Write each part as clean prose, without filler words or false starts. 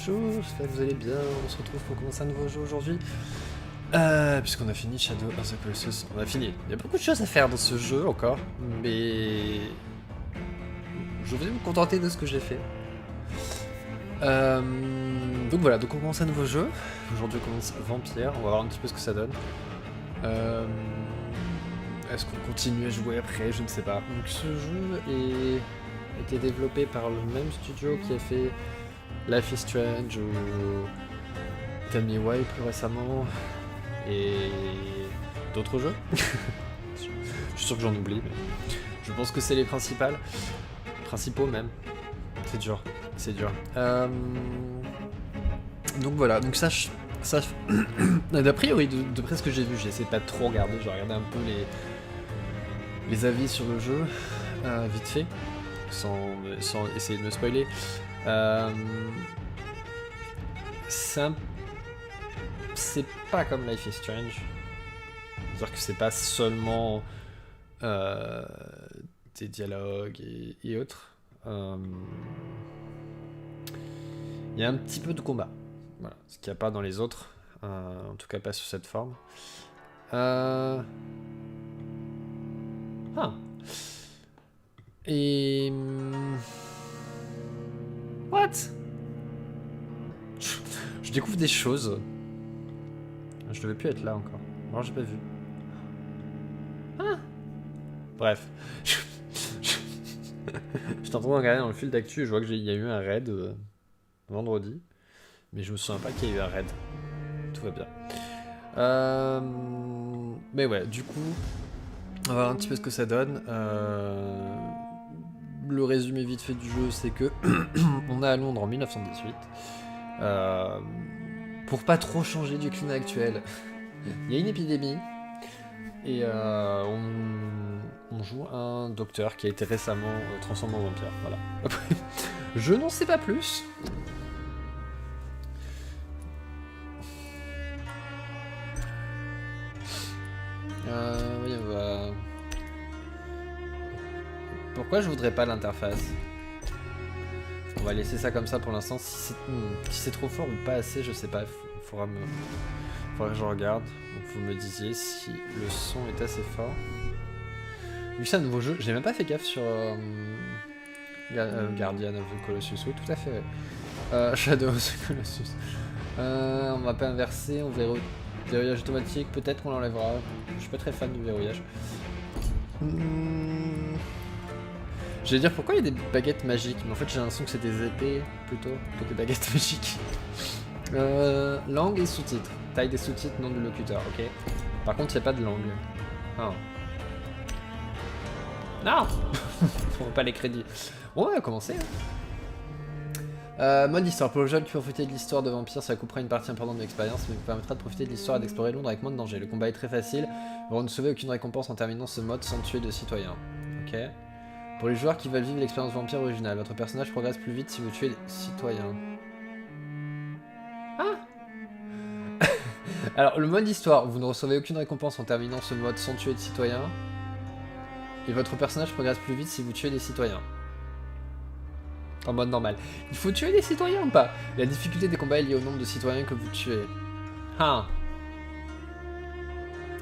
bonjour, j'espère que vous allez bien, on se retrouve pour commencer un nouveau jeu aujourd'hui. Puisqu'on a fini Shadow of the Colossus, on a fini. Il y a beaucoup de choses à faire dans ce jeu encore, mais je vais me contenter de ce que j'ai fait. Donc voilà, donc on commence un nouveau jeu. Aujourd'hui on commence Vampyr, on va voir un petit peu ce que ça donne. Est-ce qu'on continue à jouer après? Je ne sais pas. Donc ce jeu a été développé par le même studio qui a fait Life is Strange ou Tell Me Why plus récemment et d'autres jeux. Je suis sûr que j'en oublie, mais je pense que c'est les principaux même. C'est dur, c'est dur. Donc voilà, donc ça d'a priori, d'après ce que j'ai vu, j'ai essayé de pas trop regarder, j'ai regardé un peu les avis sur le jeu, vite fait, sans essayer de me spoiler. C'est pas comme Life is Strange, c'est-à-dire que c'est pas seulement des dialogues et autres. Il y a un petit peu de combat, voilà, ce qu'il n'y a pas dans les autres, en tout cas pas sous cette forme. Et... What? Je découvre des choses. Je devais plus être là encore. Non, j'ai pas vu. Bref. J'étais en train de regarder dans le fil d'actu et je vois qu'il y a eu un raid vendredi. Mais je me souviens pas qu'il y a eu un raid. Tout va bien. Mais ouais, du coup, on va voir un petit peu ce que ça donne. Le résumé vite fait du jeu, c'est que on est à Londres en 1918. Pour pas trop changer du climat actuel, il y a une épidémie et on joue un docteur qui a été récemment transformé en vampire. Voilà. Je n'en sais pas plus. Oui, on va... Pourquoi je voudrais pas l'interface? On va laisser ça comme ça pour l'instant. Si c'est trop fort ou pas assez, je sais pas. Faudra que je regarde. Donc vous me disiez si le son est assez fort. Vu que c'est un nouveau jeu, j'ai même pas fait gaffe sur Guardian of the Colossus. Oui, tout à fait. Ouais. Shadow of the Colossus. On va pas inverser, on verrouillage automatique. Peut-être qu'on l'enlèvera. Je suis pas très fan du verrouillage. J'allais dire pourquoi il y a des baguettes magiques, mais en fait j'ai l'impression que c'est des épées plutôt que des baguettes magiques. Langue et sous-titres. Taille des sous-titres, nom du locuteur, ok. Par contre il n'y a pas de langue. Ah. Non. On voit pas les crédits. Bon, on va commencer. Mode histoire. Pour le jeune qui peut profiter de l'histoire de Vampyr, ça coupera une partie importante de l'expérience, mais vous permettra de profiter de l'histoire et d'explorer Londres avec moins de danger. Le combat est très facile, vous ne recevez aucune récompense en terminant ce mode sans tuer de citoyens. Ok. Pour les joueurs qui veulent vivre l'expérience Vampyr originale, votre personnage progresse plus vite si vous tuez des citoyens. Ah. Alors, le mode histoire, vous ne recevez aucune récompense en terminant ce mode sans tuer de citoyens. Et votre personnage progresse plus vite si vous tuez des citoyens. En mode normal. Il faut tuer des citoyens ou pas? La difficulté des combats est liée au nombre de citoyens que vous tuez. Ah.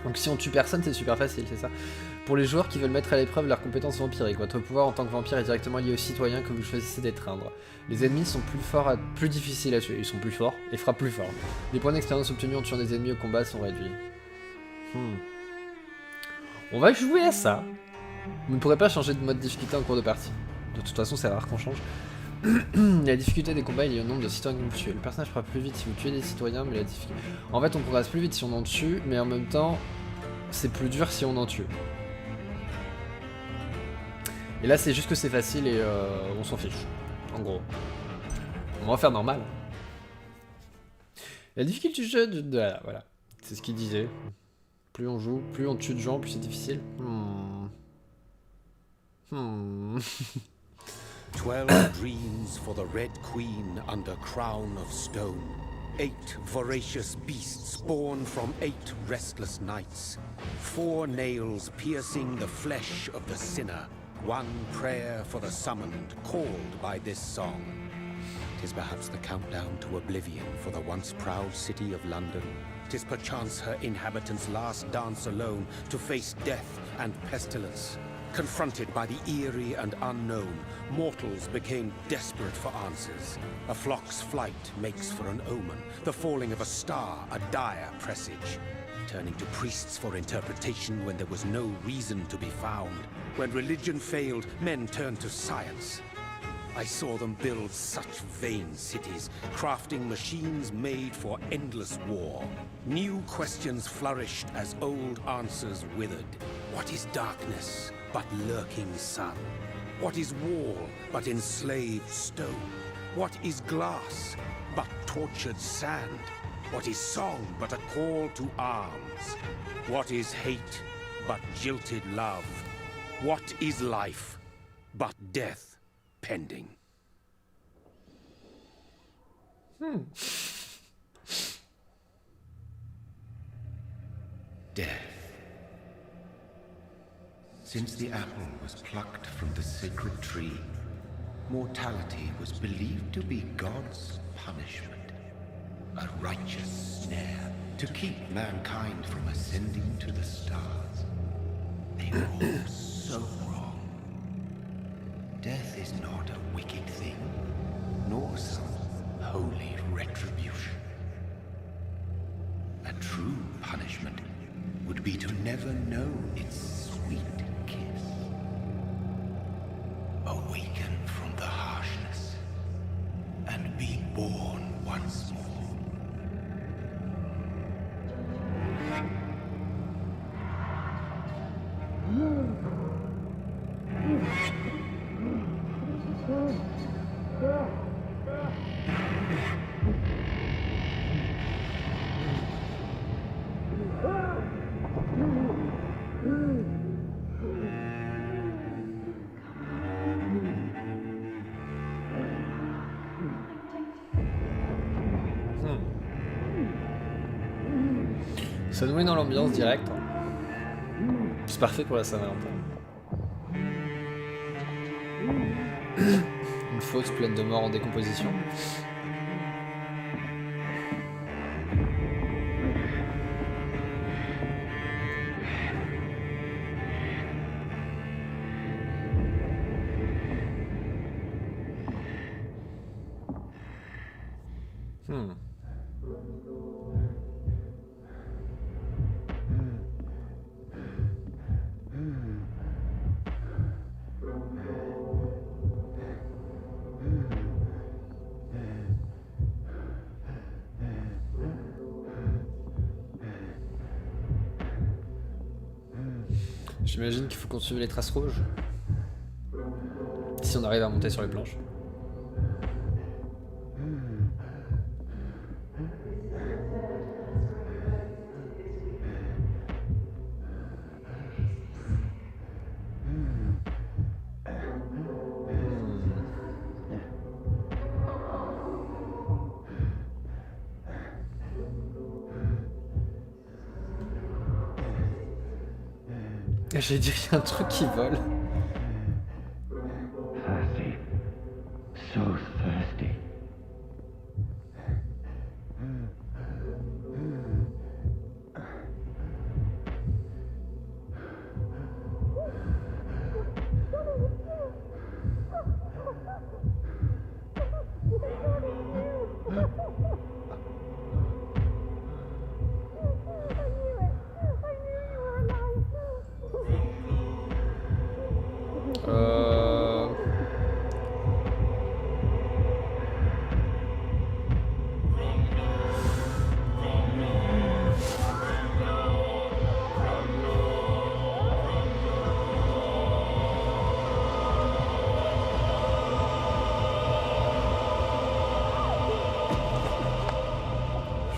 Donc si on tue personne, c'est super facile, c'est ça? Pour les joueurs qui veulent mettre à l'épreuve leurs compétences vampiriques, votre pouvoir en tant que vampire est directement lié aux citoyens que vous choisissez d'étreindre. Les ennemis sont plus difficiles à tuer, ils sont plus forts et frappent plus fort. Les points d'expérience obtenus en tuant des ennemis au combat sont réduits. On va jouer à ça. Vous ne pourrez pas changer de mode difficulté en cours de partie. De toute façon, c'est rare qu'on change. La difficulté des combats est liée au nombre de citoyens que vous tuez. Le personnage frappe plus vite si vous tuez des citoyens, mais la difficulté... En fait, on progresse plus vite si on en tue, mais en même temps, c'est plus dur si on en tue. Et là, c'est juste que c'est facile et on s'en fiche. En gros. On va faire normal. La difficulté du jeu, voilà. C'est ce qu'il disait. Plus on joue, plus on tue de gens, plus c'est difficile. 12 dreams for the Red Queen under crown of stone. 8 voracious beasts born from 8 restless nights. 4 nails piercing the flesh of the sinner. 1 prayer for the summoned, called by this song. 'Tis perhaps the countdown to oblivion for the once proud city of London. 'Tis perchance her inhabitants' last dance alone to face death and pestilence. Confronted by the eerie and unknown, mortals became desperate for answers. A flock's flight makes for an omen, the falling of a star a dire presage. Turning to priests for interpretation when there was no reason to be found. When religion failed, men turned to science. I saw them build such vain cities, crafting machines made for endless war. New questions flourished as old answers withered. What is darkness but lurking sun? What is wall but enslaved stone? What is glass but tortured sand? What is song but a call to arms? What is hate but jilted love? What is life but death pending? Death. Since the apple was plucked from the sacred tree, mortality was believed to be God's punishment, a righteous snare to keep mankind from ascending to the stars. They were all so wrong. Death is not a wicked thing, nor some holy retribution. A true punishment would be to never know its sweet kiss. Awaken from the harshness and be born once more. Ça nous met dans l'ambiance directe. C'est parfait pour la Saint-Valentin. Une fosse pleine de morts en décomposition. J'imagine qu'il faut continuer les traces rouges. Si on arrive à monter sur les planches. J'ai dit qu'il y a un truc qui vole. Thirsty. So thirsty.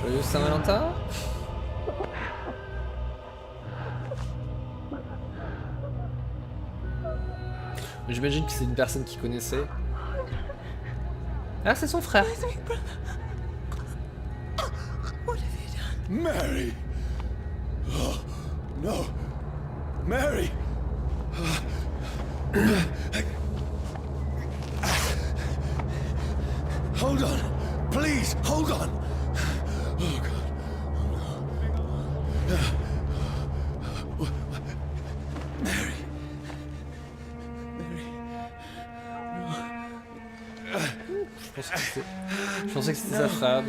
Joyeux Saint-Valentin. J'imagine que c'est une personne qui connaissait. Ah, c'est son frère. Mary! Oh, no! Mary! Hold Hold on. Oh God. Mary. Je pensais que c'était sa femme.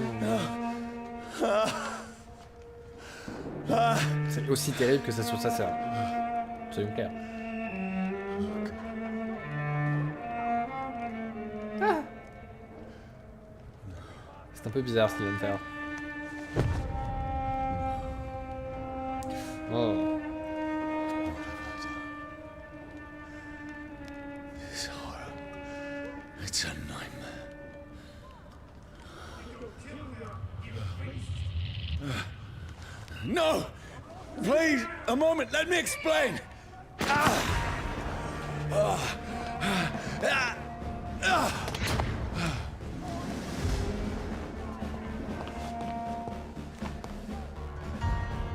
C'est aussi terrible que ça soit sa sœur. Soyons clairs. Ah. C'est un peu bizarre ce qu'il vient de faire. Oh. This horror. It's a nightmare. No! Please, a moment, let me explain!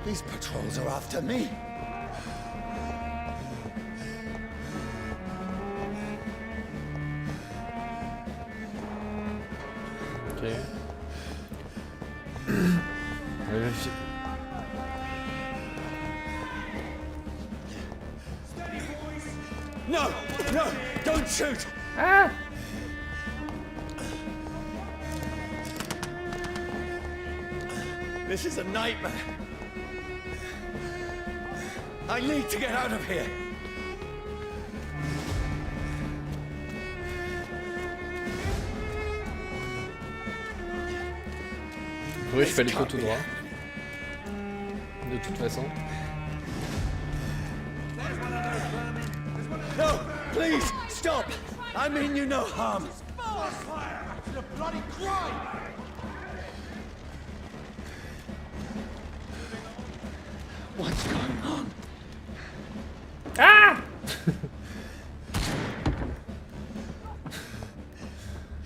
These patrols are after me. Ok. On va vérifier. No! No! Don't shoot! Ah! This is a nightmare. I need to get out of here. Oui, je fais les tout droit. De toute façon. No! Please! Stop! I mean you no harm. It's a bloody crime! What's going on? Ah!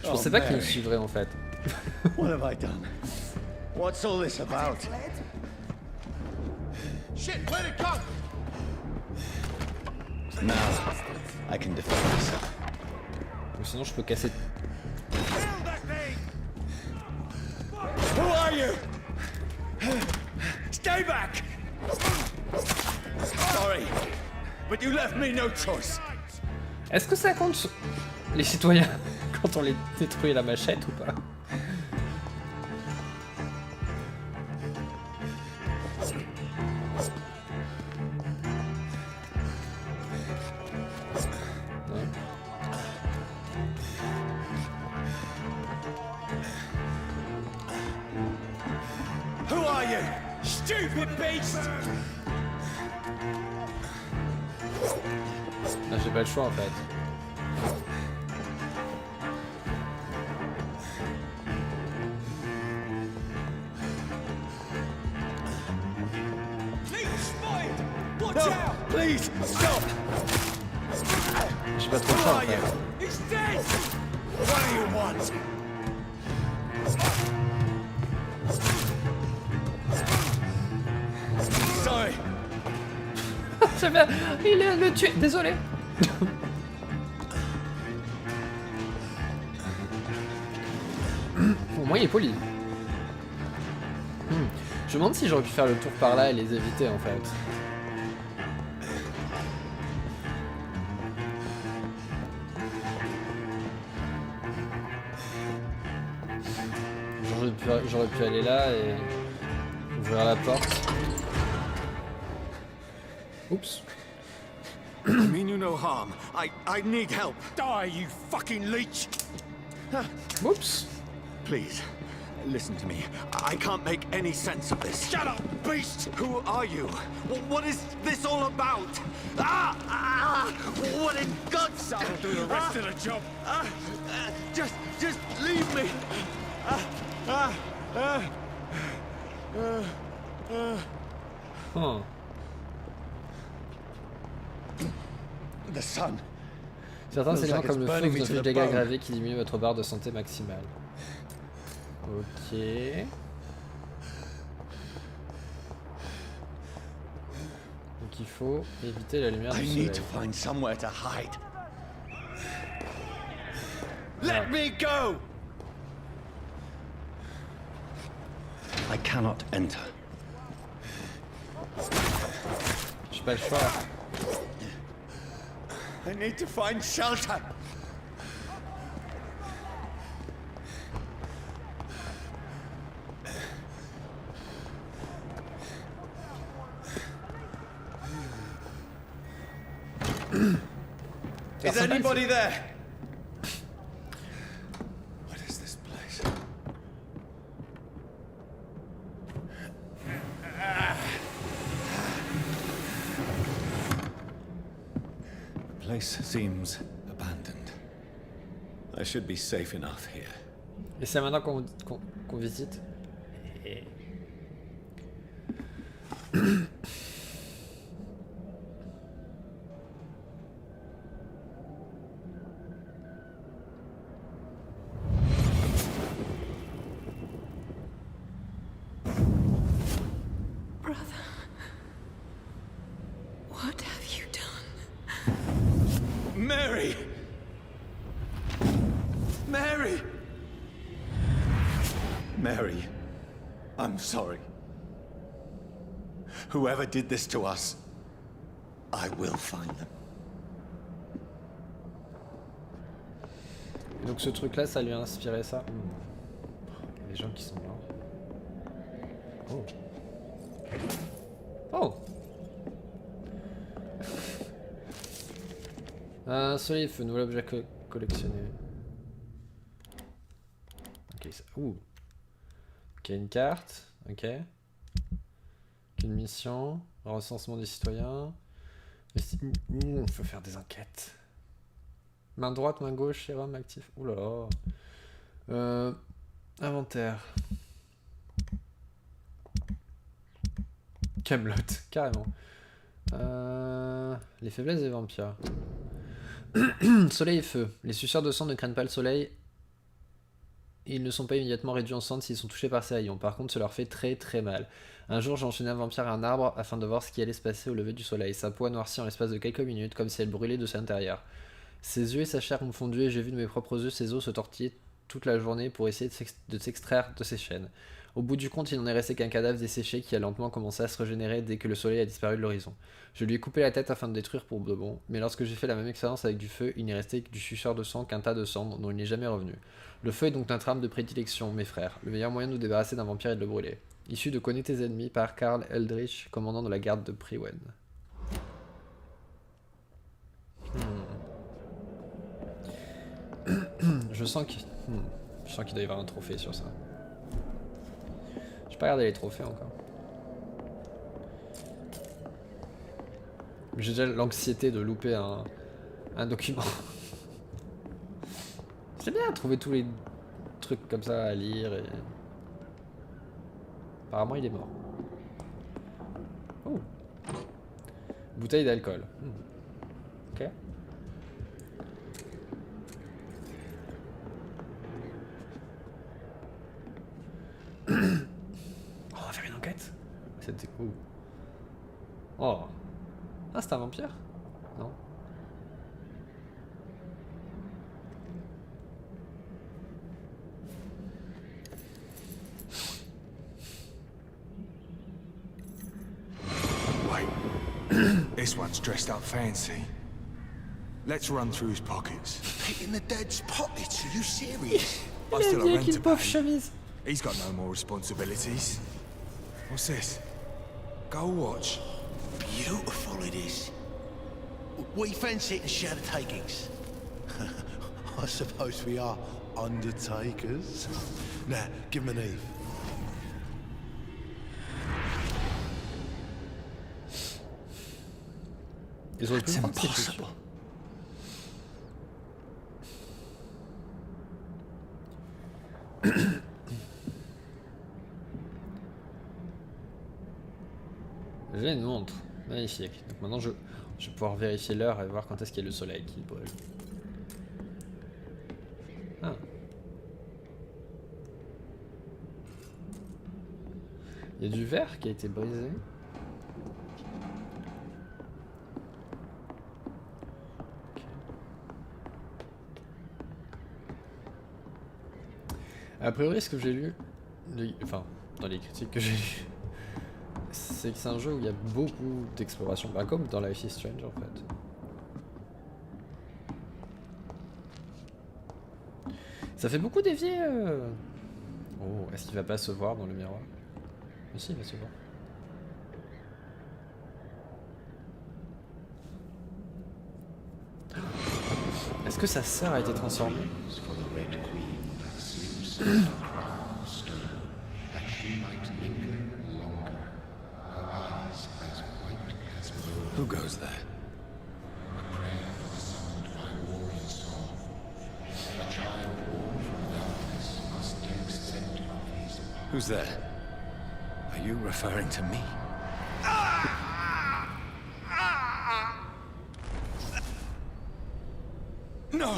Je pensais pas qu'il me suivrait en fait. What have I done? What's all this about? Shit, where'd it go? Now, I can defend myself. Ou sinon je peux casser. Who are you? Stay back! Sorry, but you left me no choice. Est-ce que ça compte les citoyens quand on les détruit à la machette ou pas? Non. Who are you? Stupid beast! Ah, j'ai pas le choix en fait. Watch out! Please, stop! J'ai pas trop le choix en fait. He's dead! What do you want? Sorry. Il est le tuer. Désolé. Au moins il est poli. Je me demande si j'aurais pu faire le tour par là et les éviter en fait. J'aurais pu aller là et ouvrir la porte. Oups. I mean you no harm. I need help. Die, you fucking leech! Oups. Please, listen to me. I can't make any sense of this. Shut up, beast! Who are you? What is this all about? What in God's name? I'll do the rest of the job. Just leave me. Oh. The sun. Certains éléments like comme le it's feu burning vous me to infligent the des dégâts bone. gravés qui diminuent votre barre de santé maximale. Ok. Donc il faut éviter la lumière du I soleil. need to find somewhere to hide. Let me go! cannot enter. J'ai pas le choix. I need to find shelter. Is anybody there? What is this place? The place seems abandoned. I should be safe enough here. Et c'est maintenant qu'on visite. What have you done? Mary! Mary! Mary, I'm sorry. Whoever did this to us, I will find them. Et donc ce truc là, ça lui a inspiré ça. Il y a des gens qui sont morts. Oh. Oh. Celui, feu, nouvel objet collectionné. Ok, ça. Ouh. Ok, une carte. Ok. Une mission. Recensement des citoyens. On peut faire des enquêtes. Main droite, main gauche, sérum actif. Ouh là là. Inventaire. Camelot, carrément. Les faiblesses des vampires. Soleil et feu. Les suceurs de sang ne craignent pas le soleil. Ils ne sont pas immédiatement réduits en cendres s'ils sont touchés par ces rayons. Par contre, cela leur fait très très mal. Un jour, j'ai enchaîné un vampire à un arbre afin de voir ce qui allait se passer au lever du soleil. Sa peau a noirci en l'espace de quelques minutes, comme si elle brûlait de l'intérieur. Ses yeux et sa chair ont fondu et j'ai vu de mes propres yeux ses os se tortiller toute la journée pour essayer de s'extraire de ses chaînes. Au bout du compte, il n'en est resté qu'un cadavre desséché qui a lentement commencé à se régénérer dès que le soleil a disparu de l'horizon. Je lui ai coupé la tête afin de détruire pour de bon, mais lorsque j'ai fait la même expérience avec du feu, il n'est resté que du suceur de sang qu'un tas de cendres dont il n'est jamais revenu. Le feu est donc notre arme de prédilection, mes frères. Le meilleur moyen de nous débarrasser d'un vampire est de le brûler. Issu de Connais tes ennemis par Karl Eldritch, commandant de la garde de Priwen. Je sens qu'il doit y avoir un trophée sur ça. J'ai pas regardé les trophées encore. J'ai déjà l'anxiété de louper un document. C'est bien trouver tous les trucs comme ça à lire et... Apparemment il est mort. Oh. Bouteille d'alcool. Ok. On va faire une enquête. C'était cool. Oh. Ah, c'est un vampire? Non. Wait. This one's dressed up fancy. Let's run through his pockets. Picking the dead's pockets? Are you serious? I still have rent to pay. chemise. He's got no more responsibilities. What's this? Gold watch. Beautiful it is. We fancy it and share the takings. I suppose we are undertakers. Now, give him an Eve. It's impossible. J'ai une montre. Magnifique. Donc maintenant je vais pouvoir vérifier l'heure et voir quand est-ce qu'il y a le soleil qui brûle. Ah. Il y a du verre qui a été brisé. Ok. A priori, ce que j'ai lu, enfin, dans les critiques que j'ai lues, c'est que c'est un jeu où il y a beaucoup d'exploration, bah, comme dans Life is Strange en fait. Ça fait beaucoup dévier. Oh, est-ce qu'il va pas se voir dans le miroir? Mais si, il va se voir. Est-ce que sa sœur a été transformée? For the Red Queen that sleeps in the crown of stone, that she might linger longer, her eyes as white as snow. Who goes there? A prayer summoned by warrior song. A child born from darkness must take scent of his path. Who's there? Are you referring to me? No!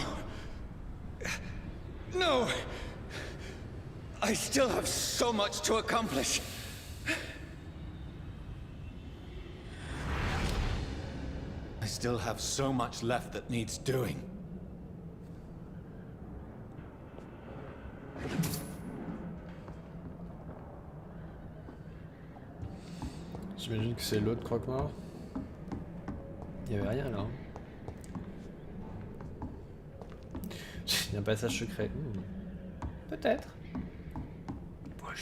No! I still have so much to accomplish. I still have so much left that needs doing. J'imagine que c'est l'autre croque-mort. Il y avait rien là. Hein. Il y a un passage secret. Peut-être. Ouais,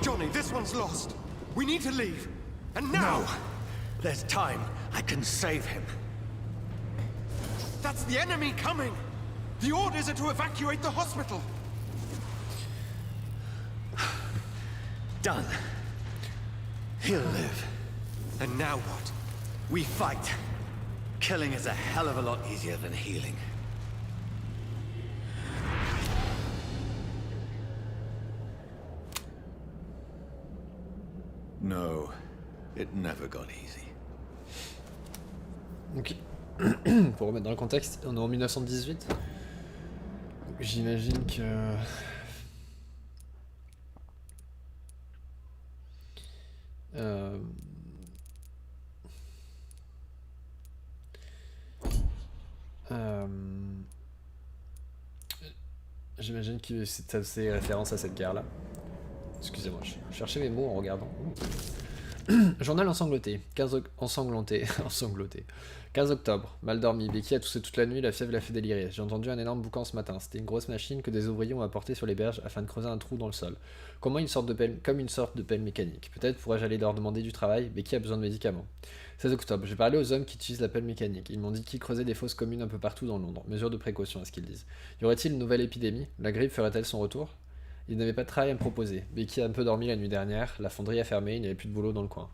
Johnny, this one's lost. We need to leave. And now! No. There's time. I can save him. That's the enemy coming! The orders are to evacuate the hospital! Done. He'll live. And now what? We fight. Killing is a hell of a lot easier than healing. No, it never got easy. Ok. Pour remettre dans le contexte, on est en 1918. J'imagine que... J'imagine que c'est référence à cette guerre-là. Excusez-moi, je cherchais mes mots en regardant. Journal ensanglanté. Ensanglanté. 15 octobre. Mal dormi. Becky a toussé toute la nuit, la fièvre l'a fait délirer. J'ai entendu un énorme boucan ce matin. C'était une grosse machine que des ouvriers ont apportée sur les berges afin de creuser un trou dans le sol. Comme une sorte de pelle mécanique. Peut-être pourrais-je aller leur demander du travail. Becky a besoin de médicaments. 16 octobre. J'ai parlé aux hommes qui utilisent la pelle mécanique. Ils m'ont dit qu'ils creusaient des fosses communes un peu partout dans Londres. Mesure de précaution, est-ce qu'ils disent. Y aurait-il une nouvelle épidémie? La grippe ferait-elle son retour? Il n'avait pas de travail à me proposer. Becky a un peu dormi la nuit dernière. La fonderie a fermé. Il n'y avait plus de boulot dans le coin.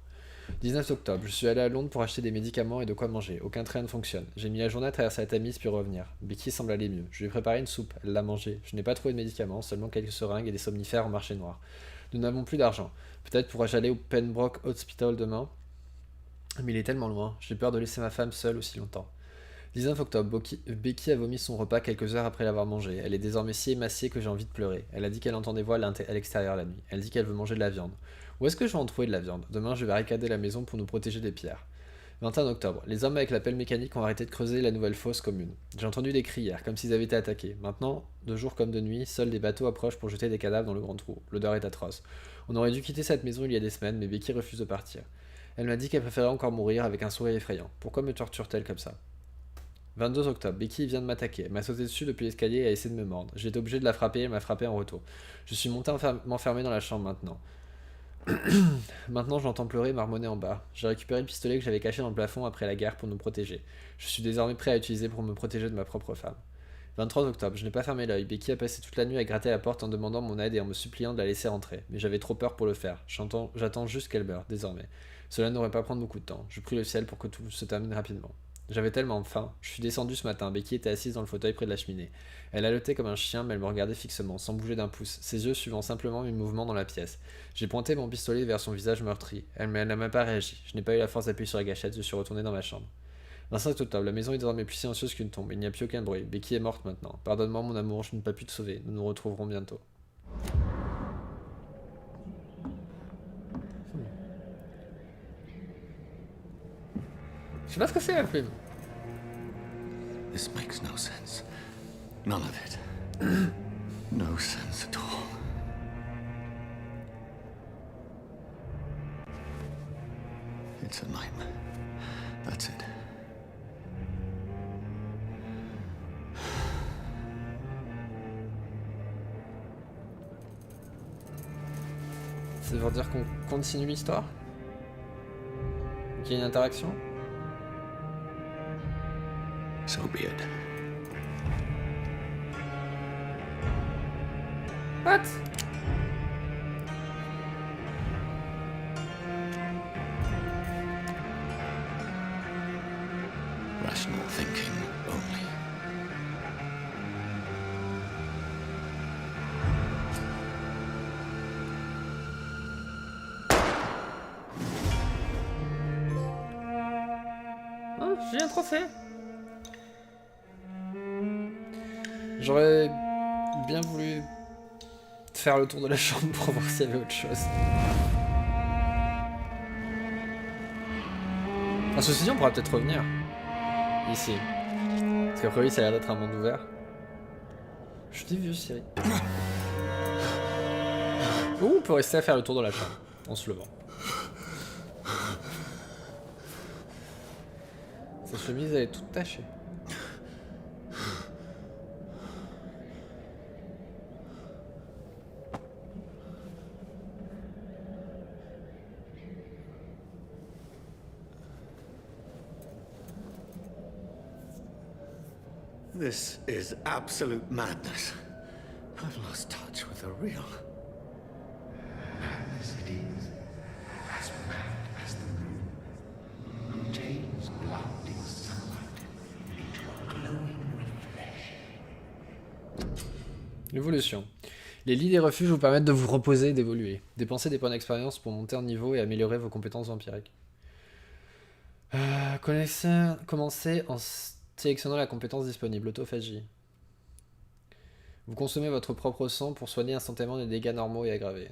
19 octobre, je suis allé à Londres pour acheter des médicaments et de quoi manger. Aucun train ne fonctionne. J'ai mis la journée à traverser la Tamise puis revenir. Becky semble aller mieux. Je lui ai préparé une soupe, elle l'a mangée. Je n'ai pas trouvé de médicaments, seulement quelques seringues et des somnifères au marché noir. Nous n'avons plus d'argent. Peut-être pourrais-je aller au Pembroke Hospital demain. Mais il est tellement loin. J'ai peur de laisser ma femme seule aussi longtemps. 19 octobre, Becky a vomi son repas quelques heures après l'avoir mangé. Elle est désormais si émaciée que j'ai envie de pleurer. Elle a dit qu'elle entend des voix à l'extérieur la nuit. Elle dit qu'elle veut manger de la viande. Où est-ce que je vais en trouver de la viande? Demain, je vais barricader la maison pour nous protéger des pierres. 21 octobre, les hommes avec la pelle mécanique ont arrêté de creuser la nouvelle fosse commune. J'ai entendu des cris hier, comme s'ils avaient été attaqués. Maintenant, de jour comme de nuit, seuls des bateaux approchent pour jeter des cadavres dans le grand trou. L'odeur est atroce. On aurait dû quitter cette maison il y a des semaines, mais Becky refuse de partir. Elle m'a dit qu'elle préférait encore mourir avec un sourire effrayant. Pourquoi me torture-t-elle comme ça? 22 octobre, Becky vient de m'attaquer. Elle m'a sauté dessus depuis l'escalier et a essayé de me mordre. J'ai été obligé de la frapper et elle m'a frappé en retour. Je suis monté m'enfermer dans la chambre maintenant. Maintenant, je l'entends pleurer et marmonner en bas. J'ai récupéré le pistolet que j'avais caché dans le plafond après la guerre pour nous protéger. Je suis désormais prêt à l'utiliser pour me protéger de ma propre femme. 23 octobre, je n'ai pas fermé l'œil. Becky a passé toute la nuit à gratter la porte en demandant mon aide et en me suppliant de la laisser entrer. Mais j'avais trop peur pour le faire. J'attends juste qu'elle meure, désormais. Cela n'aurait pas prendre beaucoup de temps. Je prie le ciel pour que tout se termine rapidement. J'avais tellement faim. Je suis descendu ce matin. Becky était assise dans le fauteuil près de la cheminée. Elle haletait comme un chien, mais elle me regardait fixement, sans bouger d'un pouce, ses yeux suivant simplement mes mouvements dans la pièce. J'ai pointé mon pistolet vers son visage meurtri. Elle n'a même pas réagi. Je n'ai pas eu la force d'appuyer sur la gâchette. Je suis retourné dans ma chambre. L'instant est au top. La maison est désormais plus silencieuse qu'une tombe. Il n'y a plus aucun bruit. Becky est morte maintenant. Pardonne-moi, mon amour, je n'ai pas pu te sauver. Nous nous retrouverons bientôt. Je sais pas ce que c'est, le film. This makes no sense. None of it. No sense at all. It's a nightmare. That's it. Ça veut dire qu'on continue l'histoire? Qu'il y a une interaction? So be it. What? Rational thinking only. Oh, j'ai un trophée. J'aurais bien voulu faire le tour de la chambre pour voir s'il y avait autre chose. Ah, ceci dit, on pourra peut-être revenir. Ici. Parce qu'après oui, ça a l'air d'être un monde ouvert. Je dis vieux Siri. Ou on peut rester à faire le tour de la chambre, en se levant. Sa chemise, elle est toute tachée. This is absolute madness. I've lost touch with the real. Madness it is, as mad as the moon, who takes blinding sunlight into a glowing reflection. L'évolution. Les lits des refuges vous permettent de vous reposer et d'évoluer. Dépensez des points d'expérience pour monter en niveau et améliorer vos compétences vampiriques. Commencez en sélectionnant la compétence disponible, autophagie. Vous consommez votre propre sang pour soigner instantanément des dégâts normaux et aggravés.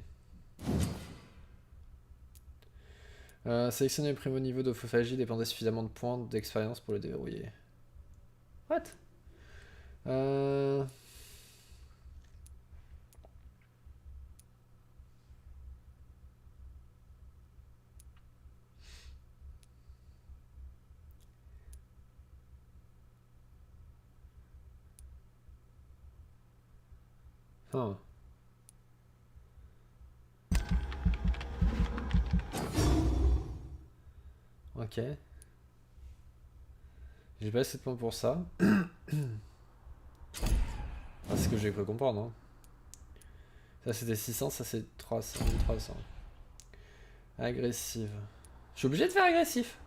Sélectionnez le primo niveau d'autophagie, dépendez suffisamment de points d'expérience pour le déverrouiller. What? Oh. Ok. J'ai pas assez de points pour ça. Ah, c'est ce que j'ai cru comprendre, hein. Ça c'était 600, ça c'est 300, 1300. Agressive. Je suis obligé de faire agressif.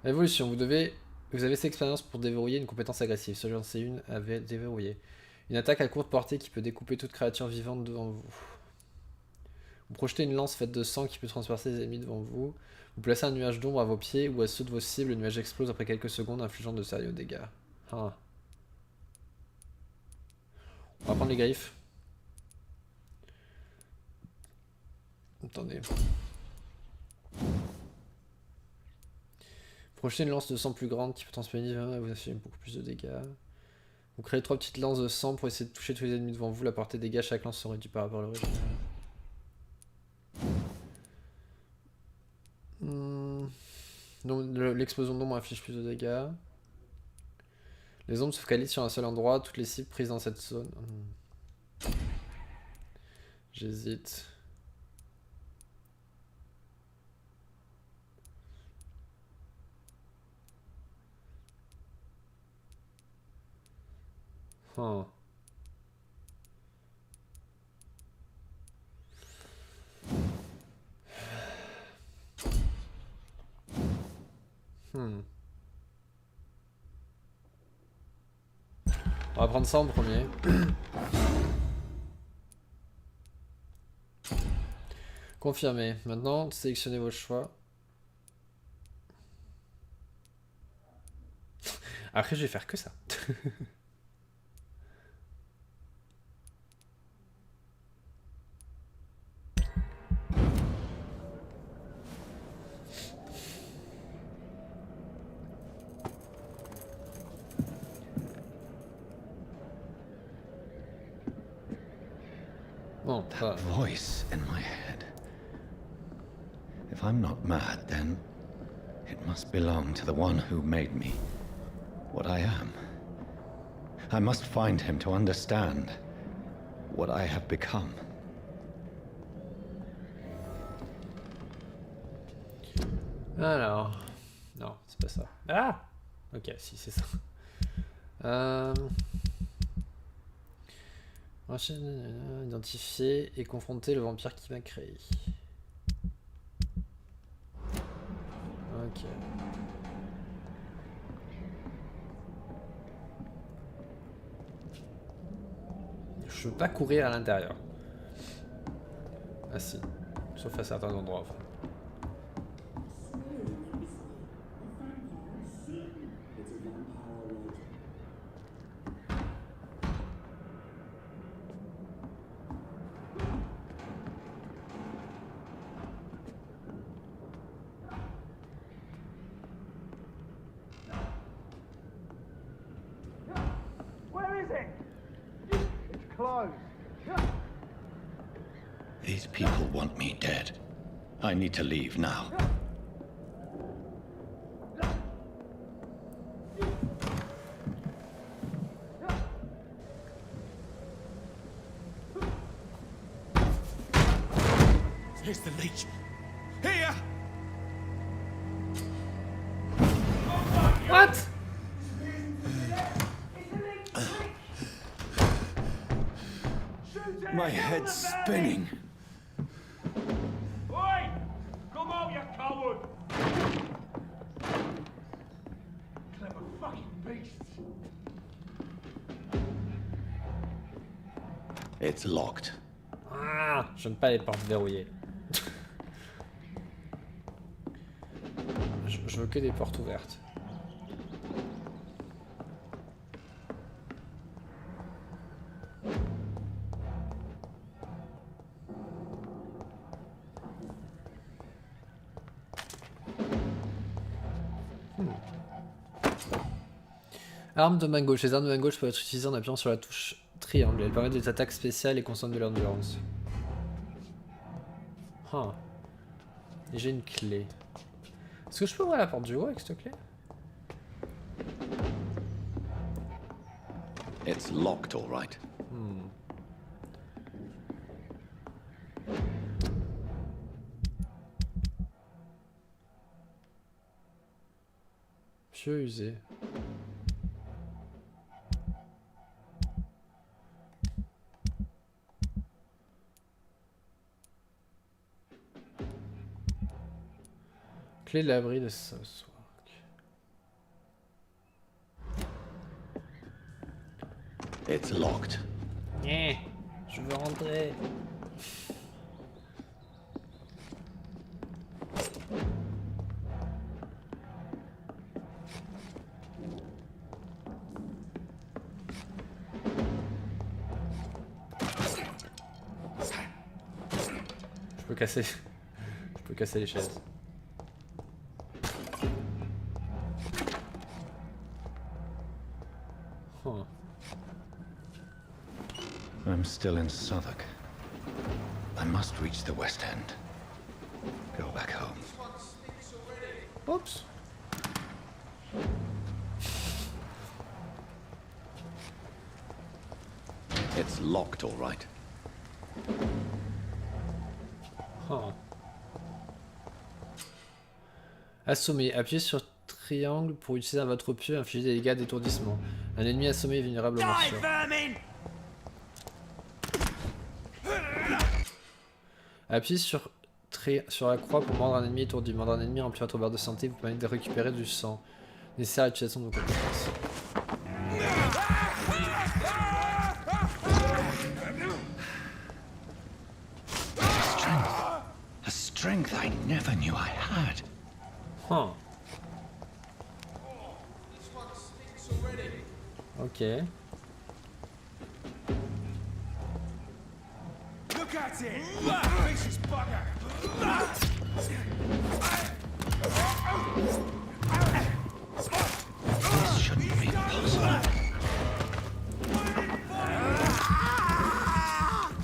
Évolution, vous avez cette expérience pour déverrouiller une compétence agressive. Celui j'en sais une avait déverrouillé. Une attaque à courte portée qui peut découper toute créature vivante devant vous. Vous projetez une lance faite de sang qui peut transpercer les ennemis devant vous. Vous placez un nuage d'ombre à vos pieds ou à ceux de vos cibles. Le nuage explose après quelques secondes, infligeant de sérieux dégâts. Ah. On va prendre les griffes. Attendez. Projetez une lance de sang plus grande qui peut transpercer et vous infliger beaucoup plus de dégâts. Vous créez 3 petites lances de sang pour essayer de toucher tous les ennemis devant vous. La portée de dégâts, chaque lance sont réduits par rapport à l'original. L'explosion d'ombre inflige plus de dégâts. Les ombres se focalisent sur un seul endroit. Toutes les cibles prises dans cette zone. J'hésite. Oh. On va prendre ça en premier. Confirmé. Maintenant, sélectionnez vos choix. Après, je vais faire que ça. Bon, That voice in my head. If I'm not mad, then it must belong to the one who made me what I am. I must find him to understand what I have become. alors... Non, c'est pas ça. Ah! Ok, si, c'est ça. Identifier et confronter le vampire qui m'a créé. Ok. Je veux pas courir à l'intérieur. Ah si. Sauf à certains endroits. Enfin. These people want me dead. I need to leave now. Here's the leech. Here! What? My head's spinning. Oi! Come out, you coward! Clever fucking beasts! It's locked. Ah, j'aime pas les portes verrouillées. Je veux que des portes ouvertes. Arme de main gauche. Les armes de main gauche peuvent être utilisées en appuyant sur la touche triangle. Elles permettent des attaques spéciales et consomment de l'endurance. Huh. Et j'ai une clé. Est-ce que je peux ouvrir la porte du haut avec cette clé? It's locked, all right. Pieu usé. Clé de l'abri de Southwark. It's locked. Yeah, je veux rentrer. Je peux casser. Je peux casser les chaises. Huh. I'm still in Southwark. I must reach the West End. Go back home. Oups. It's locked, all right. Huh. Assommé. Appuyez sur triangle pour utiliser votre pieu et infliger des dégâts d'étourdissement. Un ennemi assommé est vulnérable aux morsures. Appuyez sur la croix pour mordre un ennemi étourdi. Mordre un ennemi remplit votre barre de santé vous permet de récupérer du sang. Nécessaire à l'utilisation de vos compétences. I never knew I had. Huh. Ok. Look at it! Vicious bugger! This shouldn't be possible.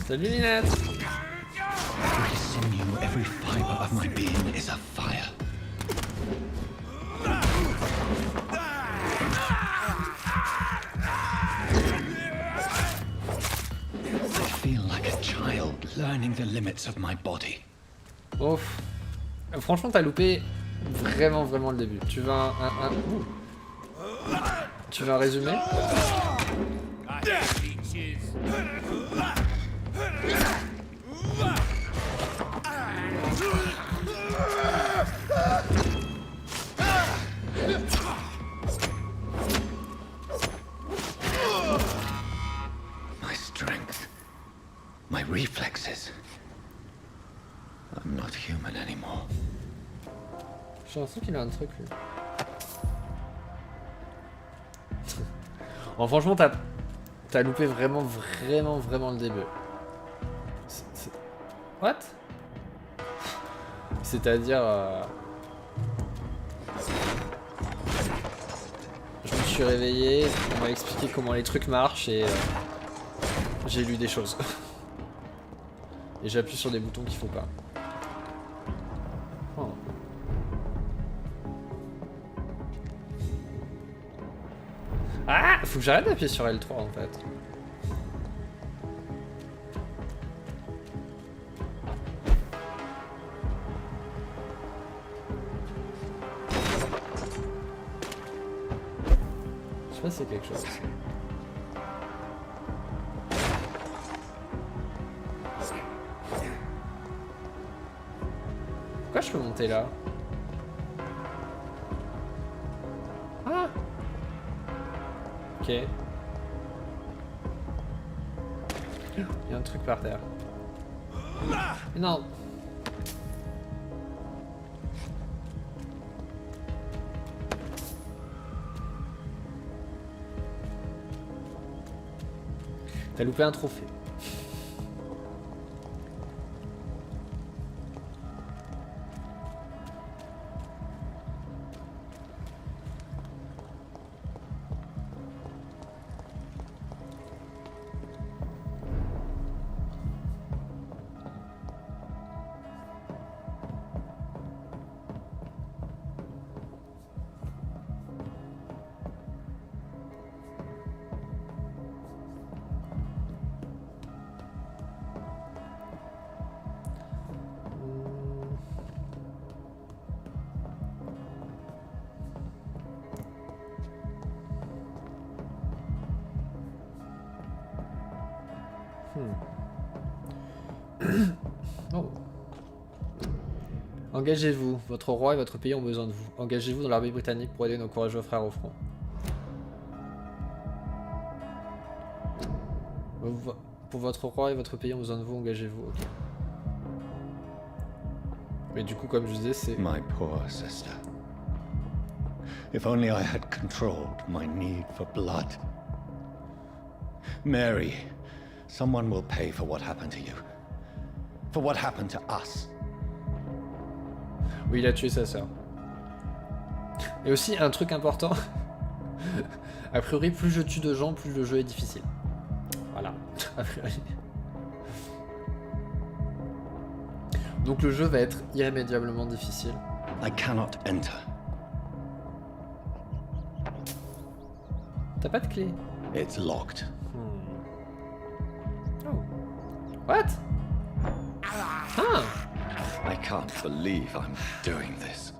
Salut Linette. Every sinew, every fiber of my being is afire. I feel like a child learning the limits of my body. Ouf. Franchement, t'as loupé vraiment le début. Tu veux Ouh. Tu veux un résumé? My strength, my reflexes. I'm not human anymore. J'ai l'impression qu'il a un truc lui. Bon, franchement, t'as loupé vraiment le début. What? C'est-à-dire... Je me suis réveillé, on m'a expliqué comment les trucs marchent et j'ai lu des choses. Et j'appuie sur des boutons qu'il faut pas. Oh. Ah! Faut que j'arrête d'appuyer sur L3 en fait. Je sais pas si c'est quelque chose. Pourquoi je peux monter là? Ah! Ok. Il y a un truc par terre. Mais non! T'as loupé un trophée. Oh. Engagez-vous, votre roi et votre pays ont besoin de vous. Engagez-vous dans l'armée britannique pour aider nos courageux frères au front. Pour votre roi et votre pays ont besoin de vous, engagez-vous, ok. Mais du coup, comme je disais, c'est... My poor sister. If only I had controlled my need for blood. Mary, someone will pay for what happened to you. For what happened to us. Oui, il a tué sa sœur. Et aussi, un truc important. A priori, plus je tue de gens, plus le jeu est difficile. Voilà. A priori. Donc le jeu va être irrémédiablement difficile. I cannot enter. T'as pas de clé? It's locked. Oh. What? Ah. I can't believe I'm doing this.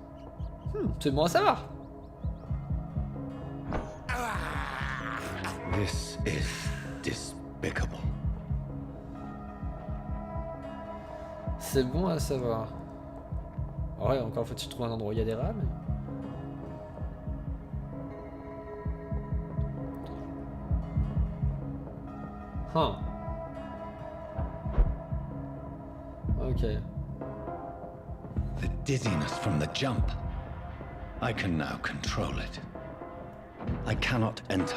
C'est bon à savoir. This is despicable. C'est bon à savoir. Ouais, encore faut-il trouver un endroit où il y a des rats, mais... Huh. Ok. The dizziness from the jump. I can now control it. I cannot enter.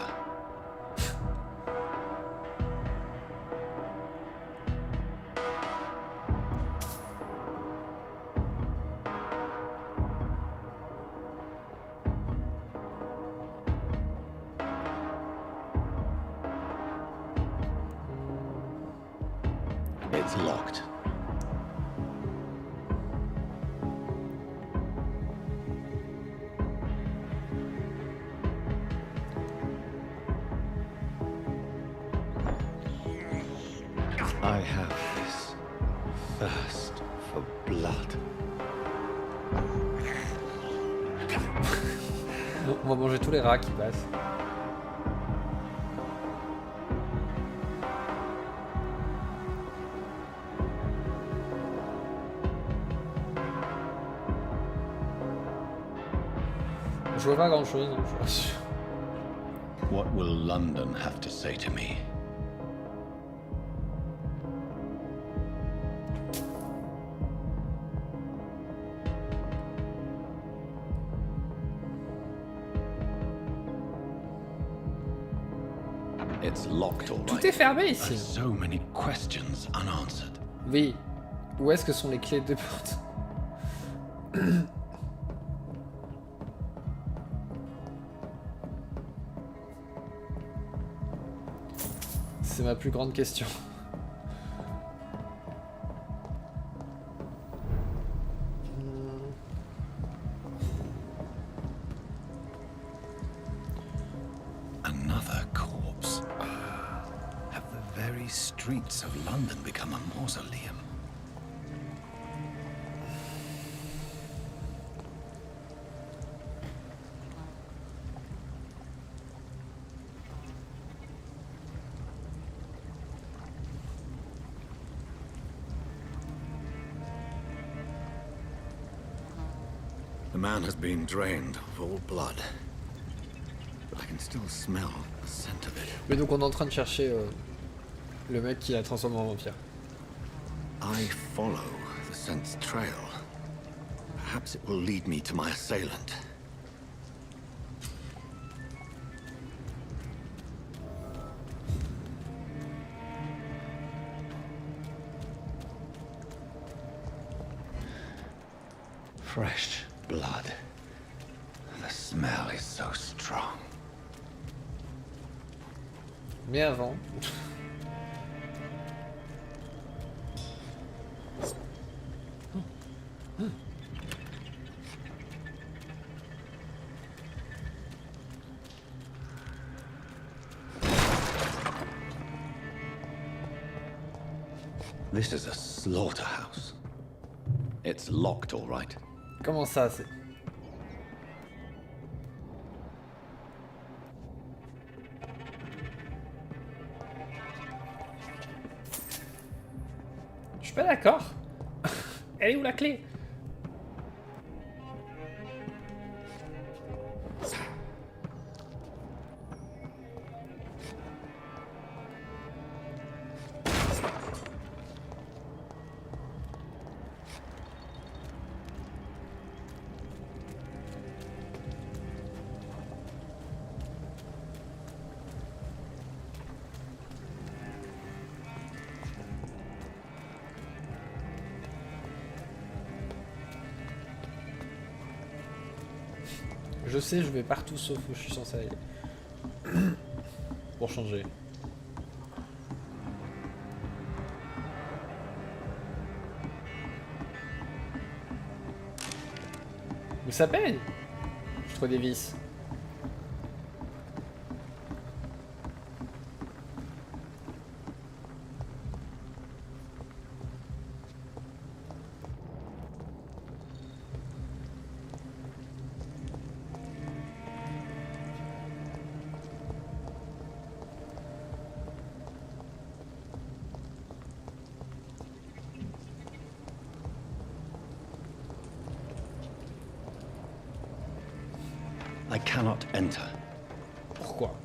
It's locked. I have this thirst for blood. Bon, on va manger tous les rats qui passent. Je vois pas grand chose, hein, je rassure. What will London have to say to me? It's locked all Tout right. est fermé ici. So many questions unanswered. Oui. Où est-ce que sont les clés de porte? C'est ma plus grande question. Another corpse. Have the very streets of London become a mausoleum? The man has been drained of all blood. But I can still smell the scent of it. Mais donc on est en train de chercher le mec qui l'a transformé en vampire. I follow the scent's trail. Perhaps it will lead me to my assailant. Fresh blood. The smell is so strong. Mais avant... This is a slaughterhouse. It's locked, all right. Comment ça, c'est... Je suis pas d'accord. Elle est où la clé? Je sais, je vais partout sauf où je suis censé aller. Pour changer. Où ça peigne? Je trouve des vis. I cannot enter. Pourquoi?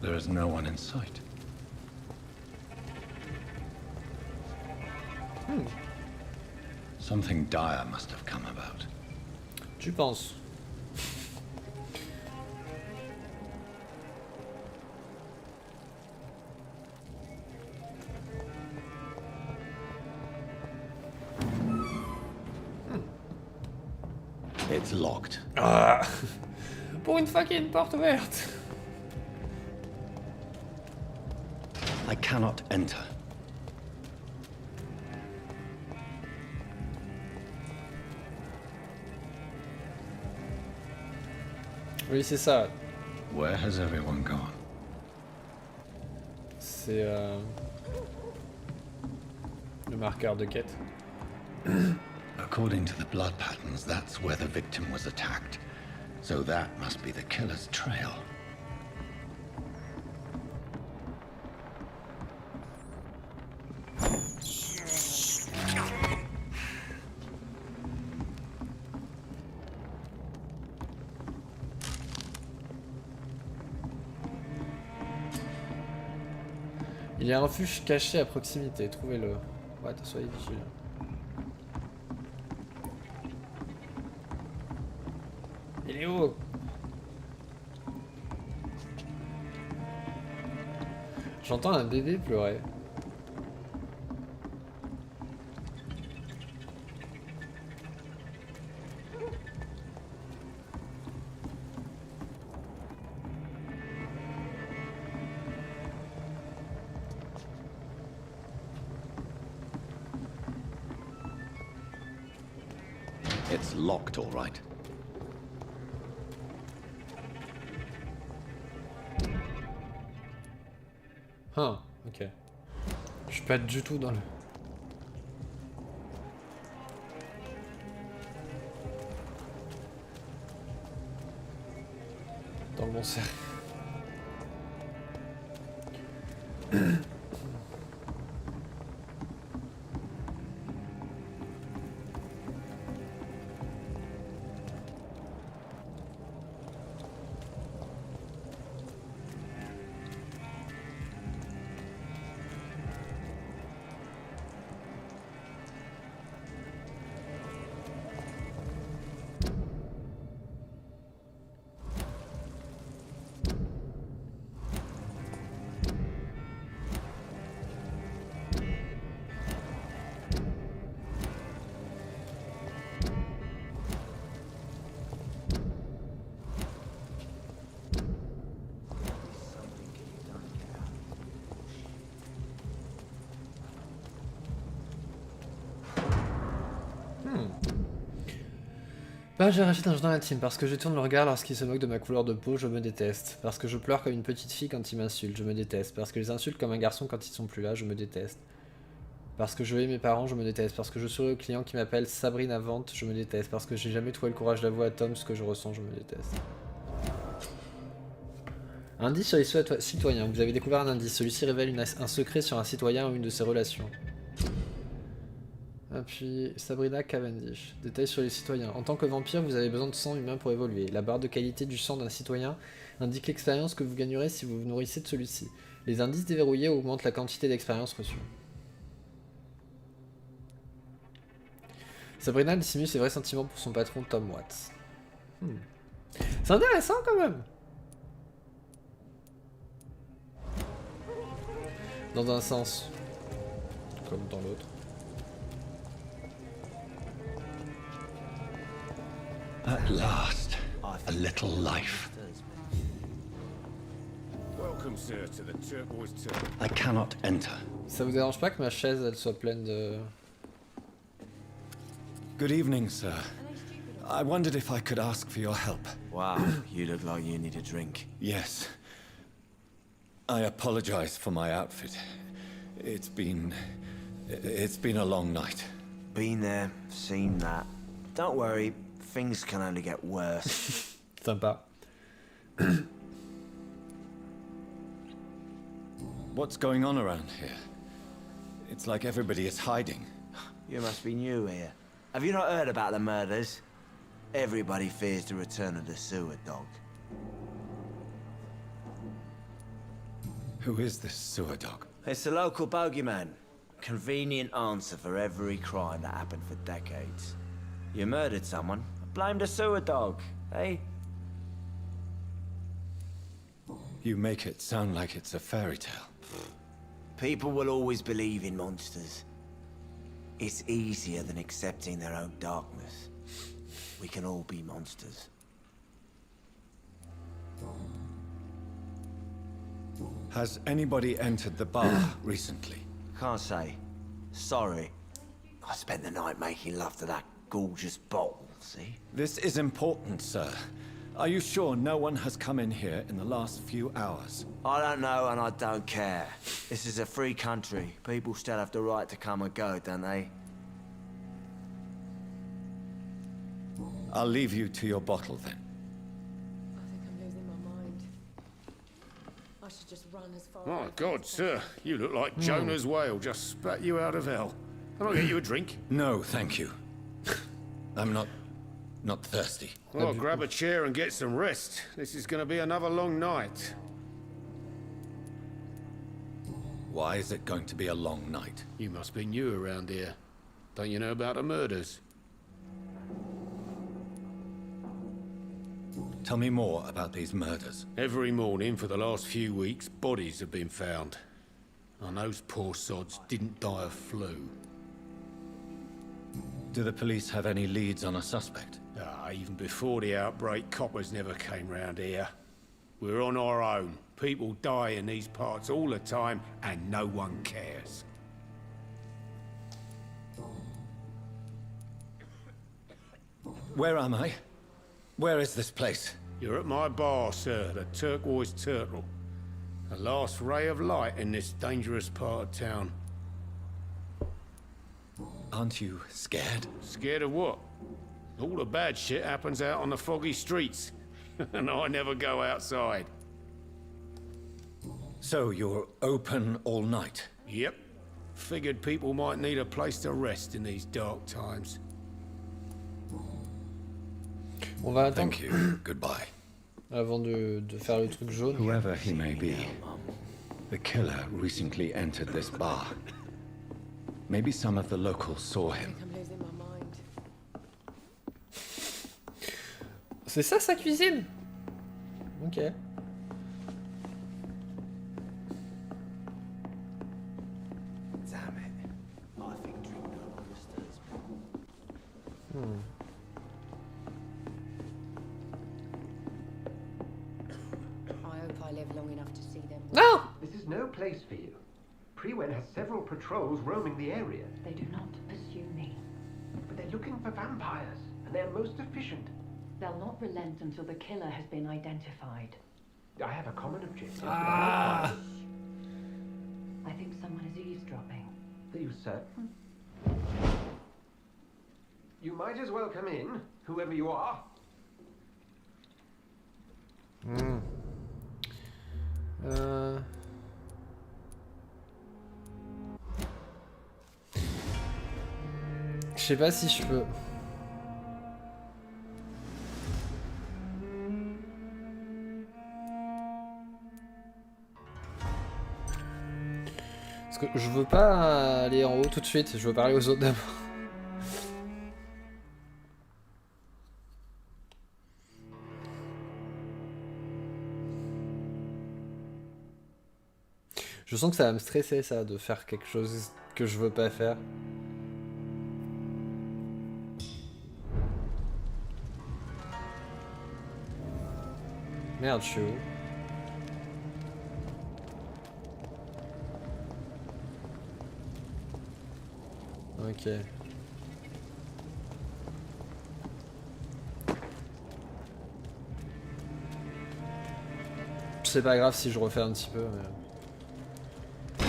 There is no one in sight. Something dire must have come about. Tu penses? It's locked. Ah. Pour une fois qu'il y a une porte ouverte. I cannot enter. Oui, c'est ça. Where has everyone gone? C'est le marqueur de quête. According to the blood patterns, that's where the victim was attacked. So that must be the killer's trail. Il y a un refuge caché à proximité, trouvez-le. Ouais, soyez vigilant. Il est où? J'entends un bébé pleurer. It's locked, all right. Ah, ok. Je suis pas du tout dans le... dans le bon cercle. Bah, j'ai rachète un journal intime parce que je tourne le regard lorsqu'il se moque de ma couleur de peau, je me déteste. Parce que je pleure comme une petite fille quand il m'insulte, je me déteste. Parce que les insulte comme un garçon quand ils sont plus là, je me déteste. Parce que je hais mes parents, je me déteste. Parce que je souris aux clients qui m'appellent Sabrina Vente, je me déteste. Parce que j'ai jamais trouvé le courage d'avouer à Tom ce que je ressens, je me déteste. Indice sur les citoyens. Vous avez découvert un indice. Celui-ci révèle un secret sur un citoyen ou une de ses relations. Et puis Sabrina Cavendish. Détails sur les citoyens. En tant que vampire, vous avez besoin de sang humain pour évoluer. La barre de qualité du sang d'un citoyen indique l'expérience que vous gagnerez si vous vous nourrissez de celui-ci. Les indices déverrouillés augmentent la quantité d'expérience reçue. Sabrina dissimule ses vrais sentiments pour son patron Tom Watts. C'est intéressant quand même. Dans un sens. Comme dans l'autre. At last, a little life. Welcome, sir, to the turquoise turret. I cannot enter. Ça vous dérange pas que ma chaise elle soit pleine de... Good evening, sir. I wondered if I could ask for your help. Wow, you look like you need a drink. Yes. I apologize for my outfit. It's been a long night. Been there, seen that. Don't worry, things can only get worse. Sympa. What's going on around here? It's like everybody is hiding. You must be new here. Have you not heard about the murders? Everybody fears the return of the sewer dog. Who is this sewer dog? It's a local bogeyman. Convenient answer for every crime that happened for decades. You murdered someone, blame the sewer dog, eh? You make it sound like it's a fairy tale. People will always believe in monsters. It's easier than accepting their own darkness. We can all be monsters. Has anybody entered the bar recently? Can't say. Sorry. I spent the night making love to that gorgeous bottle, see? This is important, sir. Are you sure no one has come in here in the last few hours? I don't know and I don't care. This is a free country. People still have the right to come and go, don't they? I'll leave you to your bottle then. I think I'm losing my mind. I should just run as far My away God, as sir, you look like Jonah's whale just spat you out of hell. Can I get you a drink? No, thank you. I'm not thirsty. Well, grab a chair and get some rest. This is going to be another long night. Why is it going to be a long night? You must be new around here. Don't you know about the murders? Tell me more about these murders. Every morning for the last few weeks, bodies have been found. And those poor sods didn't die of flu. Do the police have any leads on a suspect? Even before the outbreak, coppers never came round here. We're on our own. People die in these parts all the time, and no one cares. Where am I? Where is this place? You're at my bar, sir, the Turquoise Turtle. The last ray of light in this dangerous part of town. Aren't you scared? Scared of what? All the bad shit happens out on the foggy streets. And I never go outside. So you're open all night? Yep. Figured people might need a place to rest in these dark times. On va attendre Thank you. Goodbye. avant de faire le truc jaune. Whoever he may be, the killer recently entered this bar. Maybe some of the locals saw I him. think I'm losing my mind. C'est ça sa cuisine? Ok. Damn it. I think drink no longer stirs me. I hope I live long enough to see them. Non! This is no place for you. Prewen has several patrols roaming the area, They do not pursue me. but they're looking for vampires, and they're most efficient. They'll not relent until the killer has been identified. I have a common objective. Ah. I think someone is eavesdropping. Are you certain? You might as well come in, whoever you are. Je sais pas si je peux. Parce que je veux pas aller en haut tout de suite, je veux parler aux autres d'abord. Je sens que ça va me stresser ça, de faire quelque chose que je veux pas faire. Merde, je suis où? Ok. C'est pas grave si je refais un petit peu, mais...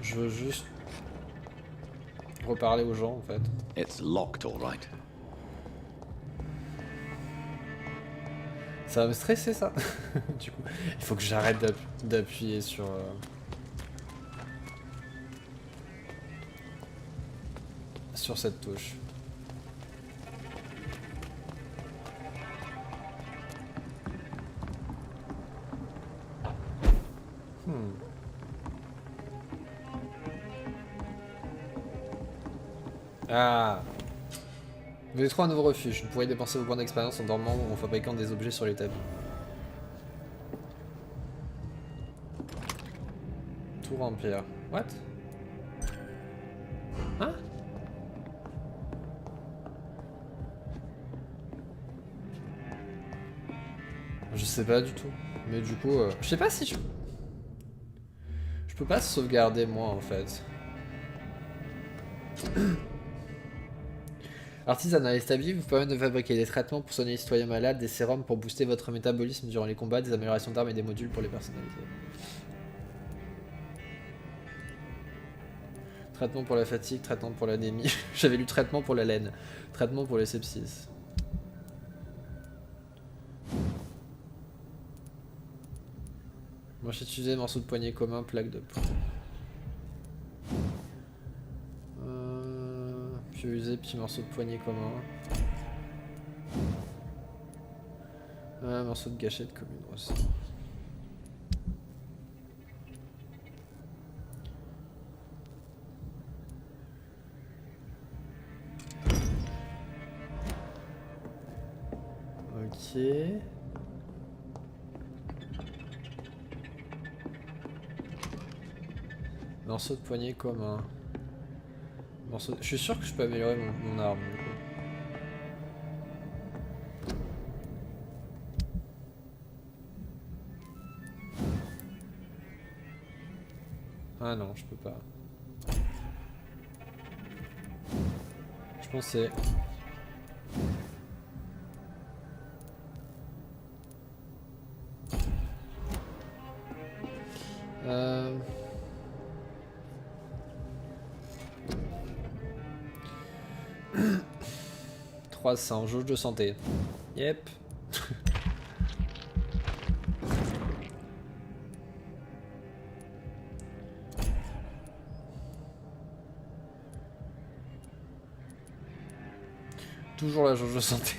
Je veux juste reparler aux gens en fait. It's locked, all right. Ça va me stresser ça. Du coup, il faut que j'arrête d'appuyer sur... sur cette touche. Ah. Vous avez trouvé un nouveau refuge. Vous pourrez dépenser vos points d'expérience en dormant ou en fabriquant des objets sur les tapis. Tout Vampyr. What? Hein? Je sais pas du tout. Mais du coup, je sais pas si je... Je peux pas sauvegarder moi en fait. Artisanat établi vous permet de fabriquer des traitements pour soigner les citoyens malades, des sérums pour booster votre métabolisme durant les combats, des améliorations d'armes et des modules pour les personnaliser. Traitement pour la fatigue, traitement pour l'anémie. J'avais lu traitement pour la laine. Traitement pour le sepsis. Moi j'ai utilisé morceau de poignet commun, plaque de peau. Puis usé, petit morceau de poignet commun. Un morceau de gâchette commune aussi. Ok. Morceau de poignet commun. Morceau de... Je suis sûr que je peux améliorer mon arme du coup. Ah non, je peux pas. Je pensais. Euh... 300, jauge de santé. Yep. Toujours la jauge de santé.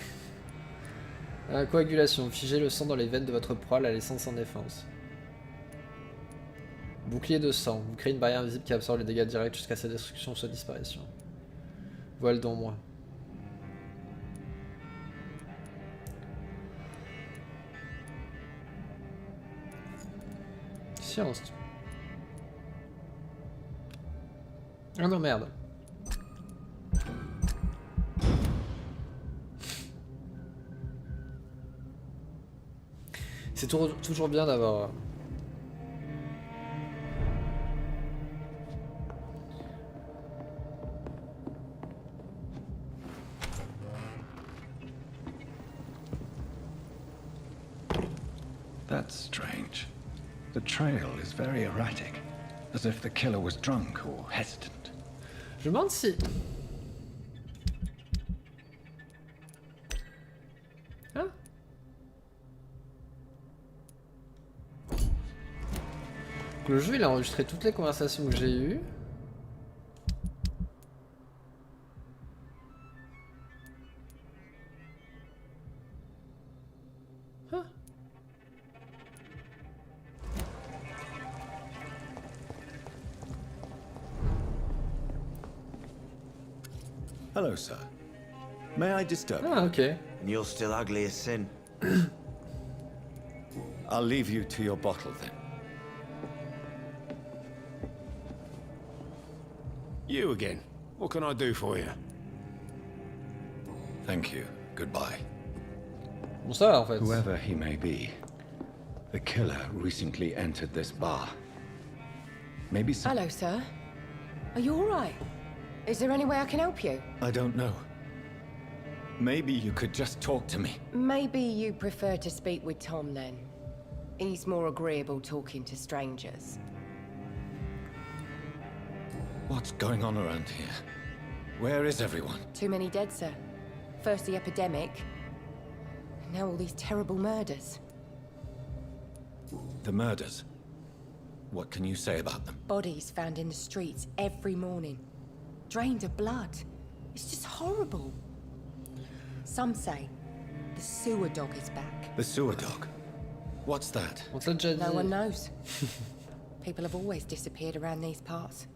Coagulation. Figez le sang dans les veines de votre proie, la laissant sans défense. Bouclier de sang. Vous créez une barrière invisible qui absorbe les dégâts directs jusqu'à sa destruction ou sa disparition. Voile dans moi. Science. Ah non, merde. C'est toujours bien d'avoir... That's strange. The trail is very erratic, as if the killer was drunk or hesitant. Je me demande si... Hein? Donc le jeu il a enregistré toutes les conversations que j'ai eues. Hello, sir. May I disturb you? Ah, ok. And you're still ugly as sin. I'll leave you to your bottle then. You again. What can I do for you? Thank you. Goodbye. Bon, ça va en fait. Whoever he may be, the killer recently entered this bar. Maybe some... Hello, sir. Are you all right? Is there any way I can help you? I don't know. Maybe you could just talk to me. Maybe you prefer to speak with Tom then. He's more agreeable talking to strangers. What's going on around here? Where is everyone? Too many dead, sir. First the epidemic, and now all these terrible murders. The murders? What can you say about them? Bodies found in the streets every morning. Drained of blood. It's just horrible. Some say the sewer dog is back. The sewer dog? What's that? On te l'a déjà dit. No one knows. People have always disappeared around these parts.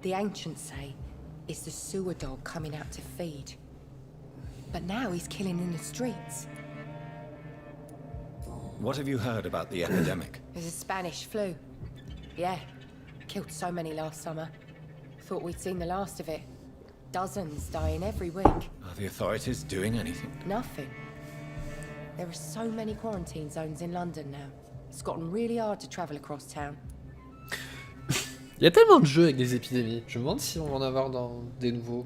The ancients say it's the sewer dog coming out to feed. But now he's killing in the streets. What have you heard about the epidemic? There's a Spanish flu. Yeah, killed so many last summer. Thought we'd seen the last of it. Dozens dying every week. Are the authorities doing anything? Nothing. There are so many quarantine zones in London now. It's gotten really hard to travel across town. Il y a tellement de jeux avec des épidémies. Je me demande si on va en avoir dans des nouveaux.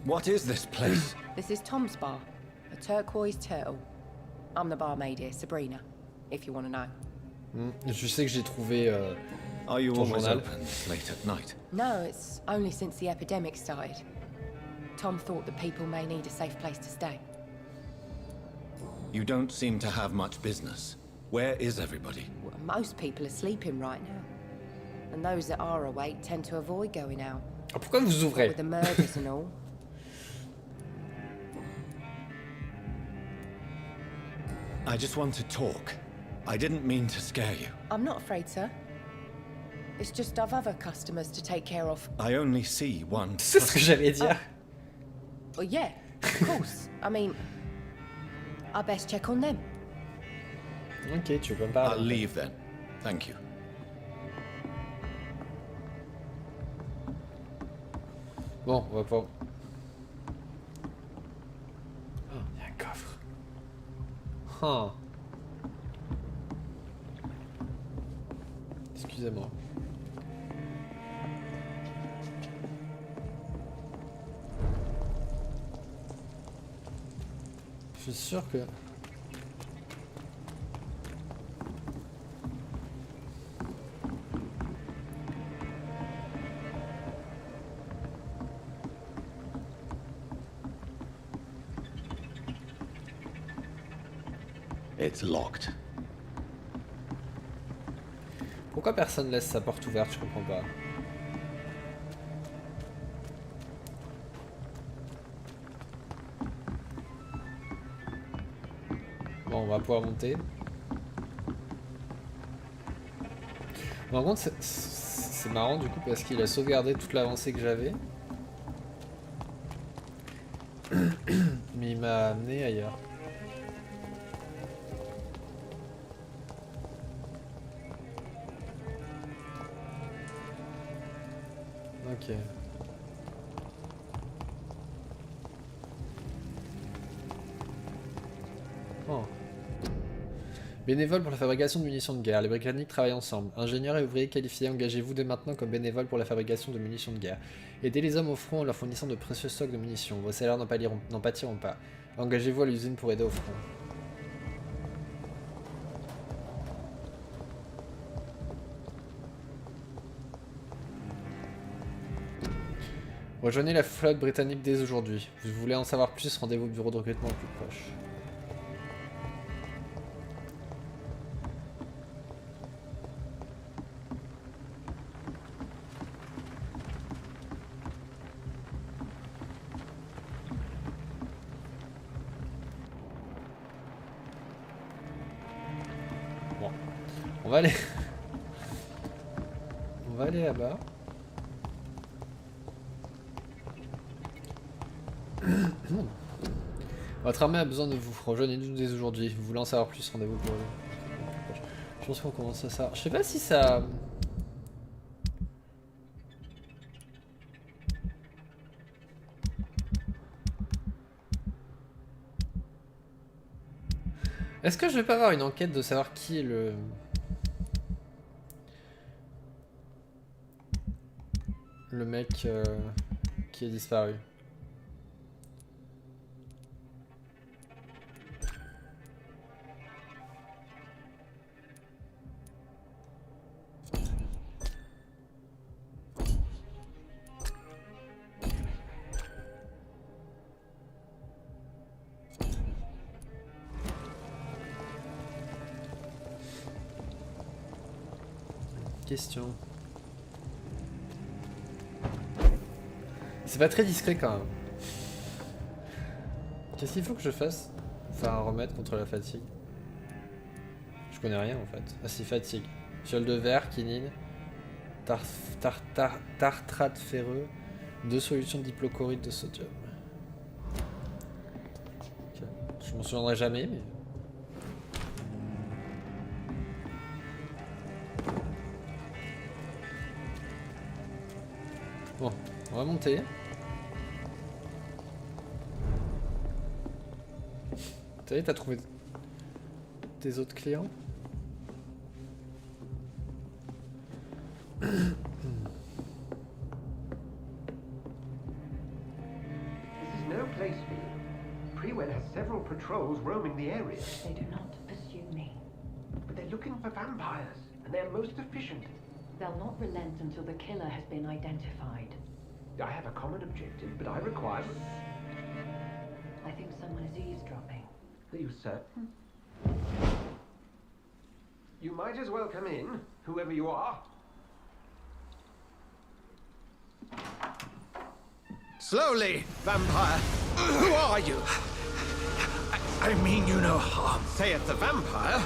What is this place? This is Tom's bar, a turquoise turtle. I'm the barmaid here, Sabrina, if you want to know. Je sais que j'ai trouvé Are you ton always journal. open late at night? No, it's only since the epidemic started. Tom thought that people may need a safe place to stay. You don't seem to have much business. Where is everybody? Well, most people are sleeping right now. And those that are awake tend to avoid going out. Ah, pourquoi vous ouvrez? With the murders and all. I just want to talk. I didn't mean to scare you. I'm not afraid, sir. It's just I've other customers to take care of. I only see one. C'est ce que j'allais dire. Well, yeah, of course. I mean, I best check on them. Ok, tu peux me parler. I'll leave then. Thank you. Bon, on va pas... Oh, il y a un coffre. Huh. Excusez-moi. Je suis sûr que... It's locked. Pourquoi personne laisse sa porte ouverte? Je comprends pas. Bon, on va pouvoir monter. Par contre, c'est marrant du coup parce qu'il a sauvegardé toute l'avancée que j'avais. Mais il m'a amené ailleurs. Ok. Oh. Bénévoles pour la fabrication de munitions de guerre. Les Britanniques travaillent ensemble. Ingénieurs et ouvriers qualifiés, engagez-vous dès maintenant comme bénévoles pour la fabrication de munitions de guerre. Aidez les hommes au front en leur fournissant de précieux stocks de munitions. Vos salaires n'en pâtiront pas. Engagez-vous à l'usine pour aider au front. Rejoignez la flotte britannique dès aujourd'hui. Vous voulez en savoir plus, rendez-vous au bureau de recrutement le plus proche. Bon, on va aller... on va aller là-bas. Votre armée a besoin de vous. Rejoignez-nous dès aujourd'hui. Vous voulez en savoir plus, rendez-vous pour le... Je pense qu'on commence à ça. Je sais pas si ça... Est-ce que je vais pas avoir une enquête de savoir qui est le... Le mec qui est disparu? Question. C'est pas très discret quand même. Qu'est-ce qu'il faut que je fasse? Faire un remède contre la fatigue. Je Je connais rien en fait. Ah si, fatigue. Fiole de verre, quinine, tartrate ferreux, 2 solutions d'hypochlorite de sodium. Okay. Je m'en souviendrai jamais, mais... Bon, on va monter. Ça y est, t'as trouvé tes autres clients? This is no place for you. Prewen has several patrols roaming the area. They do not pursue me. But they're looking for vampires, and they're most efficient. They'll not relent until the killer has been identified. I have a common objective, but I require... I think someone is eavesdropping. Are you certain? You might as well come in, whoever you are. Slowly, vampire. Who are you? I mean you no harm. Saith the vampire.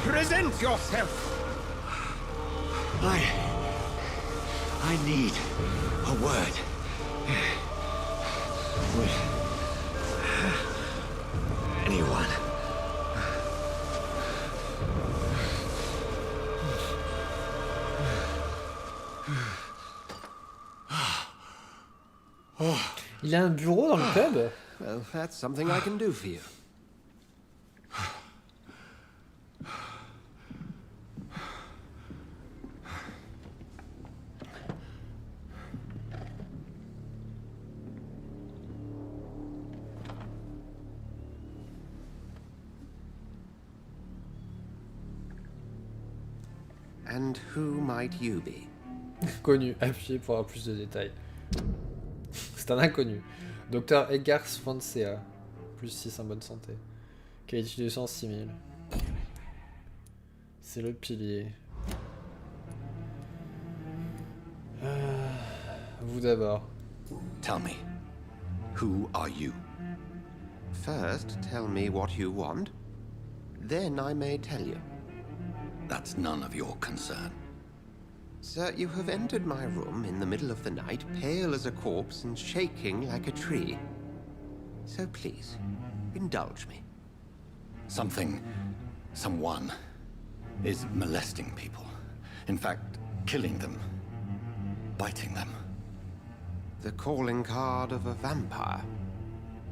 Present yourself. I need a word. With anyone. Il a un bureau dans le pub? Well, that's something I can do for you. And who might you be? Connu. Appuyez pour avoir plus de détails. C'est un inconnu. Docteur Edgar Swansea. Plus 6 en bonne santé. Qualité de sang 6000. C'est le pilier. Vous d'abord. Tell me, who are you? First, tell me what you want. Then I may tell you. That's none of your concern. Sir, you have entered my room in the middle of the night, pale as a corpse and shaking like a tree. So please, indulge me. Someone is molesting people. In fact, killing them. Biting them. The calling card of a vampire.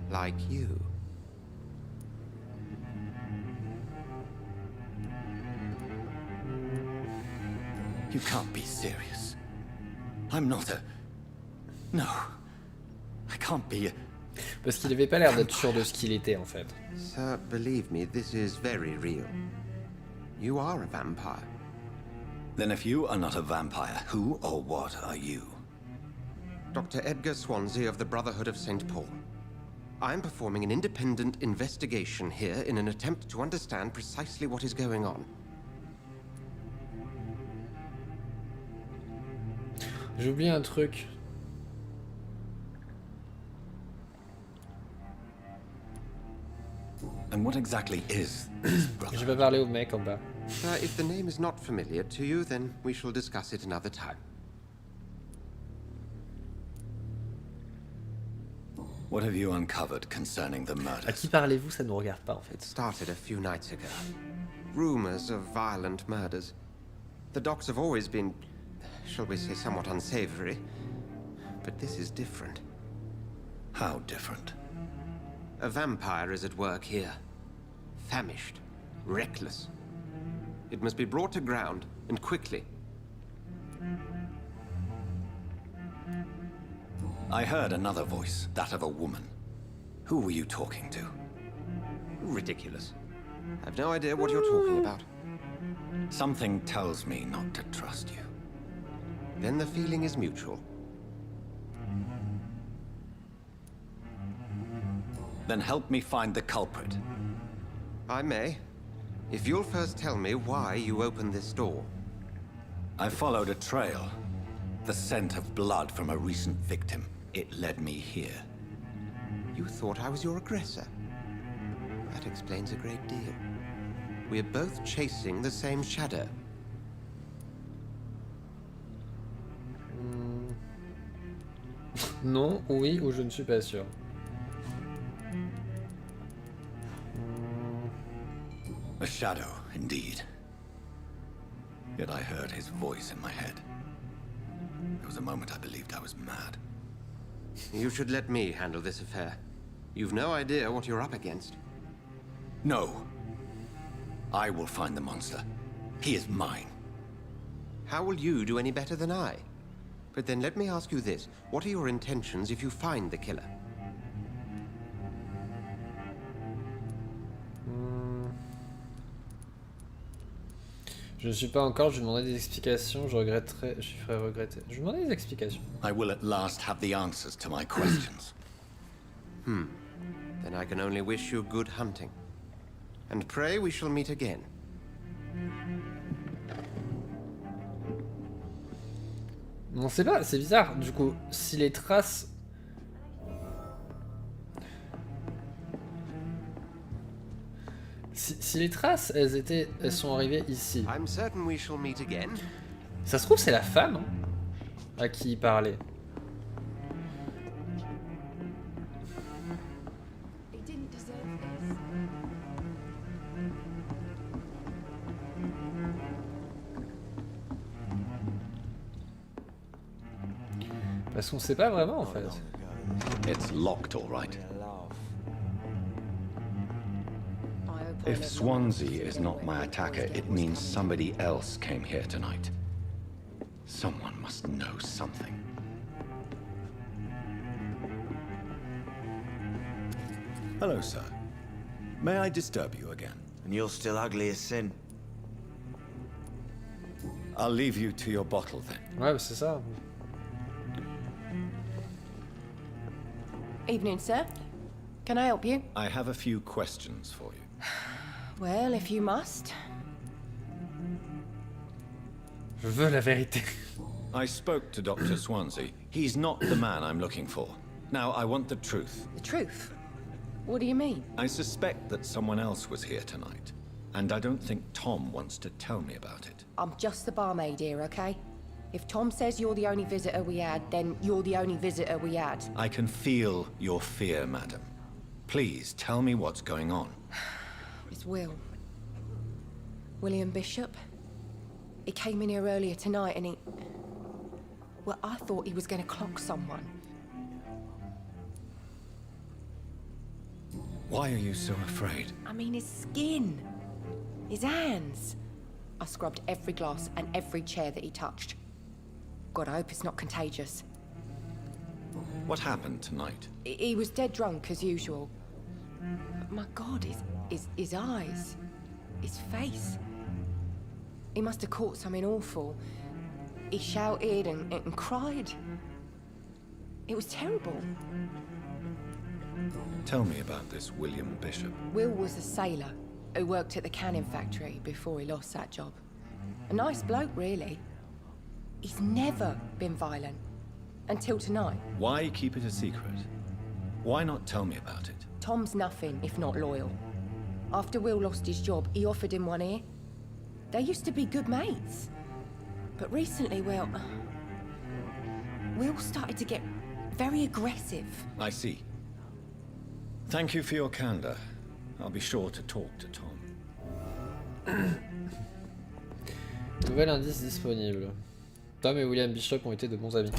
Like you. You can't be serious. I'm not a... No. I can't be a... Parce qu'il avait pas l'air d'être sûr de ce qu'il était en fait. Sir, believe me, this is very real. You are a vampire. Then if you are not a vampire, who or what are you? Dr. Edgar Swansea of the Brotherhood of St. Paul. I am performing an independent investigation here in an attempt to understand precisely what is going on. J'ai oublié un truc. And what exactly is this brother? J'ai pas parlé au mec en bas. Sir, if the name is not familiar to you, then we shall discuss it another time. What have you uncovered concerning the À murders? qui parlez-vous? Ça ne nous regarde pas en fait. Started a few nights ago. Rumors of violent murders. The docs have always been, shall we say, somewhat unsavory. But this is different. How different? A vampire is at work here. Famished. Reckless. It must be brought to ground, and quickly. I heard another voice, that of a woman. Who were you talking to? Ridiculous. I've no idea what you're talking about. Something tells me not to trust you. Then the feeling is mutual. Then help me find the culprit. I may. If you'll first tell me why you opened this door. I followed a trail. The scent of blood from a recent victim. It led me here. You thought I was your aggressor. That explains a great deal. We're both chasing the same shadow. Non, oui ou je ne suis pas sûr. A shadow, indeed. Yet I heard his voice in my head. There was a moment I believed I was mad. You should let me handle this affair. You've no idea what you're up against. No. I will find the monster. He is mine. How will you do any better than I? But then let me ask you this. What are your intentions if you find the killer? Je ne suis pas encore, je lui demanderai des explications, je regretterai, je lui ferai regretter. Je lui demanderai des explications. I will at last have the answers to my questions. Then I can only wish you good hunting. And pray we shall meet again. On sait pas, c'est bizarre. Du coup, si les traces... Si les traces, elles sont arrivées ici. I'm certain we shall meet again. Ça se trouve, c'est la femme à qui il parlait. Parce qu'on sait pas vraiment en fait. It's locked, all right. If Swansea is not my attacker, it means somebody else came here tonight. Someone must know something. Hello, sir. May I disturb you again? And you're still ugly as sin. I'll leave you to your bottle then. Ouais, bah c'est ça. Evening, sir. Can I help you? I have a few questions for you. Well, if you must. Je veux la vérité. I spoke to Dr. Swansea. He's not the man I'm looking for. Now, I want the truth. The truth? What do you mean? I suspect that someone else was here tonight, and I don't think Tom wants to tell me about it. I'm just the barmaid here, okay? If Tom says you're the only visitor we had, then you're the only visitor we had. I can feel your fear, madam. Please, tell me what's going on. It's Will. William Bishop. He came in here earlier tonight and he... Well, I thought he was going to clock someone. Why are you so afraid? I mean, his skin. His hands. I scrubbed every glass and every chair that he touched. God, I hope it's not contagious. What happened tonight? He was dead drunk, as usual. But my God, his eyes. His face. He must have caught something awful. He shouted and cried. It was terrible. Tell me about this William Bishop. Will was a sailor who worked at the canning factory before he lost that job. A nice bloke, really. He's never been violent. Until tonight. Why keep it a secret? Why not tell me about it? Tom's nothing if not loyal. After Will lost his job, he offered him one ear. They used to be good mates. But recently, well... Will started to get very aggressive. I see. Thank you for your candor. I'll be sure to talk to Tom. Nouvel indice disponible. Tom et William Bishop ont été de bons amis.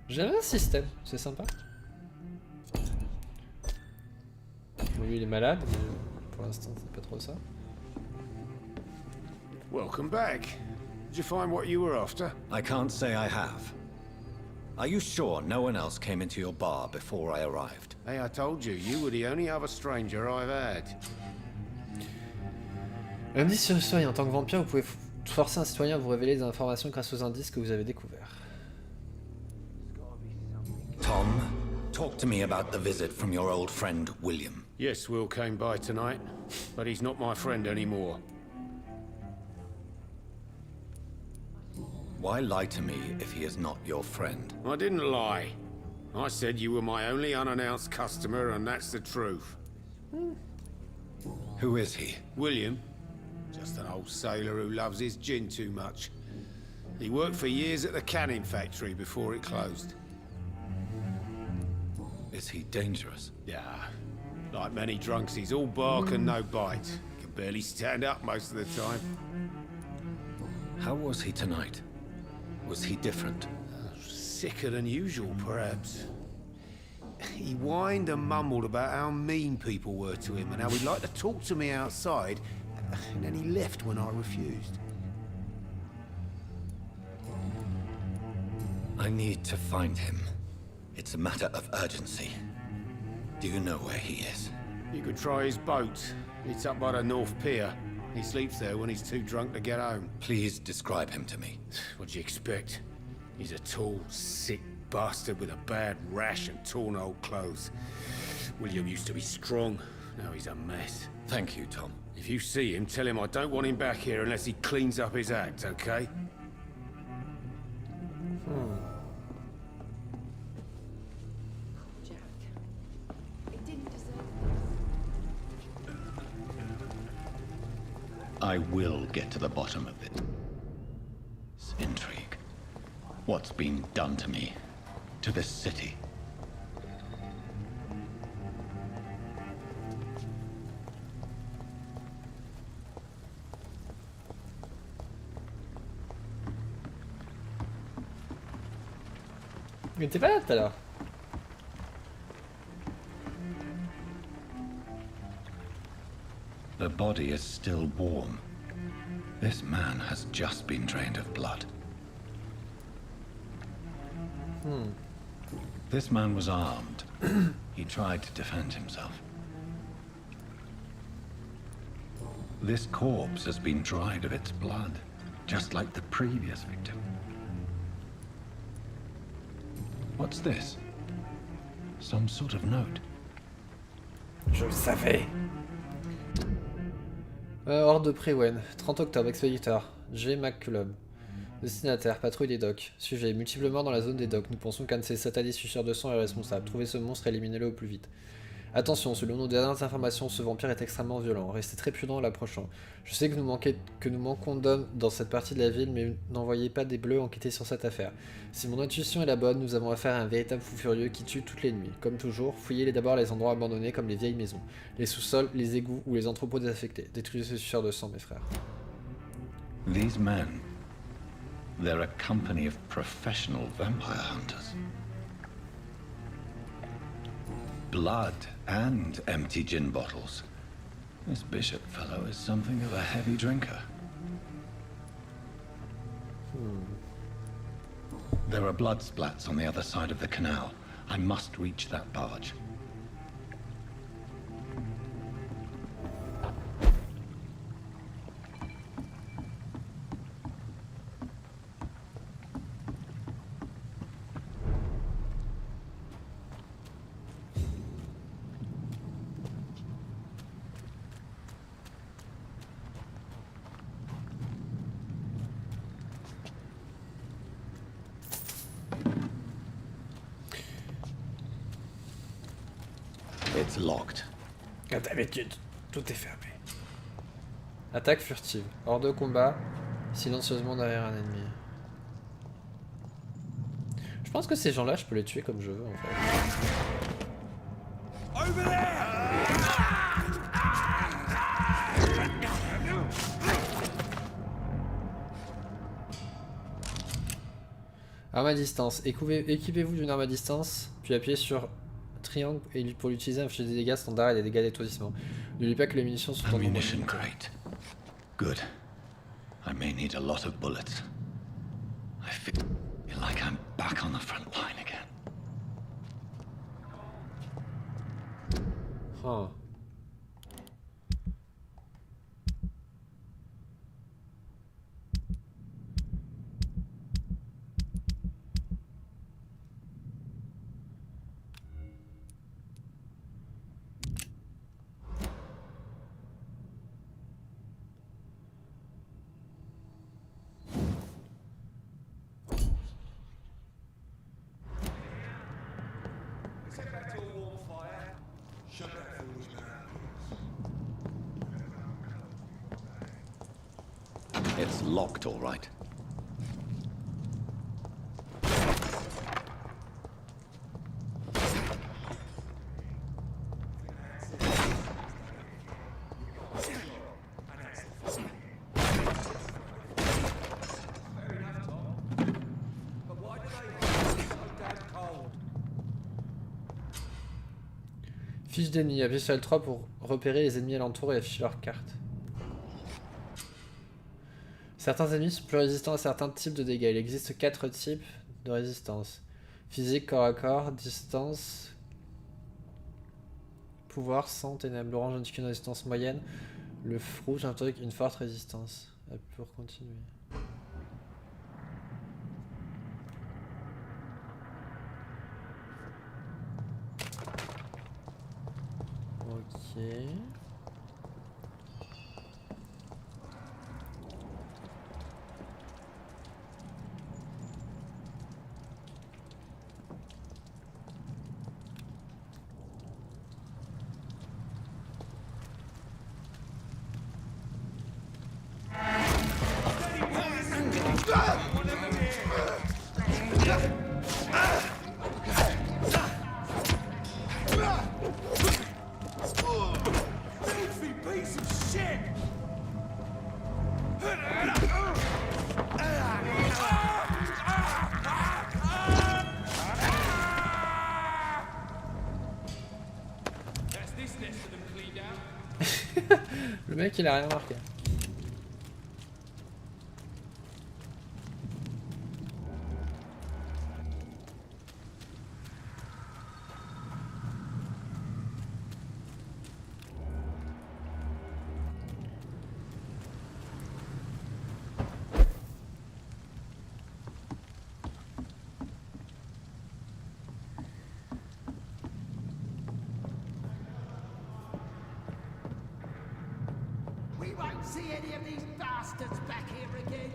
J'aime un système, c'est sympa. Lui il est malade, mais pour l'instant c'est pas trop ça. Welcome back. Did you find what you were after? I can't say I have. Are you sure no one else came into your bar before I arrived? Hey, I told you, you were the only other stranger I've had. Indice sur le citoyen. En tant que vampire, vous pouvez forcer un citoyen à vous révéler des informations grâce aux indices que vous avez découverts. Tom, talk to me about the visit from your old friend, William. Yes, Will came by tonight, but he's not my friend anymore. Why lie to me if he is not your friend? I didn't lie. I said you were my only unannounced customer, and that's the truth. Who is he? William. Just an old sailor who loves his gin too much. He worked for years at the canning factory before it closed. Is he dangerous? Yeah. Like many drunks, he's all bark and no bite. Can barely stand up most of the time. How was he tonight? Was he different? Sicker than usual, perhaps. He whined and mumbled about how mean people were to him and how he'd like to talk to me outside, and then he left when I refused. I need to find him. It's a matter of urgency. Do you know where he is? You could try his boat. It's up by the North Pier. He sleeps there when he's too drunk to get home. Please describe him to me. What do you expect? He's a tall, sick bastard with a bad rash and torn old clothes. William used to be strong. Now he's a mess. Thank you, Tom. If you see him, tell him I don't want him back here unless he cleans up his act, okay? Jack. It didn't deserve I will get to the bottom of it. It's intrigue. What's been done to me? To this city? Mais t'es pas là tout à l'heure. The body is still warm. This man has just been drained of blood. This man was armed. He tried to defend himself. This corpse has been dried of its blood, just like the previous victim. What's this? Some sort of note. Je le savais. Hors de Prewen, 30 octobre, expéditeur. J. McCullum. Destinataire, patrouille des docks. Sujet, multiplement dans la zone des docks. Nous pensons qu'un de ces satanistes suceurs de sang est responsable. Trouvez ce monstre et éliminez-le au plus vite. Attention, selon nos dernières informations, ce vampire est extrêmement violent. Restez très prudent en l'approchant. Je sais que nous manquons d'hommes dans cette partie de la ville, mais n'envoyez pas des bleus enquêter sur cette affaire. Si mon intuition est la bonne, nous avons affaire à un véritable fou furieux qui tue toutes les nuits. Comme toujours, fouillez d'abord les endroits abandonnés comme les vieilles maisons, les sous-sols, les égouts ou les entrepôts désaffectés. Détruisez ce suceur de sang, mes frères. These men, they're a company of professional vampire hunters. Blood and empty gin bottles. This bishop fellow is something of a heavy drinker. There are blood splats on the other side of the canal. I must reach that barge. It's locked. Comme d'habitude, tout est fermé. Attaque furtive. Hors de combat, silencieusement derrière un ennemi. Je pense que ces gens-là, je peux les tuer comme je veux en fait. Arme à distance. Équipez-vous d'une arme à distance, puis appuyez sur triangle pour l'utiliser, infliger des dégâts standards et des dégâts d'étourdissement. N'oubliez pas que les munitions sont en Ammunition crate. Good. I may need a lot of bullets. I feel like I'm back on the front line again. Huh. locked, all right. Fiche d'ennemis. Appuyez sur L3 pour repérer les ennemis alentours et afficher leur carte. Certains ennemis sont plus résistants à certains types de dégâts. Il existe 4 types de résistance. Physique, corps à corps, distance, pouvoir, sang, ténèbres. L'orange indique une résistance moyenne. Le rouge indique une forte résistance. Pour continuer. Ok. Le mec il a rien marqué. See any of these bastards back here again?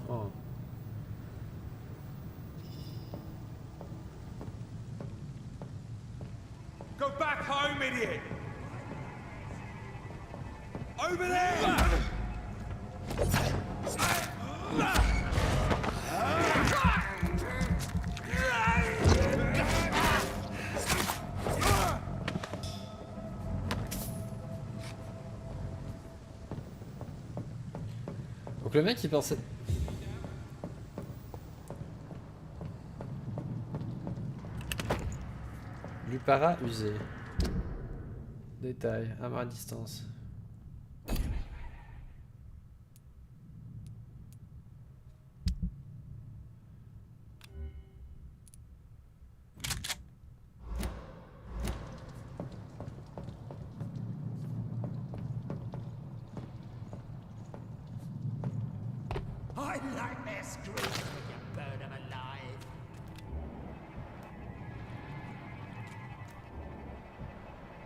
Oh. Go back home, idiot! Over there! Donc le mec il pensait... Lupara usé. Détail, arme à distance. I like their screams when you burn them alive.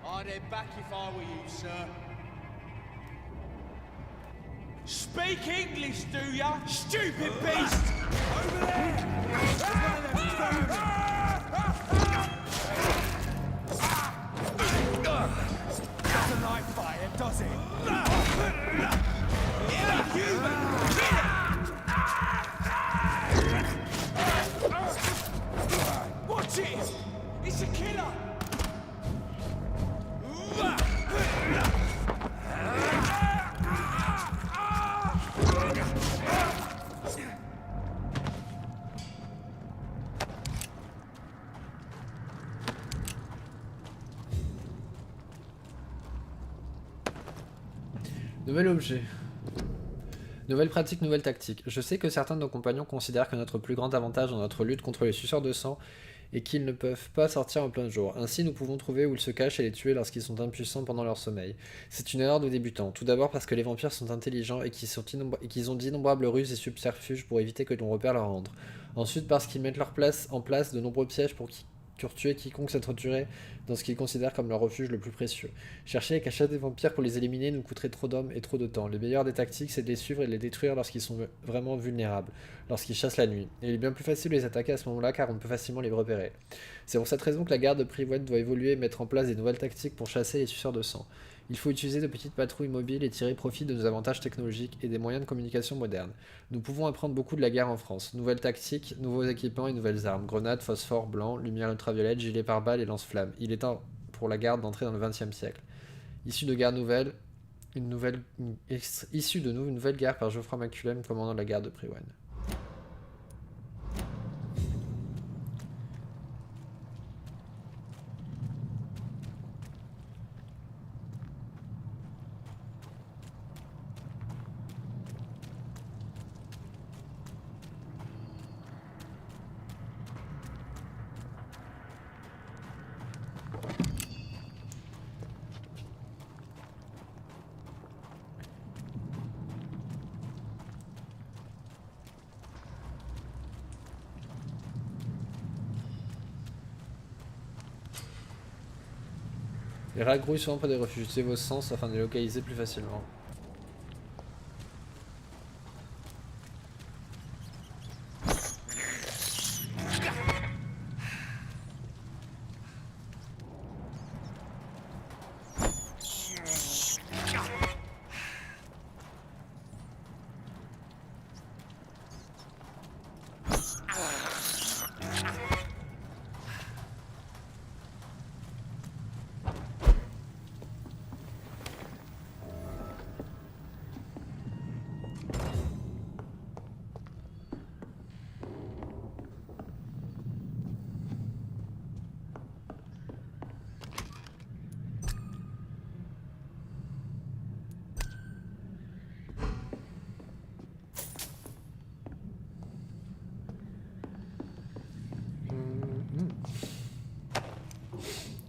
I'd head back if I were you, sir. Speak English, do ya? Stupid beast! Over there! Doesn't like fire, does it? Watch it! It's a killer! Nouvel objet. Nouvelle pratique, nouvelle tactique. Je sais que certains de nos compagnons considèrent que notre plus grand avantage dans notre lutte contre les suceurs de sang est qu'ils ne peuvent pas sortir en plein jour. Ainsi, nous pouvons trouver où ils se cachent et les tuer lorsqu'ils sont impuissants pendant leur sommeil. C'est une erreur de débutants. Tout d'abord parce que les vampires sont intelligents et qu'ils ont d'innombrables ruses et subterfuges pour éviter que l'on repère leur ordre. Ensuite parce qu'ils mettent en place de nombreux pièges pour tuer quiconque s'introduirait dans ce qu'ils considèrent comme leur refuge le plus précieux. Chercher et cacher des vampires pour les éliminer nous coûterait trop d'hommes et trop de temps. Les meilleures des tactiques, c'est de les suivre et de les détruire lorsqu'ils sont vraiment vulnérables, lorsqu'ils chassent la nuit. Et il est bien plus facile de les attaquer à ce moment-là car on peut facilement les repérer. C'est pour cette raison que la garde de Priwen doit évoluer et mettre en place des nouvelles tactiques pour chasser les suceurs de sang. Il faut utiliser de petites patrouilles mobiles et tirer profit de nos avantages technologiques et des moyens de communication modernes. Nous pouvons apprendre beaucoup de la guerre en France. Nouvelles tactiques, nouveaux équipements et nouvelles armes. Grenades, phosphore, blanc, lumière ultraviolette, gilets pare-balles et lance-flammes. Il est temps pour la garde d'entrer dans le XXe siècle. Issue de une nouvelle guerre par Geoffroy Maculem, commandant de la garde de Priwen. Les rats grouillent souvent pour des refuges. Utilisez vos sens afin de les localiser plus facilement.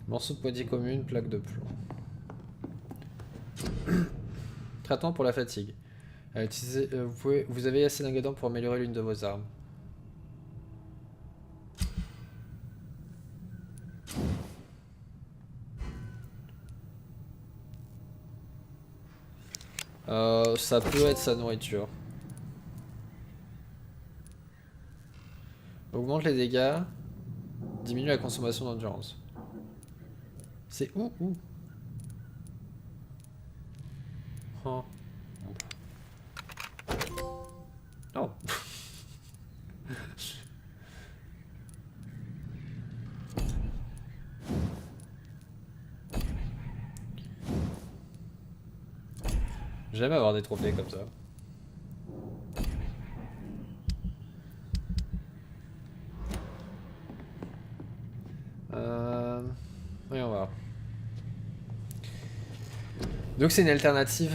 Morceau de poignée commune, plaque de plomb. Traitement pour la fatigue. Vous avez assez d'ingrédients pour améliorer l'une de vos armes. Ça peut être sa nourriture. Augmente les dégâts. Diminue la consommation d'endurance. C'est où Oh. Oh. J'aime avoir des trophées comme ça. Voyons voir. Donc c'est une alternative.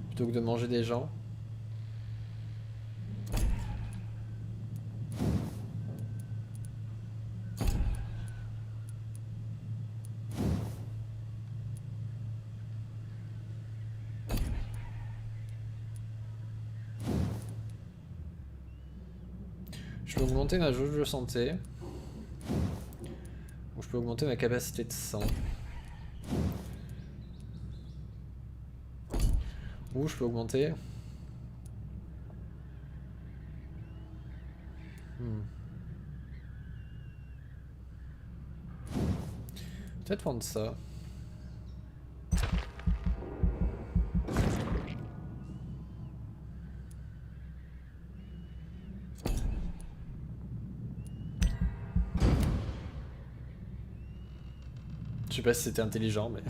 Plutôt que de manger des gens. Je peux augmenter ma jauge de santé. Ou je peux augmenter ma capacité de sang. Ou je peux augmenter... Peut-être prendre ça. Je sais pas si c'était intelligent, mais...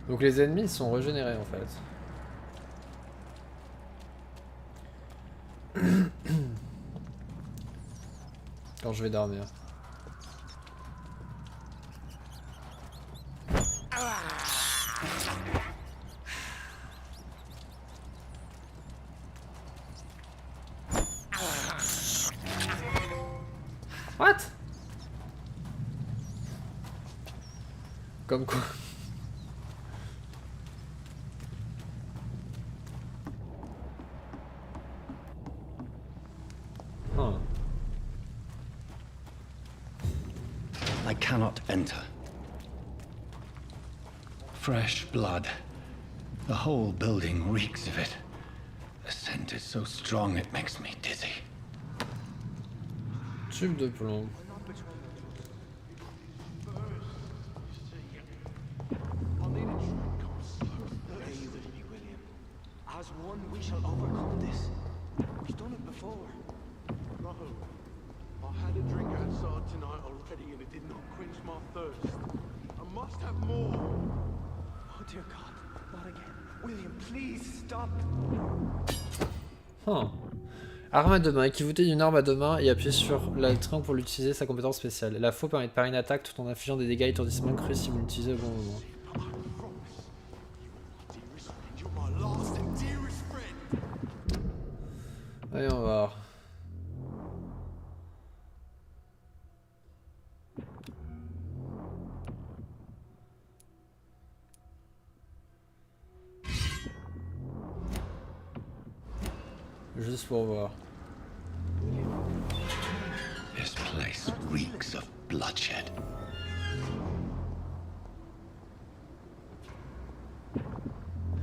Donc les ennemis sont régénérés en fait. Quand je vais dormir. What? Comme quoi? Huh. I cannot enter. Fresh blood. The whole building reeks of it. The scent is so strong it makes me dizzy. Tube de plomb. As one, we shall overcome this. We've done it before. No. I had a drink outside tonight already and it did not quench my thirst. I must have more. Oh dear God, not again. William, please stop. Huh. Arme à deux mains. Équivauter d'une arme à deux mains et appuyer sur la triangle pour l'utiliser, sa compétence spéciale. La faux permet de parer une attaque tout en infligeant des dégâts étourdissements crus si vous l'utilisez au bon moment. Allez, on va voir. Juste pour voir. This place reeks of bloodshed.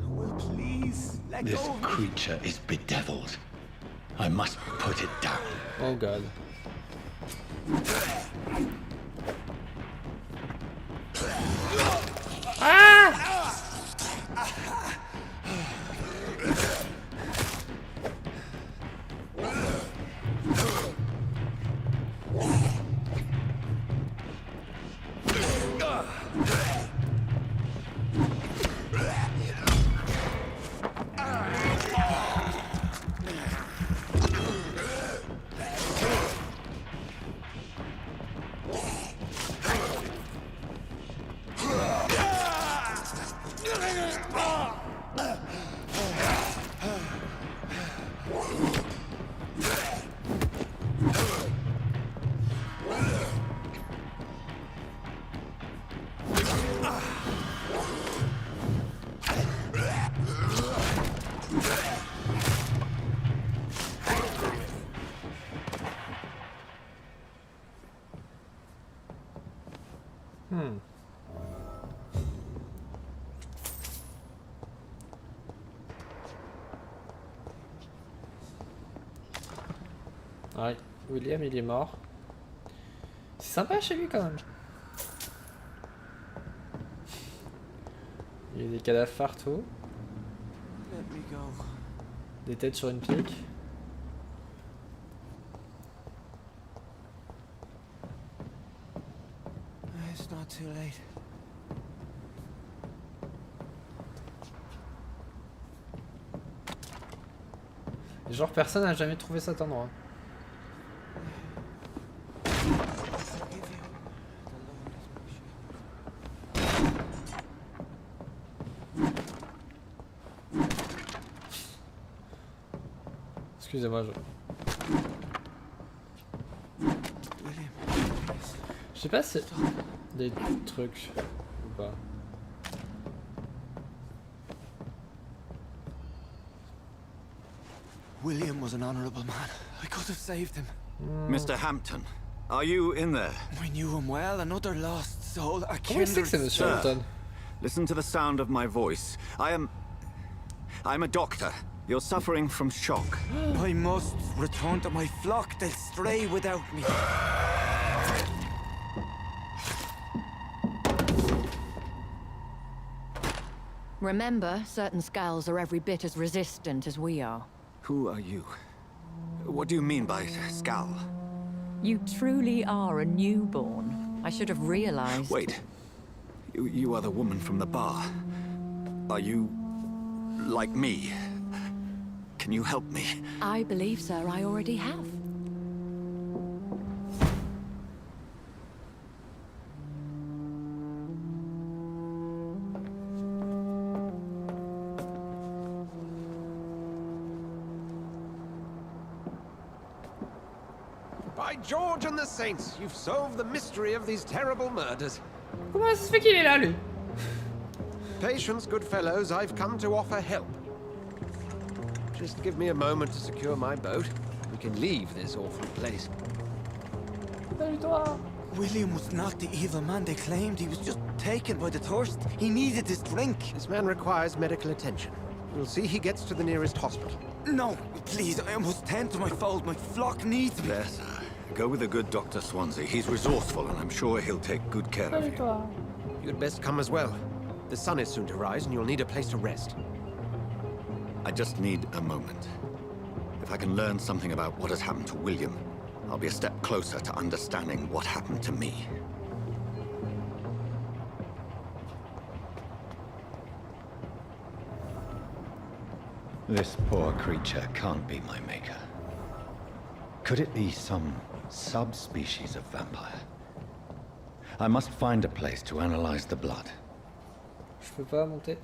Will, please, let This go. creature is bedeviled. I must put it down. Oh God. Ouais, William il est mort. C'est sympa chez lui quand même. Il y a des cadavres partout. Let me go. Des têtes sur une pique. It's not too late. Et genre personne n'a jamais trouvé cet endroit. Excusez-moi, je sais pas si des trucs ou pas. William was an honorable man. I could have saved him. Mr. Hampton, are you in there? We knew him well, another lost soul, a Comment il sait que c'est Monsieur Hampton? Listen to the sound of my voice. I'm a doctor. You're suffering from shock. I must return to my flock. They'll stray without me. Remember, certain skulls are every bit as resistant as we are. Who are you? What do you mean by skull? You truly are a newborn. I should have realized. Wait. You are the woman from the bar. Are you... like me? Can you help me? I believe, sir, I already have. By George and the Saints, you've solved the mystery of these terrible murders. Comment ça se fait qu'il est là, lui? Patience, good fellows, I've come to offer help. Just give me a moment to secure my boat. We can leave this awful place. Salut toi! William was not the evil man they claimed. He was just taken by the thirst. He needed this drink. This man requires medical attention. We'll see he gets to the nearest hospital. No, please, I must tend to my fold. My flock needs me. There, sir. Go with the good Dr. Swansea. He's resourceful, and I'm sure he'll take good care of you. You'd best come as well. The sun is soon to rise, and you'll need a place to rest. I just need a moment. If I can learn something about what has happened to William, I'll be a step closer to understanding what happened to me. This poor creature can't be my maker. Could it be some subspecies of vampire? I must find a place to analyze the blood. Je peux pas monter.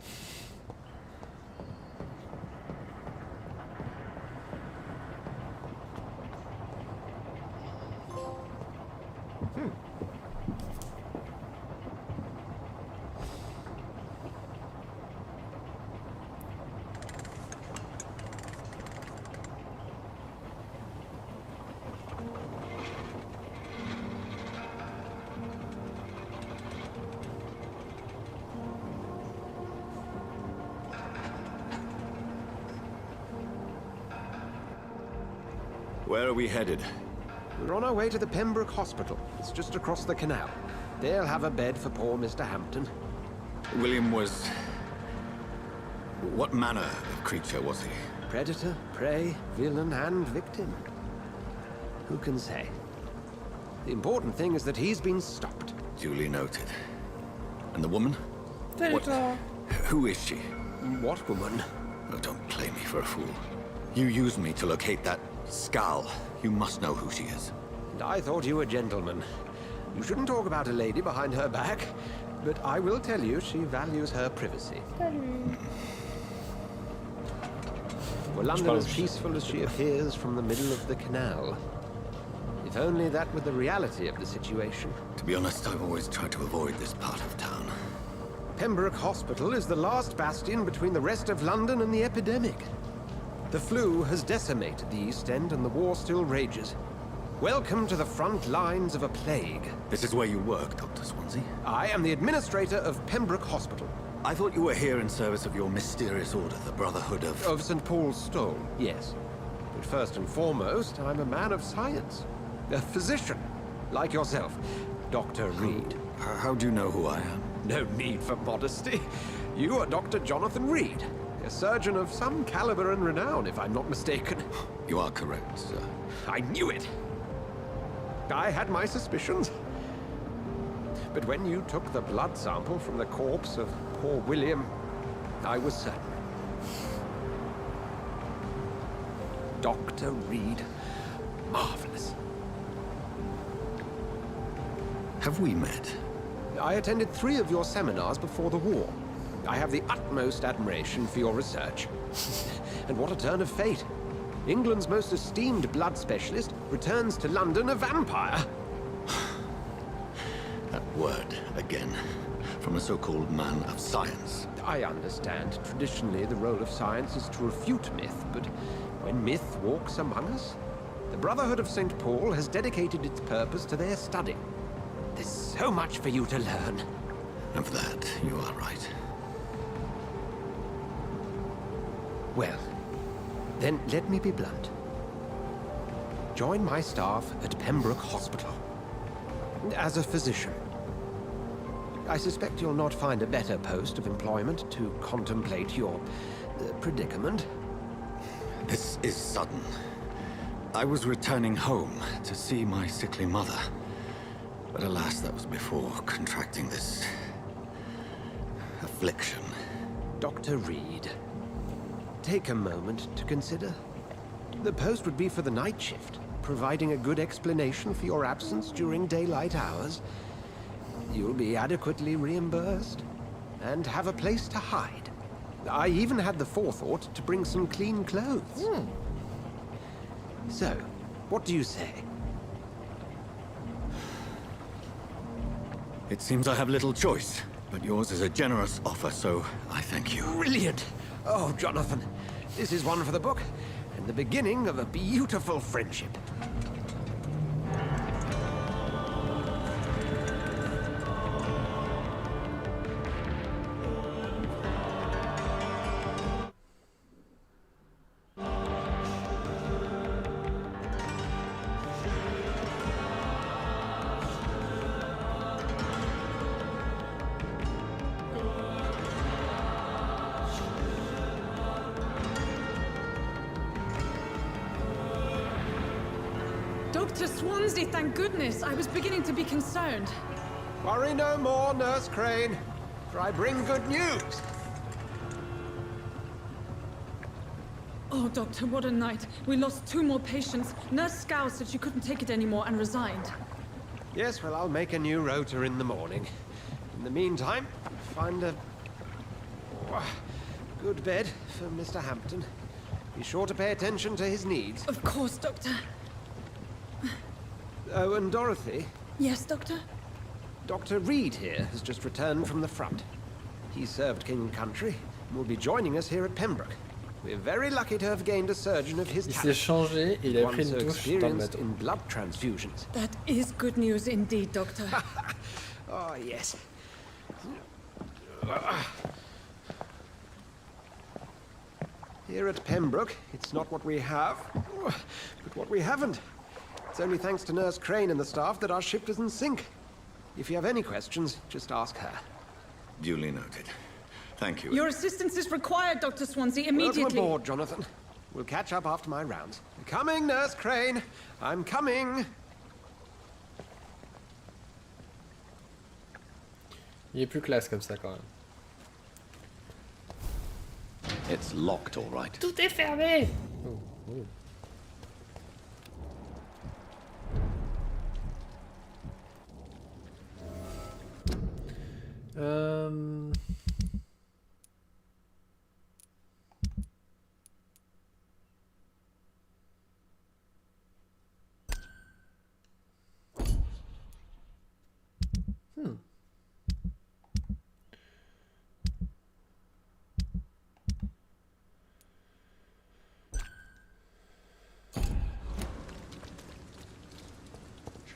Where are we headed? We're on our way to the Pembroke Hospital. It's just across the canal. They'll have a bed for poor Mr. Hampton. William was... what manner of creature was he? Predator, prey, villain, and victim. Who can say? The important thing is that he's been stopped. Duly noted. And the woman? Salut toi! Who is she? What woman? Oh, don't play me for a fool. You used me to locate that skull. You must know who she is. And I thought you a gentleman. You shouldn't talk about a lady behind her back, but I will tell you she values her privacy. Were London as peaceful as she appears from the middle of the canal? If only that were the reality of the situation. To be honest, I've always tried to avoid this part of town. Pembroke Hospital is the last bastion between the rest of London and the epidemic. The flu has decimated the East End and the war still rages. Welcome to the front lines of a plague. This is where you work, Dr. Swansea? I am the administrator of Pembroke Hospital. I thought you were here in service of your mysterious order, the Brotherhood of... Of St. Paul's Stole, yes. But first and foremost, I'm a man of science. A physician, like yourself, Dr. Reed. How do you know who I am? No need for modesty. You are Dr. Jonathan Reed, a surgeon of some caliber and renown, if I'm not mistaken. You are correct, sir. I knew it! I had my suspicions. But when you took the blood sample from the corpse of poor William, I was certain. Dr. Reed. Marvelous. Have we met? I attended 3 of your seminars before the war. I have the utmost admiration for your research. And what a turn of fate. England's most esteemed blood specialist returns to London a vampire. That word, again. From a so-called man of science. I understand. Traditionally, the role of science is to refute myth, but when myth walks among us, the Brotherhood of St. Paul has dedicated its purpose to their study. There's so much for you to learn. Of that, you are right. Well, then let me be blunt. Join my staff at Pembroke Hospital. As a physician. I suspect you'll not find a better post of employment to contemplate your predicament. This is sudden. I was returning home to see my sickly mother. But alas, that was before contracting this affliction. Dr. Reed, take a moment to consider. The post would be for the night shift, providing a good explanation for your absence during daylight hours. You'll be adequately reimbursed and have a place to hide. I even had the forethought to bring some clean clothes. So, what do you say? It seems I have little choice, but yours is a generous offer, so I thank you. Brilliant! Oh, Jonathan, this is one for the book, and the beginning of a beautiful friendship. Dr. Swansea, thank goodness. I was beginning to be concerned. Worry no more, Nurse Crane, for I bring good news. Oh, Doctor, what a night. We lost 2 more patients. Nurse Scow said she couldn't take it anymore and resigned. Yes, well, I'll make a new rota in the morning. In the meantime, find a good bed for Mr. Hampton. Be sure to pay attention to his needs. Of course, Doctor. Oh, and Dorothy? Yes, Doctor? Dr. Reed here has just returned from the front. He served King and Country and will be joining us here at Pembroke. We're very lucky to have gained a surgeon of his Il s'est talent. changé et il a pris une douche dans le Experienced bateau. in blood transfusions. That is good news indeed, Doctor. Oh, yes. Here at Pembroke, it's not what we have, but what we haven't. It's only thanks to Nurse Crane and the staff that our ship doesn't sink. If you have any questions, just ask her. Duly noted. Thank you. Your assistance is required, Dr. Swansea, immediately. Welcome aboard, Jonathan. We'll catch up after my rounds. Coming, Nurse Crane. I'm coming. Il est plus classe comme ça quand même. It's locked, all right. Tout est fermé. Oh, oh.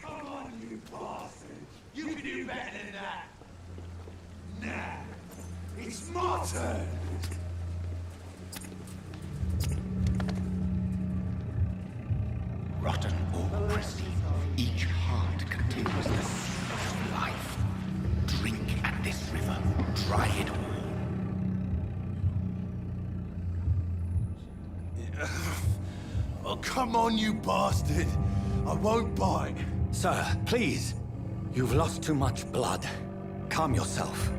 Come on, you bastard! You can do better than that! Nah, it's my turn! Rotten or pristine, each heart contains the seed of life. Drink at this river, try it all. Oh, come on, you bastard! I won't bite. Sir, please. You've lost too much blood. Calm yourself.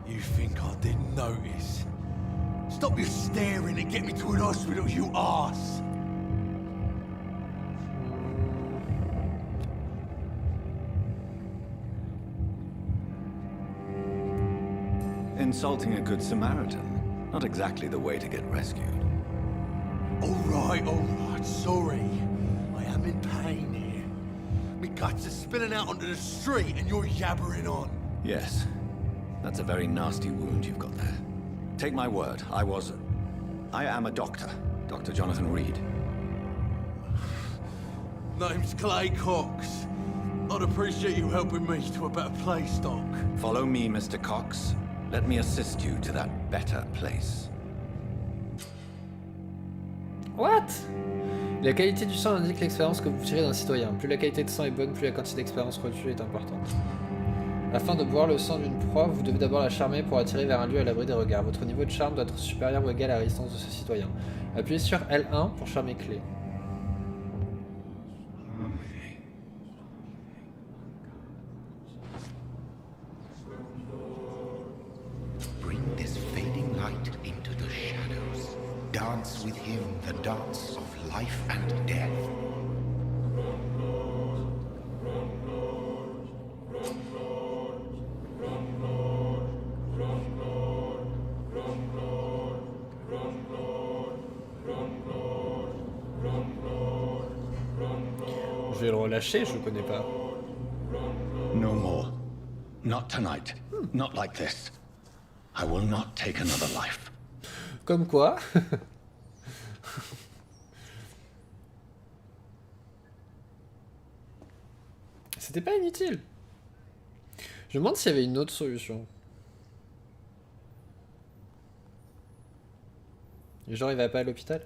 You think I didn't notice? Stop your staring and get me to an hospital, you arse! Insulting a good Samaritan. Not exactly the way to get rescued. All right, sorry. I am in pain here. Me guts are spilling out onto the street and you're yabbering on. Yes. That's a very nasty wound you've got there. Take my word, I am a doctor. Dr. Jonathan Reed. Name's Clay Cox. I'd appreciate you helping me to a better place, Doc. Follow me, Mr. Cox. Let me assist you to that better place. What? La qualité du sang indique l'expérience que vous tirez d'un citoyen. Plus la qualité de sang est bonne, plus la quantité d'expérience reçue est importante. Afin de boire le sang d'une proie, vous devez d'abord la charmer pour attirer vers un lieu à l'abri des regards. Votre niveau de charme doit être supérieur ou égal à la résistance de ce citoyen. Appuyez sur L1 pour charmer clé. Bring this fading light into the shadows. Dance with him the dance of life and death. Je vais le relâcher, je le connais pas. No more. Not tonight. Not like this. I will not take another life. Comme quoi. C'était pas inutile. Je me demande s'il y avait une autre solution. Et genre il va pas à l'hôpital?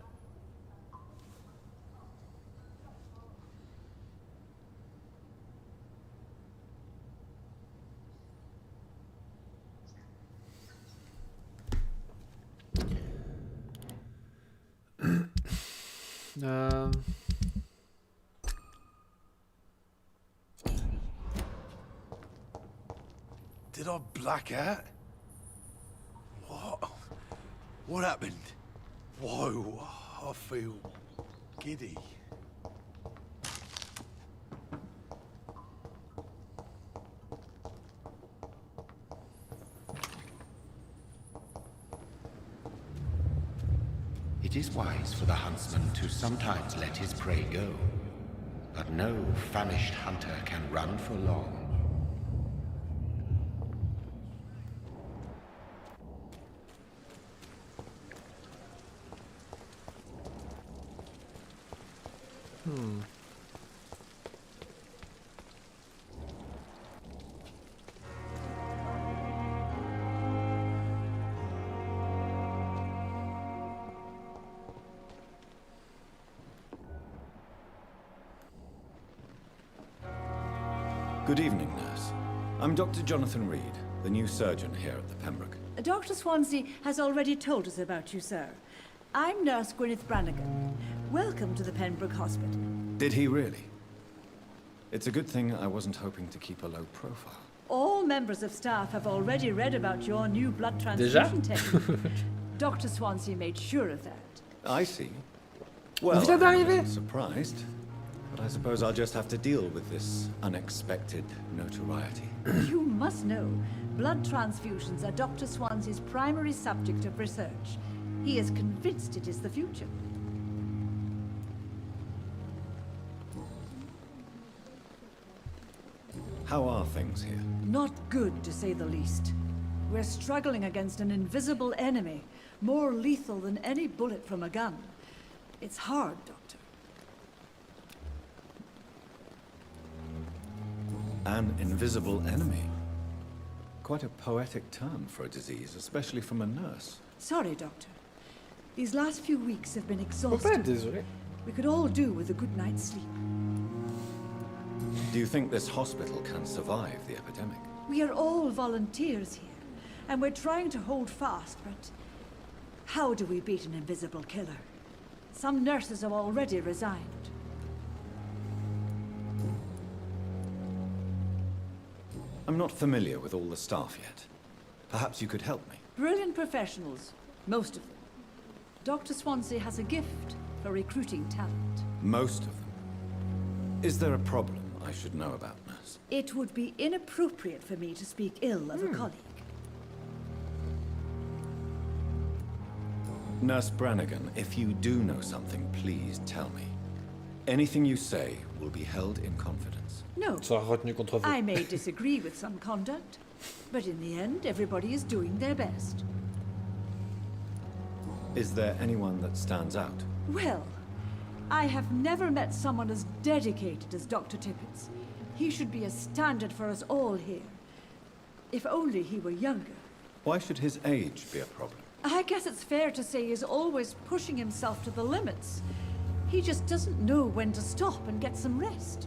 Did I black out? What? What happened? Whoa, I feel giddy. It is wise for the huntsman to sometimes let his prey go, but no famished hunter can run for long. Good evening, nurse. I'm Dr. Jonathan Reed, the new surgeon here at the Pembroke. Dr. Swansea has already told us about you, sir. I'm Nurse Gwyneth Brannigan. Welcome to the Pembroke Hospital. Did he really? It's a good thing I wasn't hoping to keep a low profile. All members of staff have already read about your new blood transfusion technique. Dr. Swansea made sure of that. I see. Well, I'm surprised. But I suppose I'll just have to deal with this unexpected notoriety. You must know, blood transfusions are Dr. Swansea's primary subject of research. He is convinced it is the future. How are things here? Not good, to say the least. We're struggling against an invisible enemy, more lethal than any bullet from a gun. It's hard, Doctor. An invisible enemy? Quite a poetic term for a disease, especially from a nurse. Sorry, Doctor. These last few weeks have been exhausting. We could all do with a good night's sleep. Do you think this hospital can survive the epidemic? We are all volunteers here, and we're trying to hold fast, but how do we beat an invisible killer? Some nurses have already resigned. I'm not familiar with all the staff yet. Perhaps you could help me. Brilliant professionals, most of them. Dr. Swansea has a gift for recruiting talent. Most of them. Is there a problem I should know about, nurse? It would be inappropriate for me to speak ill of a colleague. Nurse Brannigan, if you do know something, please tell me. Anything you say will be held in confidence. No. I may disagree with some conduct, but in the end, everybody is doing their best. Is there anyone that stands out? Well, I have never met someone as dedicated as Dr. Tippett. He should be a standard for us all here. If only he were younger. Why should his age be a problem? I guess it's fair to say he's always pushing himself to the limits. He just doesn't know when to stop and get some rest.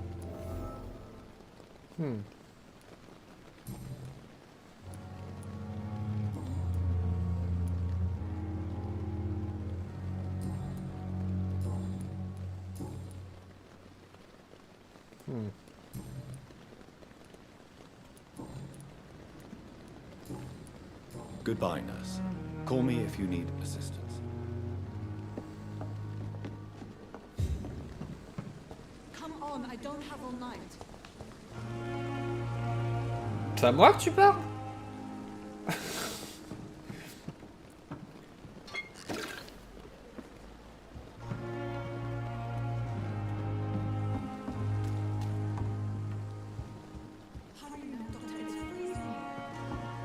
Goodbye, nurse. Call me if you need assistance. Come on, I don't have all night. C'est à moi que tu parles?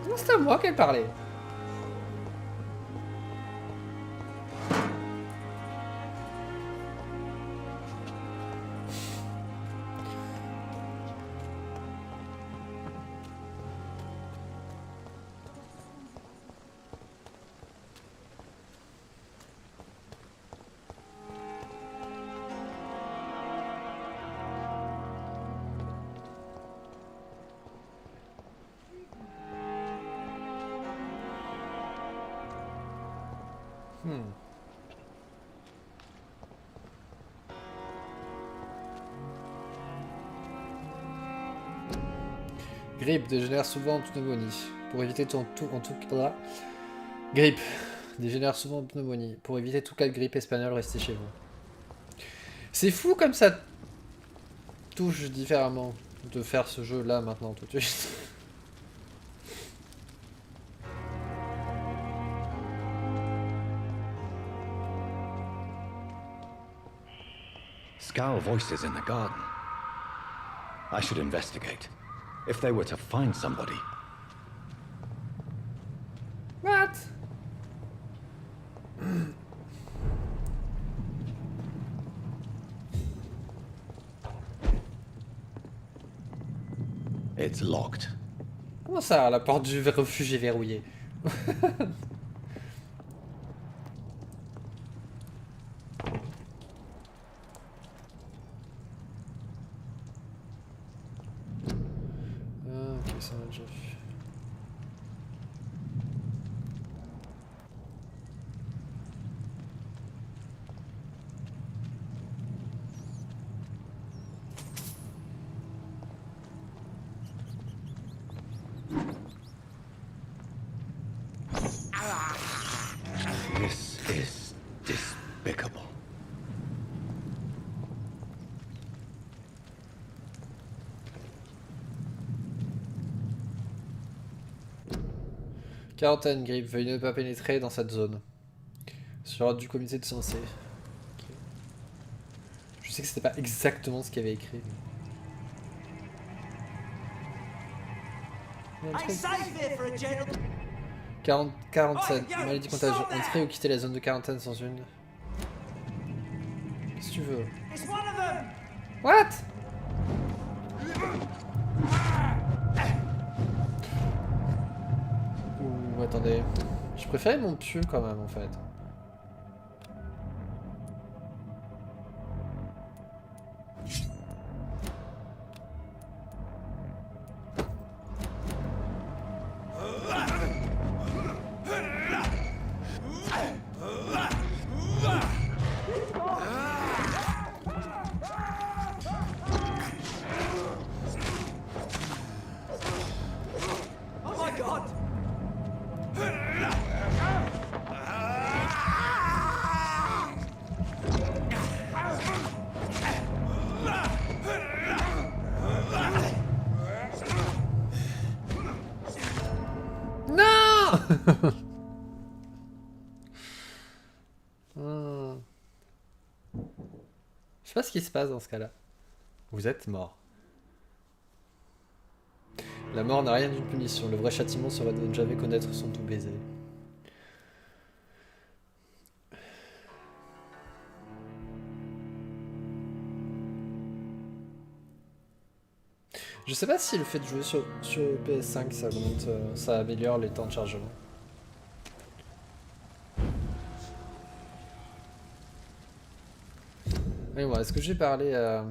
Comment c'est à moi qu'elle parlait? Grippe dégénère souvent en pneumonie. Pour éviter Grippe dégénère souvent en pneumonie. Pour éviter tout cas de grippe espagnole, restez chez vous. C'est fou comme ça touche différemment de faire ce jeu là maintenant tout de suite. Scowl voices in the garden. I should investigate. If they were to find somebody. What? It's locked. Comment ça, la porte du refuge est verrouillée? Ok, ça va déjà vu. This is despicable. Quarantaine, Grippe, veuillez ne pas pénétrer dans cette zone. Sur l'ordre du comité de censé. Okay. Je sais que c'était pas exactement ce qu'il y avait écrit. Mais... 47, maladie contagieuse. Entrer ou quitter la zone de quarantaine sans une. Si tu veux. What? Ouh, attendez. Je préférais mon pieu quand même en fait. Je sais pas ce qui se passe dans ce cas-là. Vous êtes mort. La mort n'a rien d'une punition. Le vrai châtiment serait de ne jamais connaître son doux baiser. Je sais pas si le fait de jouer sur PS5 ça augmente, ça améliore les temps de chargement. Mais bon, est-ce que j'ai parlé à...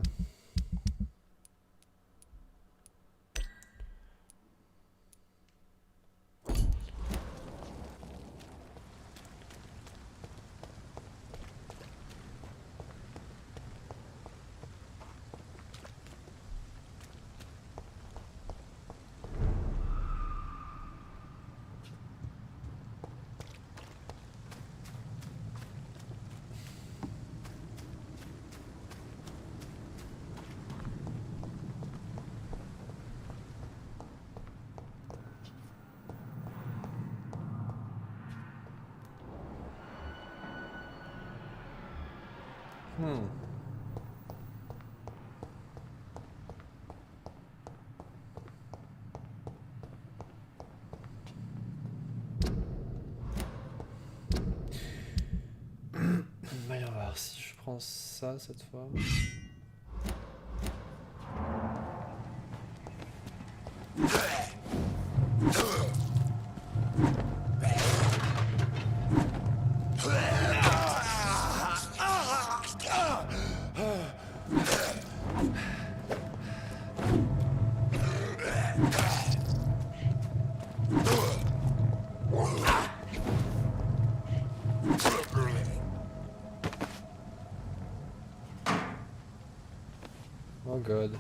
Voyons voir si je prends ça cette fois. Oh god.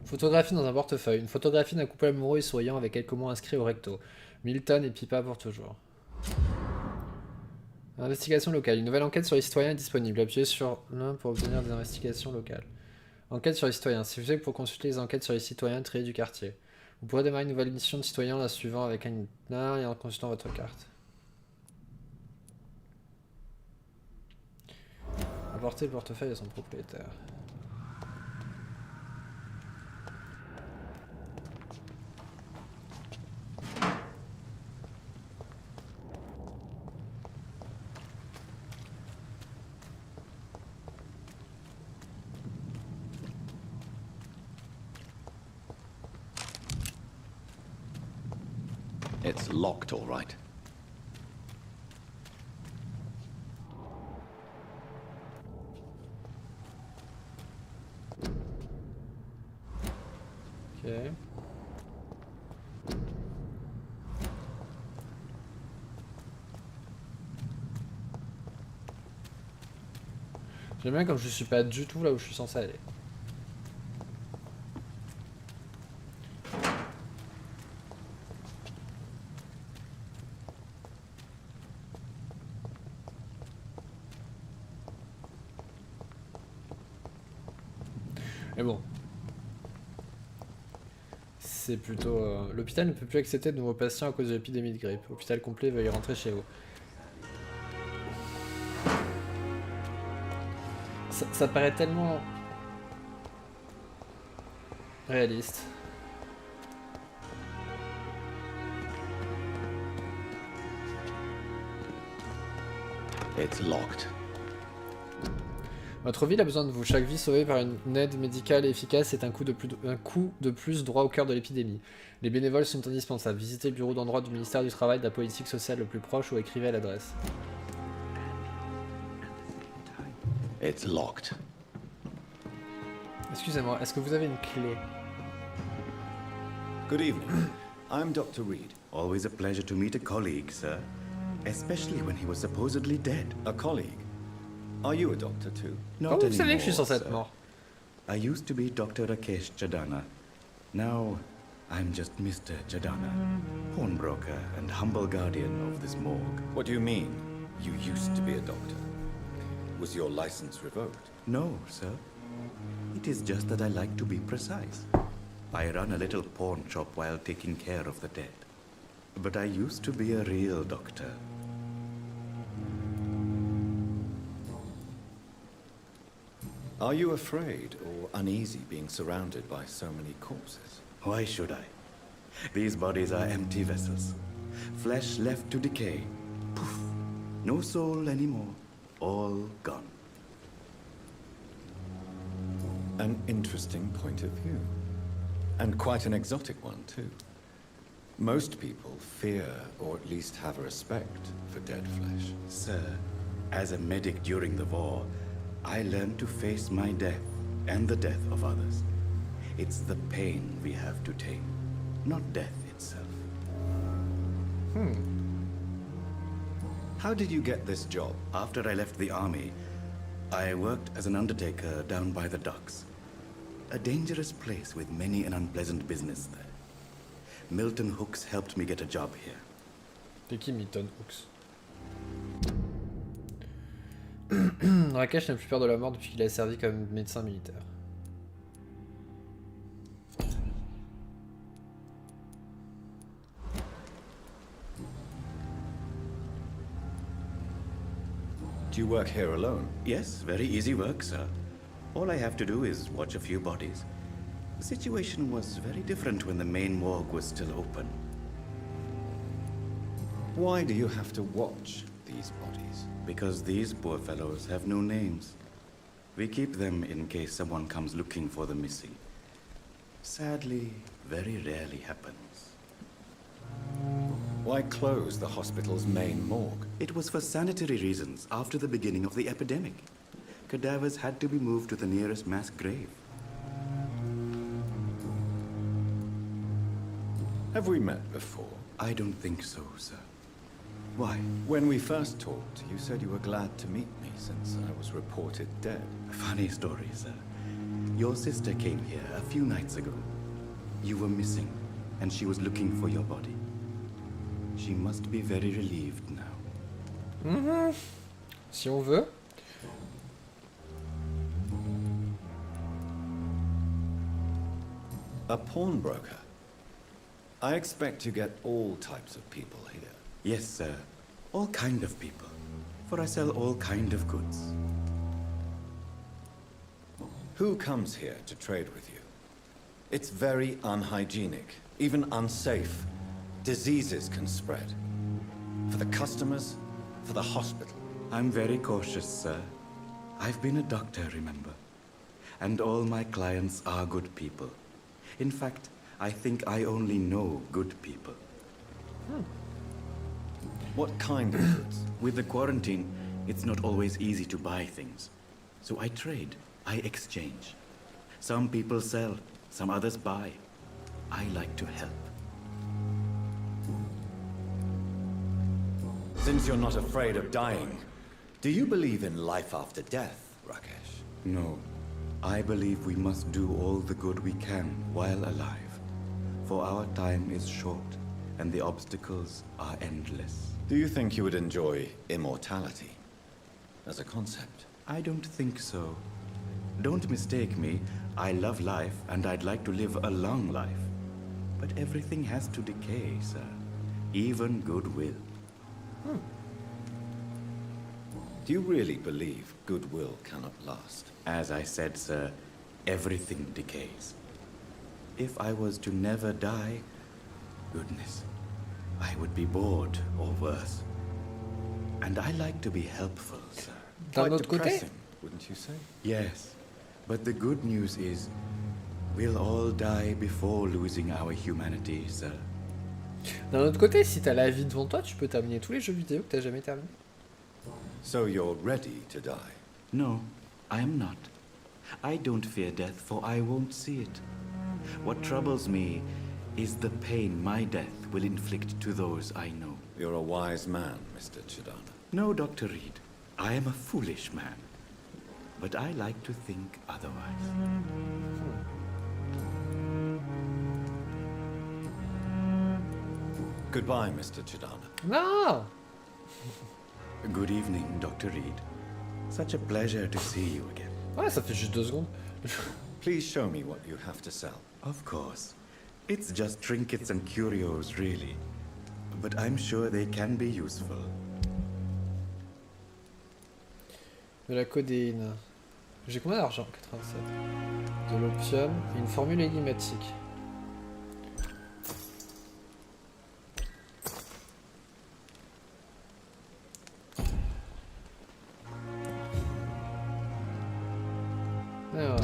Photographie dans un portefeuille. Une photographie d'un couple amoureux et souriant avec quelques mots inscrits au recto. Milton et Pippa pour toujours. Investigation locale. Une nouvelle enquête sur les citoyens est disponible. Appuyez sur l'un pour obtenir des investigations locales. Enquête sur les citoyens. C'est fait pour consulter les enquêtes sur les citoyens triés du quartier. Vous pourrez démarrer une nouvelle mission de citoyen en la suivant avec un itinéraire et en consultant votre carte. Apportez le portefeuille à son propriétaire. It's locked, all right. Ok. J'aime bien comme je suis pas du tout là où je suis censé aller. Mais bon. C'est plutôt... L'hôpital ne peut plus accepter de nouveaux patients à cause de l'épidémie de grippe. Hôpital complet, veuillez rentrer chez vous. Ça paraît tellement... réaliste. It's locked. Votre ville a besoin de vous. Chaque vie sauvée par une aide médicale efficace est un coup de plus droit au cœur de l'épidémie. Les bénévoles sont indispensables. Visitez le bureau d'endroit du ministère du Travail, de la politique sociale le plus proche ou écrivez à l'adresse. It's locked. Excusez-moi, est-ce que vous avez une clé? Good evening. I'm Dr. Reed. Always a pleasure to meet a colleague, sir. Especially when he was supposedly dead. A colleague? Are you a doctor too? Not vous savez que je suis anymore, censé être sir. mort? I used to be Dr. Rakesh Chadana. Now, I'm just Mr. Chadana, pawnbroker and humble guardian of this morgue. What do you mean, you used to be a doctor? Was your license revoked? No, sir. It is just that I like to be precise. I run a little pawn shop while taking care of the dead. But I used to be a real doctor. Are you afraid or uneasy being surrounded by so many corpses? Why should I? These bodies are empty vessels. Flesh left to decay. Poof. No soul anymore. All gone. An interesting point of view. And quite an exotic one, too. Most people fear, or at least have a respect, for dead flesh. Sir, As a medic during the war, I learned to face my death and the death of others. It's the pain we have to tame, not death itself. How did you get this job? After I left the army, I worked as an undertaker down by the docks. A dangerous place with many an unpleasant business there. Milton Hooks helped me get a job here. C'est qui Milton Hooks? Rakesh n'a plus peur de la mort depuis qu'il a servi comme médecin militaire. Do you work here alone? Yes, very easy work, sir. All I have to do is watch a few bodies. The situation was very different when the main morgue was still open. Why do you have to watch these bodies? Because these poor fellows have no names. We keep them in case someone comes looking for the missing. Sadly, very rarely happens. Why close the hospital's main morgue? It was for sanitary reasons after the beginning of the epidemic. Cadavers had to be moved to the nearest mass grave. Have we met before? I don't think so, sir. Why? When we first talked, you said you were glad to meet me since I was reported dead. Funny story, sir. Your sister came here a few nights ago. You were missing, and she was looking for your body. She must be very relieved now. Si on veut. A pawnbroker? I expect you get all types of people here. Yes, sir. All kind of people. For I sell all kind of goods. Who comes here to trade with you? It's very unhygienic, even unsafe. Diseases can spread. For the customers, for the hospital. I'm very cautious, sir. I've been a doctor, remember? And all my clients are good people. In fact, I think I only know good people. What kind of goods? With the quarantine, it's not always easy to buy things. So I trade, I exchange. Some people sell, some others buy. I like to help. Since you're not afraid of dying, do you believe in life after death, Rakesh? No. I believe we must do all the good we can while alive. For our time is short, and the obstacles are endless. Do you think you would enjoy immortality as a concept? I don't think so. Don't mistake me. I love life, and I'd like to live a long life. But everything has to decay, sir. Even goodwill. Do you really believe goodwill cannot last? As I said, sir, everything decays. If I was to never die, goodness, I would be bored or worse. And I like to be helpful, sir. Quite depressing, wouldn't you say? Yes, but the good news is, we'll all die before losing our humanity, sir. D'un autre côté, si t'as la vie devant toi, tu peux terminer tous les jeux vidéo que t'as jamais terminé. So you're ready to die? No, I am not. I don't fear death, for I won't see it. What troubles me is the pain my death will inflict to those I know. You're a wise man, Mr. Chidana. No, Dr. Reed. I am a foolish man. But I like to think otherwise. Goodbye, Mr. Chidana. Non. Good evening, Dr. Reed. Such a pleasure to see you again. Ouais, ça fait juste 2 secondes. Please show me what you have to sell. Of course. It's just trinkets and curios, really. But I'm sure they can be useful. De la codéine. J'ai combien d'argent? 87. De l'opium et une formule énigmatique. Alors.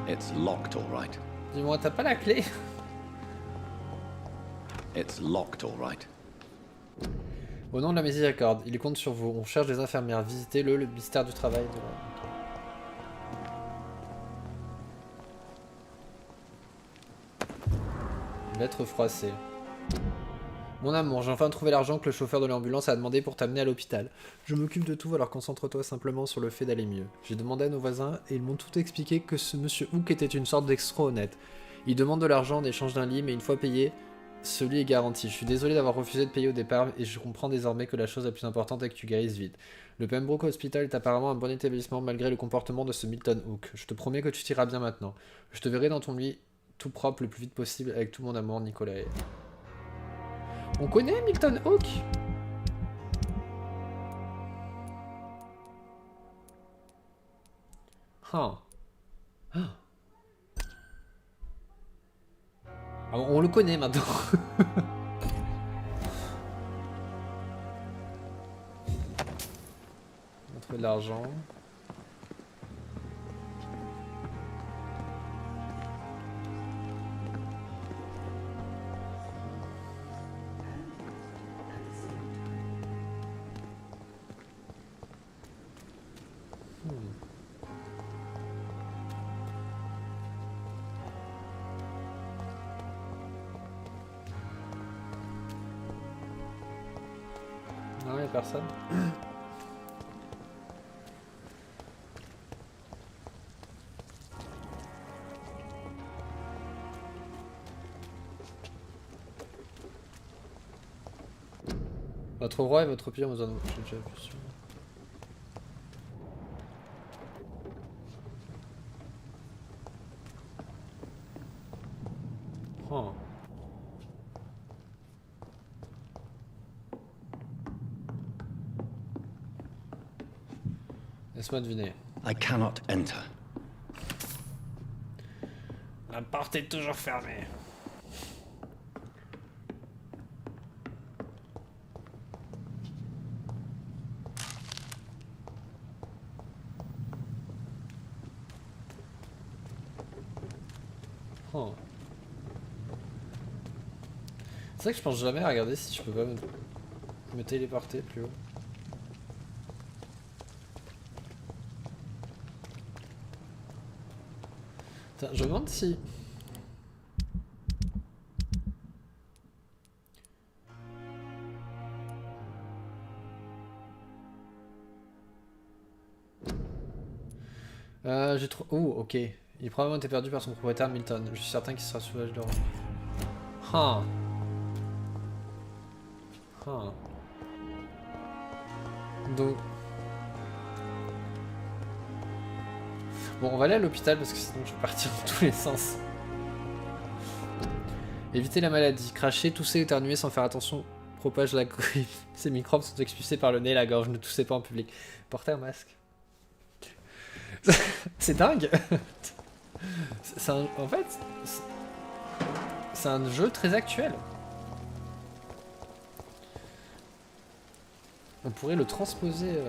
It's locked, all right. Dis-moi, t'as pas la clé? It's locked, all right. Au nom de la miséricorde, il compte sur vous. On cherche des infirmières. Visitez-le, le mystère du travail. Lettre froissée. Mon amour, j'ai enfin trouvé l'argent que le chauffeur de l'ambulance a demandé pour t'amener à l'hôpital. Je m'occupe de tout, alors concentre-toi simplement sur le fait d'aller mieux. J'ai demandé à nos voisins et ils m'ont tout expliqué que ce monsieur Hook était une sorte d'extra honnête. Il demande de l'argent en échange d'un lit, mais une fois payé, celui est garanti. Je suis désolé d'avoir refusé de payer au départ et je comprends désormais que la chose la plus importante est que tu guérisses vite. Le Pembroke Hospital est apparemment un bon établissement malgré le comportement de ce Milton Hook. Je te promets que tu t'iras bien maintenant. Je te verrai dans ton lit tout propre le plus vite possible avec tout mon amour, Nicolas. On connaît Milton Hook? Ah, on le connaît maintenant. On va trouver de l'argent. Non, y'a personne. Votre roi et votre pire nous en j'ai déjà vu sur... Oh. Laisse-moi deviner. I cannot enter. La porte est toujours fermée. Oh. C'est vrai que je pense jamais à regarder si je peux pas me téléporter plus haut. Attends, je me demande si... j'ai trop... Oh, ok. Il a probablement été perdu par son propriétaire Milton. Je suis certain qu'il sera soulagé de le revoir. Ah. Ah. Donc... Bon, on va aller à l'hôpital parce que sinon je vais partir dans tous les sens. Éviter la maladie. Cracher, tousser, éternuer sans faire attention propage la grippe. Ces microbes sont expulsés par le nez et la gorge. Ne toussez pas en public. Portez un masque. C'est dingue. En fait, c'est un jeu très actuel. On pourrait le transposer...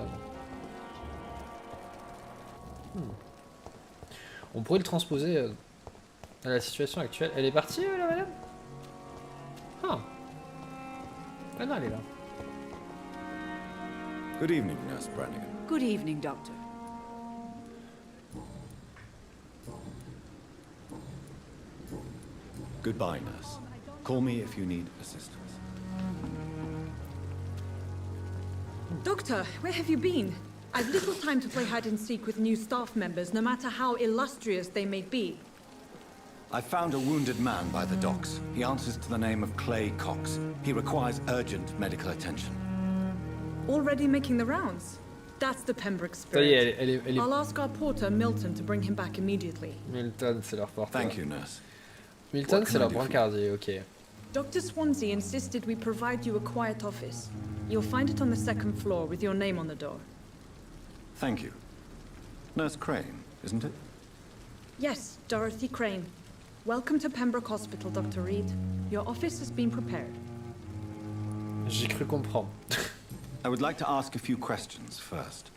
On pourrait le transposer à la situation actuelle. Elle est partie, la madame? Ah. Ah non, elle est là. Good evening, Nurse Brannigan. Good evening, Doctor. Goodbye, nurse. Call me if you need assistance. Doctor, where have you been? I've little time to play hide and seek with new staff members, no matter how illustrious they may be. I found a wounded man by the docks. He answers to the name of Clay Cox. He requires urgent medical attention. Already making the rounds? That's the Pembroke spirit. I'll ask our porter, Milton, to bring him back immediately. Milton, c'est leur porteur. Thank you, nurse. Milton, c'est leur brancardier, ok. Dr. Swansea insisted we provide you a quiet office. You'll find it on the second floor with your name on the door. Thank you. Nurse Crane, isn't it? Yes, Dorothy Crane. Welcome to Pembroke Hospital, Dr. Reed. Your office has been prepared. J'ai cru comprendre. I would like to ask a few questions first.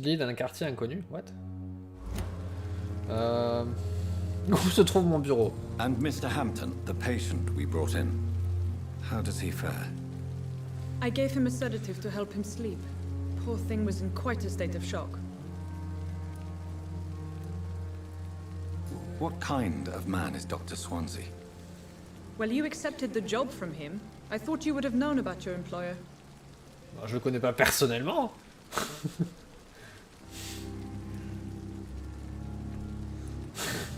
Fille d'un quartier inconnu. What? Où se trouve mon bureau? And Mr. Hampton, the patient we brought in. How does he fare? I gave him a sedative to help him sleep. Poor thing was in quite a state of shock. What kind of man is Dr. Swansea? Well, you accepted the job from him. I thought you would have known about your employer. Je le connais pas personnellement.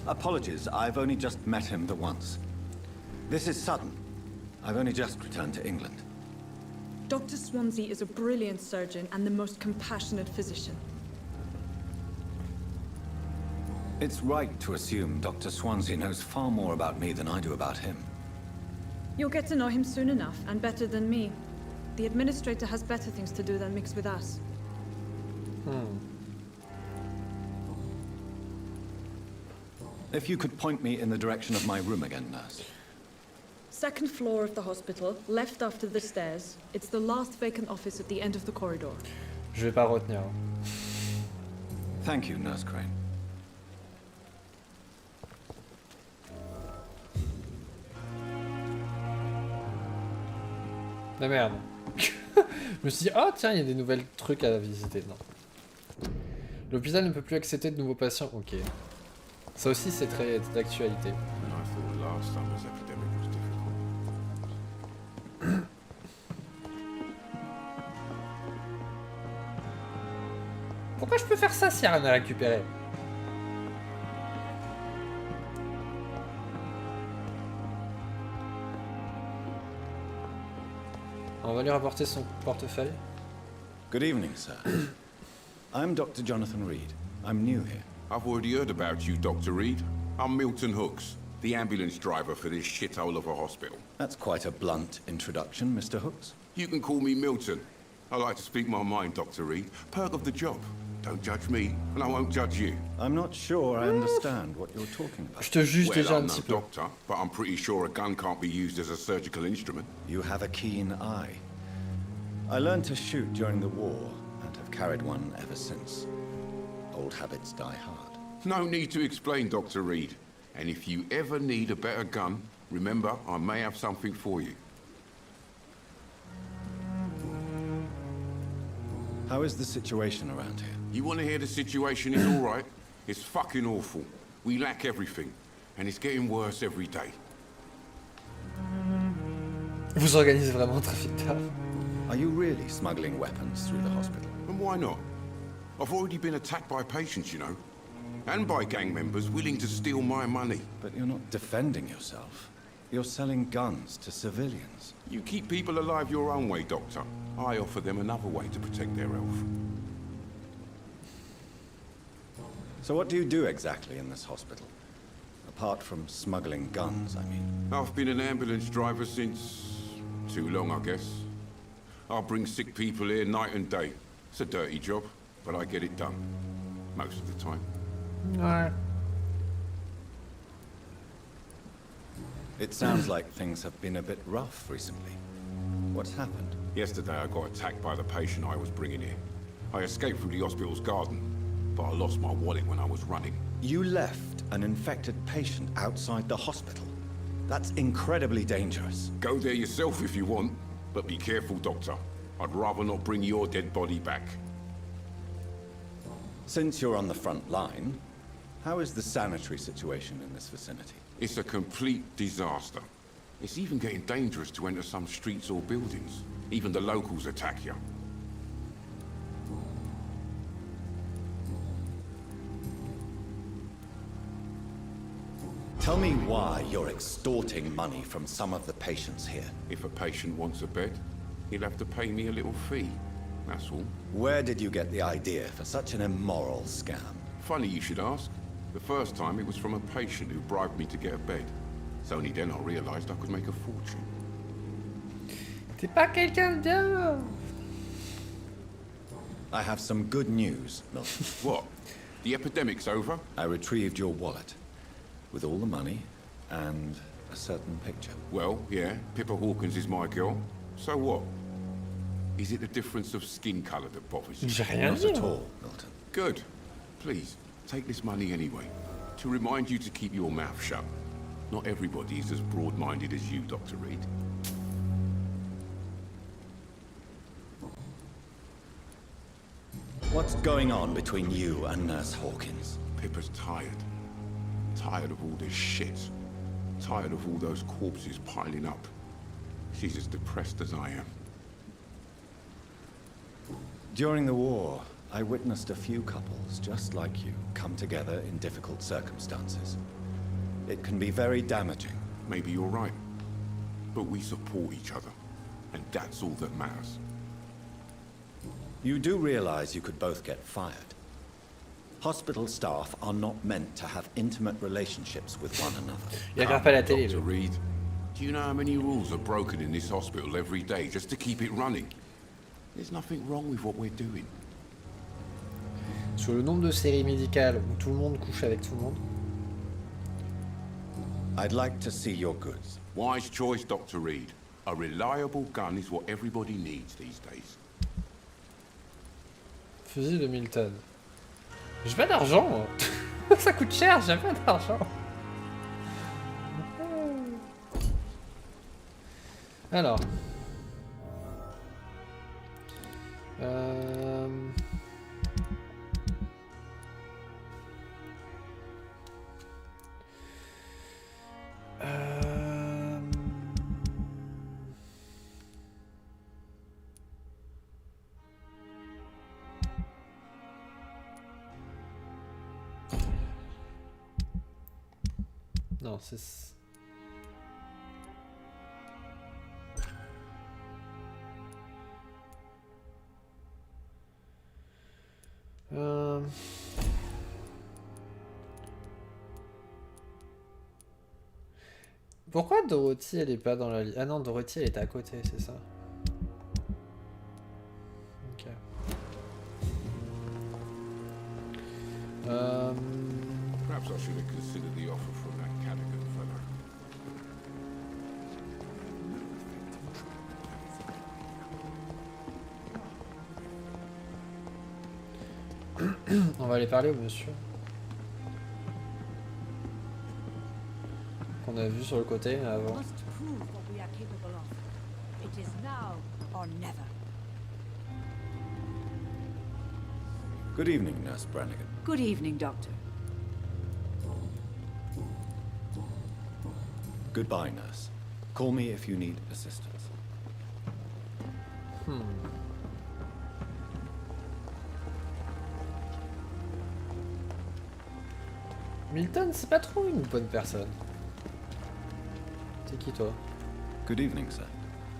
Apologies, I've only just met him the once. This is sudden. I've only just returned to England. Dr. Swansea is a brilliant surgeon and the most compassionate physician. It's right to assume Dr. Swansea knows far more about me than I do about him. You'll get to know him soon enough, and better than me. The administrator has better things to do than mix with us. If you could point me in the direction of my room again, nurse. Second floor of the hospital, left after the stairs. It's the last vacant office at the end of the corridor. Je vais pas retenir. Thank you, Nurse Crane. Ah merde. Je me suis dit, oh tiens, il y a des nouvelles trucs à visiter. Non. L'hôpital ne peut plus accepter de nouveaux patients. Ok. Ça aussi, c'est très d'actualité. Pourquoi je peux faire ça s'il n'y a rien à récupérer? On va lui rapporter son portefeuille. Good evening, sir. I'm Dr. Jonathan Reed. I'm new here. I've already heard about you, Dr. Reed. I'm Milton Hooks, the ambulance driver for this shithole of a hospital. That's quite a blunt introduction, Mr. Hooks. You can call me Milton. I like to speak my mind, Dr. Reed. Perk of the job. Don't judge me, and I won't judge you. I'm not sure I understand what you're talking about. Je te juge déjà un petit peu. I'm no doctor, but I'm pretty sure a gun can't be used as a surgical instrument. You have a keen eye. I learned to shoot during the war, and have carried one ever since. Old habits die hard. No need to explain, Dr. Reed. And if you ever need a better gun, remember, I may have something for you. How is the situation around here? You want to hear the situation is all right? It's fucking awful. We lack everything, and it's getting worse every day. Vous organisez vraiment un trafic d'armes. Are you really smuggling weapons through the hospital? And why not? I've already been attacked by patients, you know. And by gang members willing to steal my money. But you're not defending yourself. You're selling guns to civilians. You keep people alive your own way, Doctor. I offer them another way to protect their health. So what do you do exactly in this hospital? Apart from smuggling guns, I mean. I've been an ambulance driver since... too long, I guess. I bring sick people here night and day. It's a dirty job, but I get it done. Most of the time. Ouais. It sounds like things have been a bit rough recently. What's happened? Yesterday I got attacked by the patient I was bringing here. I escaped through the hospital's garden, but I lost my wallet when I was running. You left an infected patient outside the hospital? That's incredibly dangerous. Go there yourself if you want, but be careful, Doctor. I'd rather not bring your dead body back. Since you're on the front line, how is the sanitary situation in this vicinity? It's a complete disaster. It's even getting dangerous to enter some streets or buildings. Even the locals attack you. Tell me why you're extorting money from some of the patients here. If a patient wants a bed, he'll have to pay me a little fee. That's all. Where did you get the idea for such an immoral scam? Funny you should ask. The first time it was from a patient who bribed me to get a bed. It's only then I realized I could make a fortune. T'es pas quelqu'un de bien. I have some good news, Milton. What? The epidemic's over? I retrieved your wallet. With all the money and a certain picture. Well, yeah, Pippa Hawkins is my girl. So what? Is it the difference of skin color that bothers you? J'ai rien Not dit, at moi. all, Milton. Good. Please, take this money anyway. To remind you to keep your mouth shut. Not everybody is as broad-minded as you, Dr. Reed. What's going on between you and Nurse Hawkins? Pippa's tired. Tired of all this shit. Tired of all those corpses piling up. She's as depressed as I am. During the war, I witnessed a few couples just like you come together in difficult circumstances. It can be very damaging. Maybe you're right. But we support each other. And that's all that matters. You do realize you could both get fired. Hospital staff are not meant to have intimate relationships with one another. Il regarde pas la télé, Dr. lui. Reed, do you know how many rules are broken in this hospital every day just to keep it running? There's nothing wrong with what we're doing. Sur le nombre de séries médicales où tout le monde couche avec tout le monde. I'd like to see your goods. Wise choice, Dr. Reed. A reliable gun is what everybody needs these days. Fusil de Milton. J'ai pas d'argent, moi. Ça coûte cher, j'ai pas d'argent. Alors. Non, c'est... Pourquoi Dorothy elle est pas dans la liste? Ah non, Dorothy elle était à côté, c'est ça. Ok. Perhaps I should have considered the offer from that Cadogan fellow. On va aller parler au monsieur. Qu'on a vu sur le côté avant. Must prove what we are capable of. It is now or never. Good evening, Nurse Brannigan. Good evening, Doctor. Goodbye, Nurse. Call me if you need assistance. Milton, c'est pas trop une bonne personne. C'est qui toi? Good evening, sir.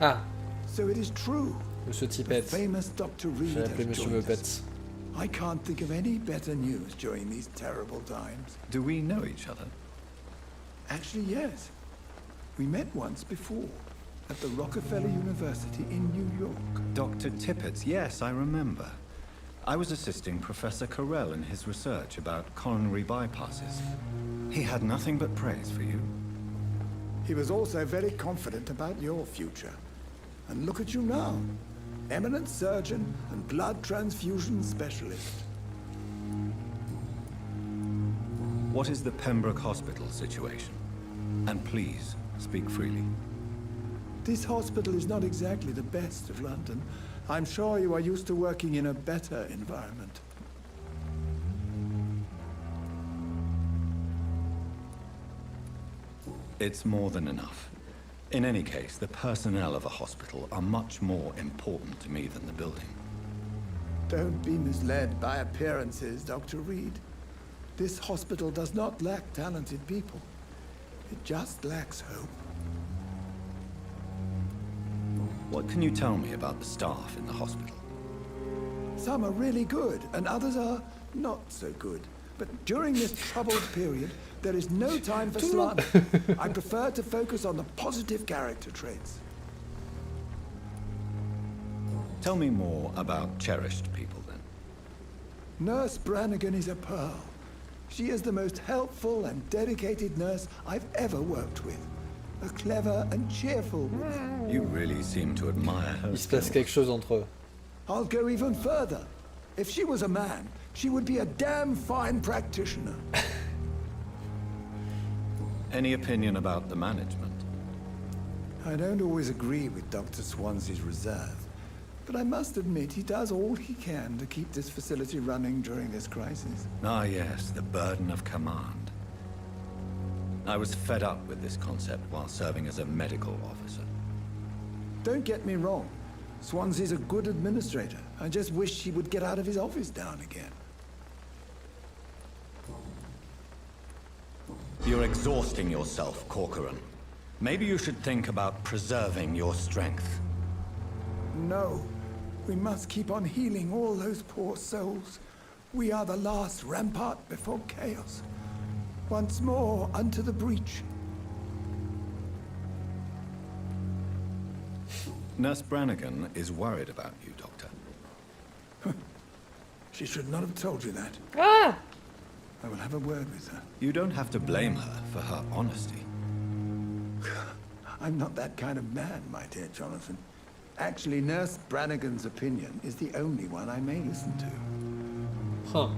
Ah, So it is true. Monsieur The Tippett. famous Dr. Reed J'ai appelé has Monsieur joined Muppet. us. I can't think of any better news during these terrible times. Do we know each other? Actually, yes. We met once before, at the Rockefeller University in New York. Dr. Tippett, yes, I remember. I was assisting Professor Carell in his research about coronary bypasses. He had nothing but praise for you. He was also very confident about your future. And look at you now. Eminent surgeon and blood transfusion specialist. What is the Pembroke Hospital situation? And please, speak freely. This hospital is not exactly the best of London. I'm sure you are used to working in a better environment. It's more than enough. In any case, the personnel of a hospital are much more important to me than the building. Don't be misled by appearances, Dr. Reed. This hospital does not lack talented people. It just lacks hope. What can you tell me about the staff in the hospital? Some are really good, and others are not so good. But during this troubled period, there is no time for slander. I prefer to focus on the positive character traits. Tell me more about cherished people, then. Nurse Brannigan is a pearl. She is the most helpful and dedicated nurse I've ever worked with. a clever and cheerful woman. You really seem to admire her. Il se passe quelque chose entre eux. I'll go even further. If she was a man, she would be a damn fine practitioner. Any opinion about the management? I don't always agree with Dr. Swansea's reserve, but I must admit he does all he can to keep this facility running during this crisis. Ah yes, the burden of command. I was fed up with this concept while serving as a medical officer. Don't get me wrong. Swansea's a good administrator. I just wish he would get out of his office now and again. You're exhausting yourself, Corcoran. Maybe you should think about preserving your strength. No. We must keep on healing all those poor souls. We are the last rampart before chaos. Once more unto the breach. Nurse Brannigan is worried about you, Doctor. She should not have told you that. Ah! I will have a word with her. You don't have to blame her for her honesty. I'm not that kind of man, my dear Jonathan. Actually, Nurse Brannigan's opinion is the only one I may listen to. Huh.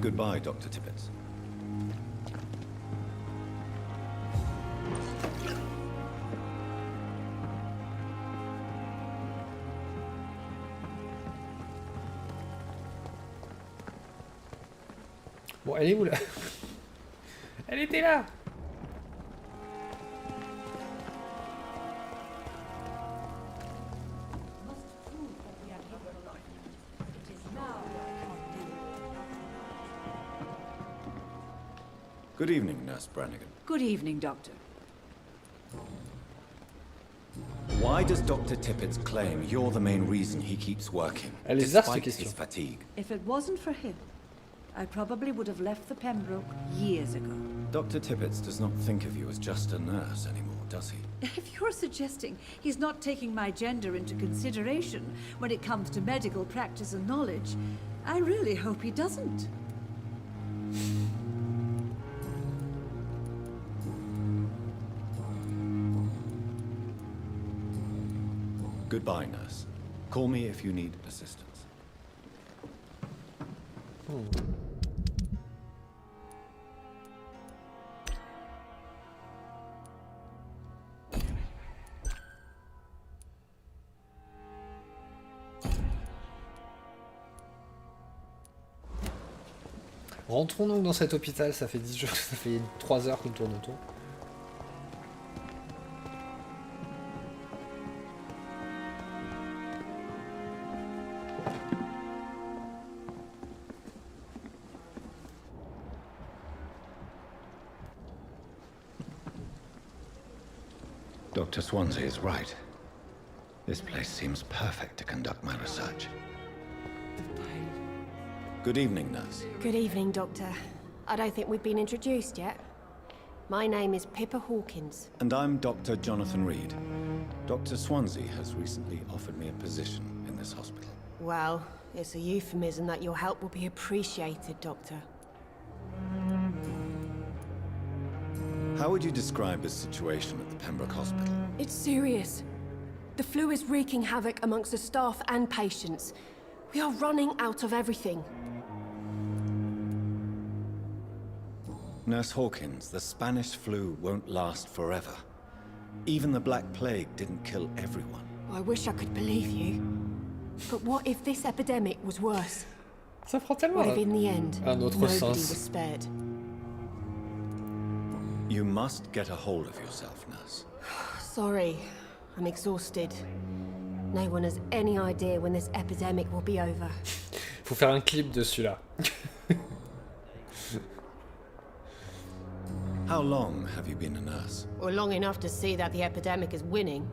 Goodbye, Dr. Tippett. Bon, elle est où là? Elle était là! Good evening, Nurse Brannigan. Good evening, Doctor. Why does Dr. Tippett claim you're the main reason he keeps working, Elle est là, cette despite question. his fatigue? If it wasn't for him, I probably would have left the Pembroke years ago. Dr. Tippett does not think of you as just a nurse anymore, does he? If you're suggesting he's not taking my gender into consideration when it comes to medical practice and knowledge, I really hope he doesn't. Goodbye, nurse. Call me if you need assistance. Rentrons donc dans cet hôpital, ça fait 10 jours, ça fait 3 heures qu'on tourne autour. Dr. Swansea is right. This place seems perfect to conduct my research. Good evening, nurse. Good evening, Doctor. I don't think we've been introduced yet. My name is Pippa Hawkins. And I'm Dr. Jonathan Reed. Dr. Swansea has recently offered me a position in this hospital. Well, it's a euphemism that your help will be appreciated, Doctor. How would you describe the situation at the Pembroke Hospital? It's serious. The flu is wreaking havoc amongst the staff and patients. We are running out of everything. Nurse Hawkins, the Spanish flu won't last forever. Even the Black Plague didn't kill everyone. I wish I could believe you. But what if this epidemic was worse? Ça prend tellement What if in the end, un autre nobody sens. was spared? You must get a hold of yourself, nurse. Sorry, I'm exhausted. No one has any idea when this epidemic will be over. Faut faire un clip de celui-là. How long have you been a nurse? Or long enough to see that the epidemic is winning.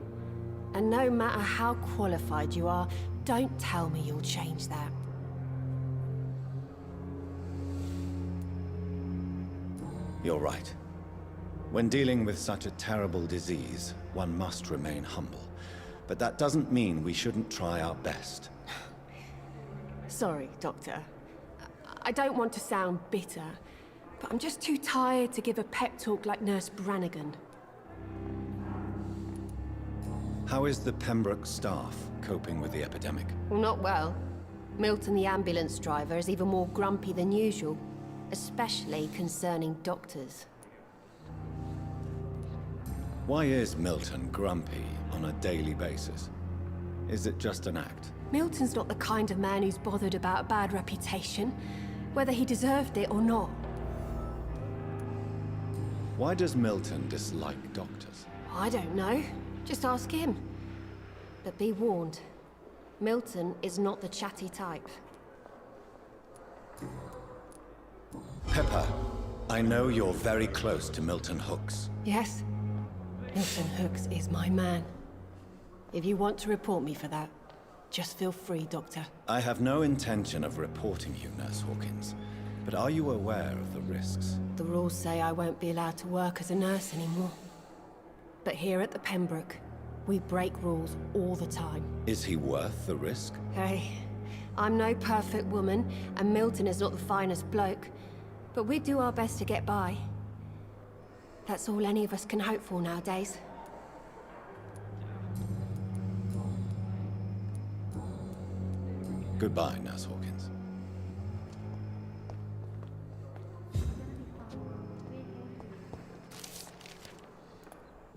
And no matter how qualified you are, don't tell me you'll change that. You're right. When dealing with such a terrible disease, one must remain humble. But that doesn't mean we shouldn't try our best. Sorry, Doctor. I don't want to sound bitter, but I'm just too tired to give a pep talk like Nurse Brannigan. How is the Pembroke staff coping with the epidemic? Well, not well. Milton, the ambulance driver, is even more grumpy than usual, especially concerning doctors. Why is Milton grumpy on a daily basis? Is it just an act? Milton's not the kind of man who's bothered about a bad reputation, whether he deserved it or not. Why does Milton dislike doctors? I don't know. Just ask him. But be warned, Milton is not the chatty type. Pepper, I know you're very close to Milton Hooks. Yes, Milton Hooks is my man. If you want to report me for that, just feel free, Doctor. I have no intention of reporting you, Nurse Hawkins. But are you aware of the risks? The rules say I won't be allowed to work as a nurse anymore. But here at the Pembroke, we break rules all the time. Is he worth the risk? Hey, I'm no perfect woman, and Milton is not the finest bloke. But we do our best to get by. That's all any of us can hope for nowadays. Goodbye, Nurse Hawkins.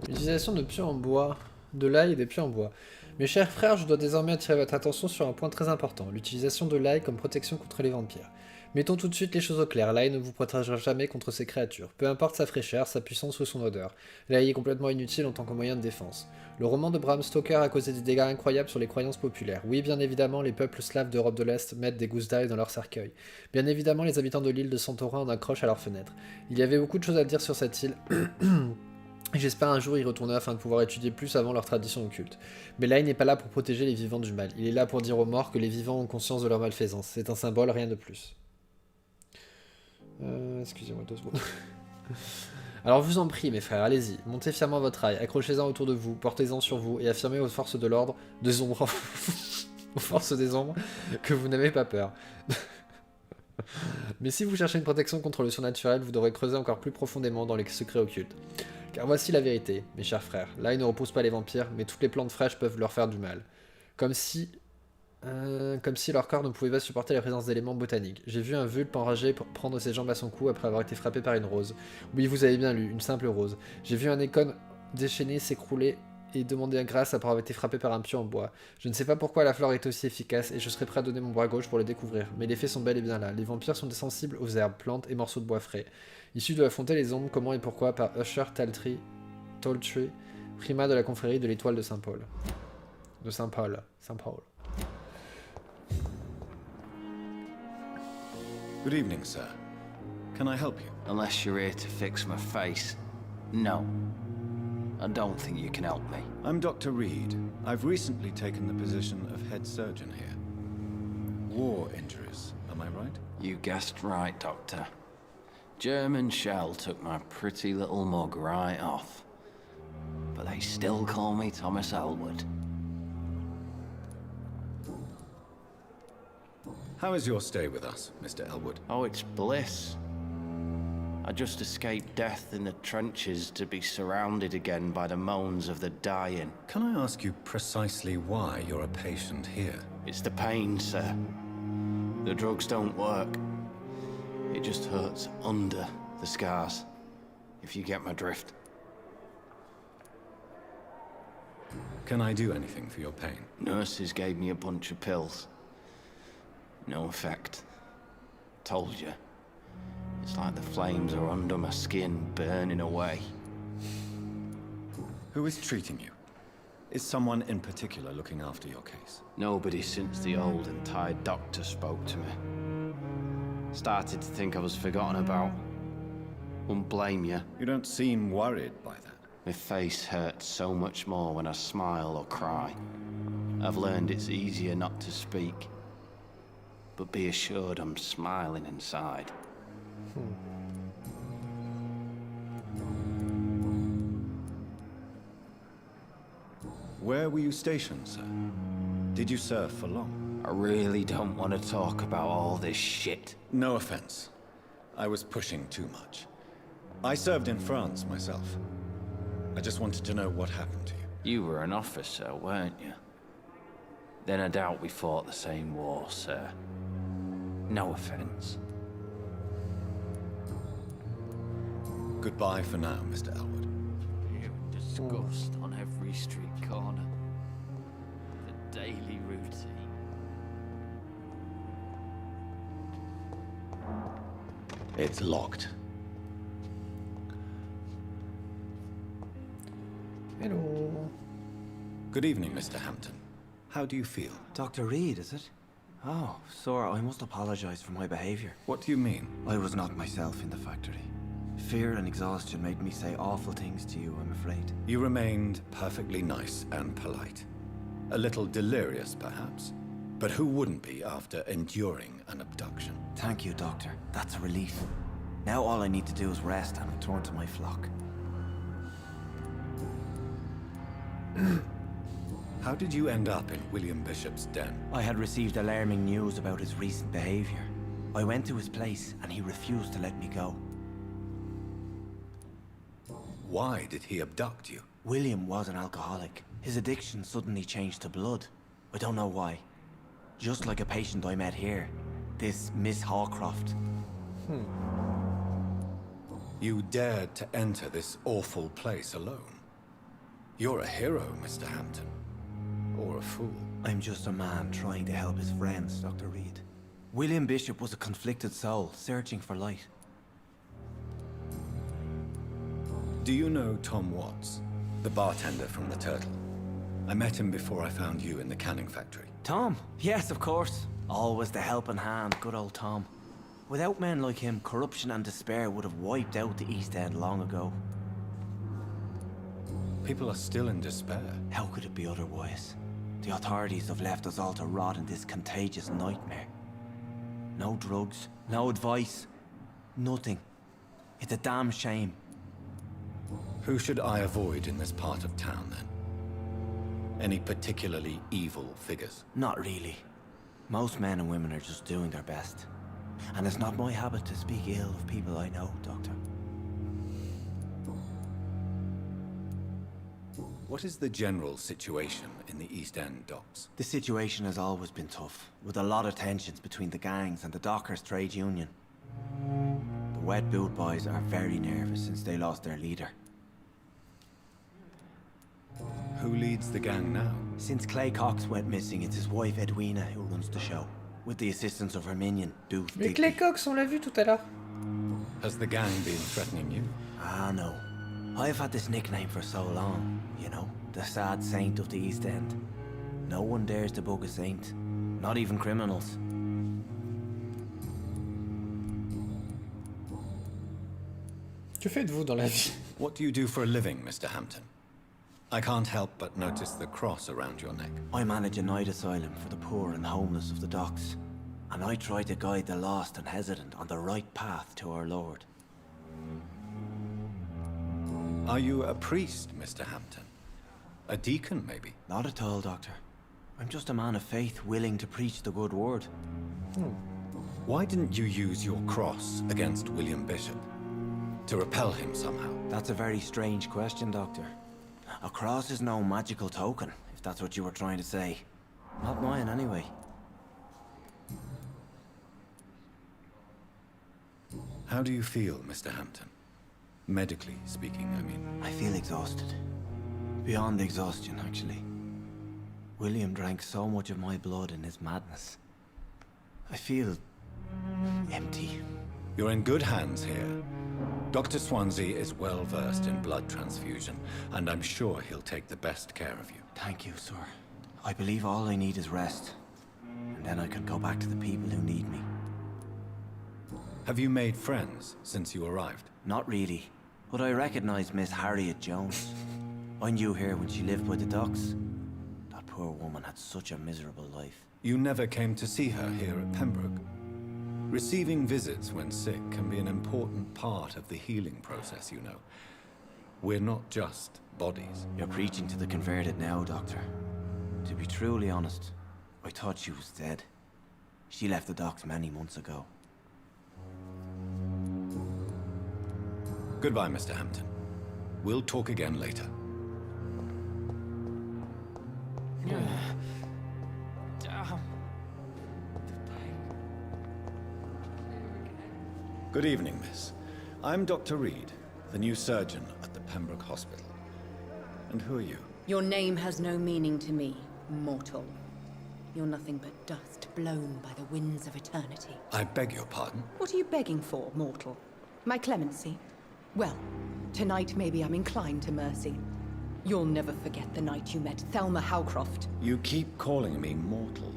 L'utilisation de pieux en bois, de l'ail et des pieux en bois. Mes chers frères, je dois désormais attirer votre attention sur un point très important, l'utilisation de l'ail comme protection contre les vampires. Mettons tout de suite les choses au clair, l'ail ne vous protégera jamais contre ces créatures, peu importe sa fraîcheur, sa puissance ou son odeur. L'ail est complètement inutile en tant que moyen de défense. Le roman de Bram Stoker a causé des dégâts incroyables sur les croyances populaires. Oui, bien évidemment, les peuples slaves d'Europe de l'Est mettent des gousses d'ail dans leurs cercueils. Bien évidemment, les habitants de l'île de Santorin en accrochent à leurs fenêtres. Il y avait beaucoup de choses à dire sur cette île. J'espère un jour y retourner afin de pouvoir étudier plus avant leurs traditions occultes. Mais l'ail n'est pas là pour protéger les vivants du mal. Il est là pour dire aux morts que les vivants ont conscience de leur malfaisance. C'est un symbole, rien de plus. Excusez-moi 2 secondes. Alors je vous en prie mes frères, allez-y, montez fièrement votre ail, accrochez-en autour de vous, portez-en sur vous et affirmez aux forces de l'ordre, des ombres, aux forces des ombres, que vous n'avez pas peur. Mais si vous cherchez une protection contre le surnaturel, vous devrez creuser encore plus profondément dans les secrets occultes. Car voici la vérité, mes chers frères, l'ail ne repousse pas les vampires, mais toutes les plantes fraîches peuvent leur faire du mal. Comme si leur corps ne pouvait pas supporter la présence d'éléments botaniques. J'ai vu un vulpe enragé prendre ses jambes à son cou après avoir été frappé par une rose. Oui, vous avez bien lu, une simple rose. J'ai vu un écone déchaîné s'écrouler et demander grâce après avoir été frappé par un pieu en bois. Je ne sais pas pourquoi la flore est aussi efficace et je serais prêt à donner mon bras gauche pour le découvrir, mais les faits sont bel et bien là. Les vampires sont sensibles aux herbes, plantes et morceaux de bois frais. Issus de affronter les ombres, comment et pourquoi par Usher Taltree, primat de la confrérie de l'étoile de Saint-Paul. De Saint-Paul. Saint-Paul. Good evening, sir. Can I help you? Unless you're here to fix my face. No. I don't think you can help me. I'm Dr. Reed. I've recently taken the position of head surgeon here. War injuries, am I right? You guessed right, Doctor. German shell took my pretty little mug right off. But they still call me Thomas Elwood. How is your stay with us, Mr. Elwood? Oh, it's bliss. I just escaped death in the trenches to be surrounded again by the moans of the dying. Can I ask you precisely why you're a patient here? It's the pain, sir. The drugs don't work. It just hurts under the scars, if you get my drift. Can I do anything for your pain? Nurses gave me a bunch of pills. No effect. Told you. It's like the flames are under my skin, burning away. Who is treating you? Is someone in particular looking after your case? Nobody since the old and tired doctor spoke to me. Started to think I was forgotten about. Wouldn't blame you. You don't seem worried by that. My face hurts so much more when I smile or cry. I've learned it's easier not to speak. But be assured I'm smiling inside. Where were you stationed, sir? Did you serve for long? I really don't want to talk about all this shit. No offense. I was pushing too much. I served in France myself. I just wanted to know what happened to you. You were an officer, weren't you? Then I doubt we fought the same war, sir. No offense. Goodbye for now, Mr. Elwood. You disgust on every street corner. The daily routine. It's locked. Hello. Good evening, Mr. Hampton. How do you feel? Dr. Reed, is it? Oh, sir, I must apologize for my behavior. What do you mean? I was not myself in the factory. Fear and exhaustion made me say awful things to you, I'm afraid. You remained perfectly nice and polite. A little delirious, perhaps. But who wouldn't be after enduring an abduction? Thank you, Doctor. That's a relief. Now all I need to do is rest and return to my flock. How did you end up in William Bishop's den? I had received alarming news about his recent behavior. I went to his place and he refused to let me go. Why did he abduct you? William was an alcoholic. His addiction suddenly changed to blood. I don't know why. Just like a patient I met here. This Miss Hawcroft. You dared to enter this awful place alone. You're a hero, Mr. Hampton. Or a fool. I'm just a man trying to help his friends, Dr. Reed. William Bishop was a conflicted soul, searching for light. Do you know Tom Watts, the bartender from the Turtle? I met him before I found you in the canning factory. Tom? Yes, of course. Always the helping hand, good old Tom. Without men like him, corruption and despair would have wiped out the East End long ago. People are still in despair. How could it be otherwise? The authorities have left us all to rot in this contagious nightmare. No drugs, no advice, nothing. It's a damn shame. Who should I avoid in this part of town, then? Any particularly evil figures? Not really. Most men and women are just doing their best. And it's not my habit to speak ill of people I know, Doctor. What is the general situation in the East End docks? The situation has always been tough, with a lot of tensions between the gangs and the dockers' trade union. The wet boot boys are very nervous since they lost their leader. Who leads the gang now? Since Clay Cox went missing, it's his wife Edwina who runs the show, with the assistance of her minion, Booth. Mais Clay Cox, on l'a vu tout à l'heure. Has the gang been threatening you? Ah, no. I've had this nickname for so long, you know, the sad saint of the East End. No one dares to bug a saint, not even criminals. Que faites-vous dans la vie? What do you do for a living, Mr. Hampton? I can't help but notice the cross around your neck. I manage a night asylum for the poor and homeless of the docks, and I try to guide the lost and hesitant on the right path to our Lord. Are you a priest, Mr. Hampton? A deacon, maybe? Not at all, Doctor. I'm just a man of faith willing to preach the good word. Why didn't you use your cross against William Bishop? To repel him somehow? That's a very strange question, Doctor. A cross is no magical token, if that's what you were trying to say. Not mine, anyway. How do you feel, Mr. Hampton? Medically speaking, I mean. I feel exhausted. Beyond exhaustion, actually. William drank so much of my blood in his madness. I feel empty. You're in good hands here. Dr. Swansea is well versed in blood transfusion, and I'm sure he'll take the best care of you. Thank you, sir. I believe all I need is rest. And then I can go back to the people who need me. Have you made friends since you arrived? Not really, but I recognize Miss Harriet Jones. I knew her when she lived by the docks. That poor woman had such a miserable life. You never came to see her here at Pembroke? Receiving visits when sick can be an important part of the healing process, you know. We're not just bodies. You're preaching to the converted now, Doctor. To be truly honest, I thought she was dead. She left the docks many months ago. Goodbye, Mr. Hampton. We'll talk again later. Good evening, miss. I'm Dr. Reed, the new surgeon at the Pembroke Hospital. And who are you? Your name has no meaning to me, mortal. You're nothing but dust blown by the winds of eternity. I beg your pardon? What are you begging for, mortal? My clemency? Well, tonight maybe I'm inclined to mercy. You'll never forget the night you met Thelma Howcroft. You keep calling me mortal.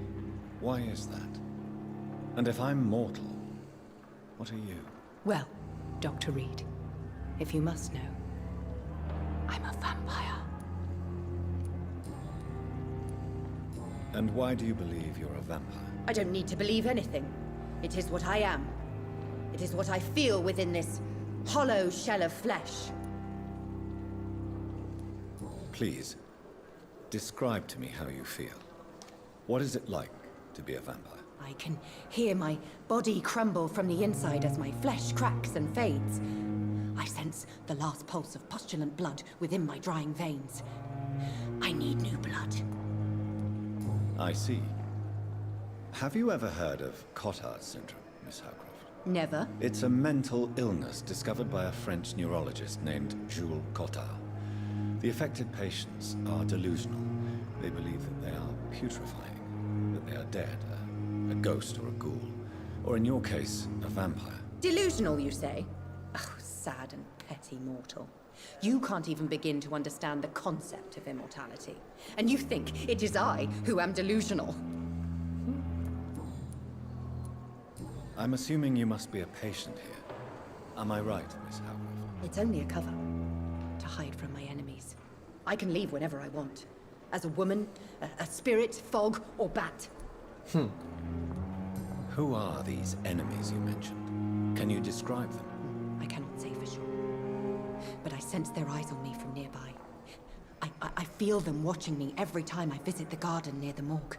Why is that? And if I'm mortal, what are you? Well, Dr. Reed, if you must know, I'm a vampire. And why do you believe you're a vampire? I don't need to believe anything. It is what I am. It is what I feel within this hollow shell of flesh. Please, describe to me how you feel. What is it like to be a vampire? I can hear my body crumble from the inside as my flesh cracks and fades. I sense the last pulse of postulant blood within my drying veins. I need new blood. I see. Have you ever heard of Cotard syndrome, Miss Howcroft? Never. It's a mental illness discovered by a French neurologist named Jules Cotard. The affected patients are delusional. They believe that they are putrefying, that they are dead, a ghost or a ghoul, or in your case, a vampire. Delusional, you say? Oh, sad and petty mortal. You can't even begin to understand the concept of immortality. And you think it is I who am delusional. I'm assuming you must be a patient here. Am I right, Miss Howcroft? It's only a cover. To hide from my enemies. I can leave whenever I want. As a woman, a spirit, fog, or bat. Who are these enemies you mentioned? Can you describe them? I cannot say for sure. But I sense their eyes on me from nearby. I feel them watching me every time I visit the garden near the morgue.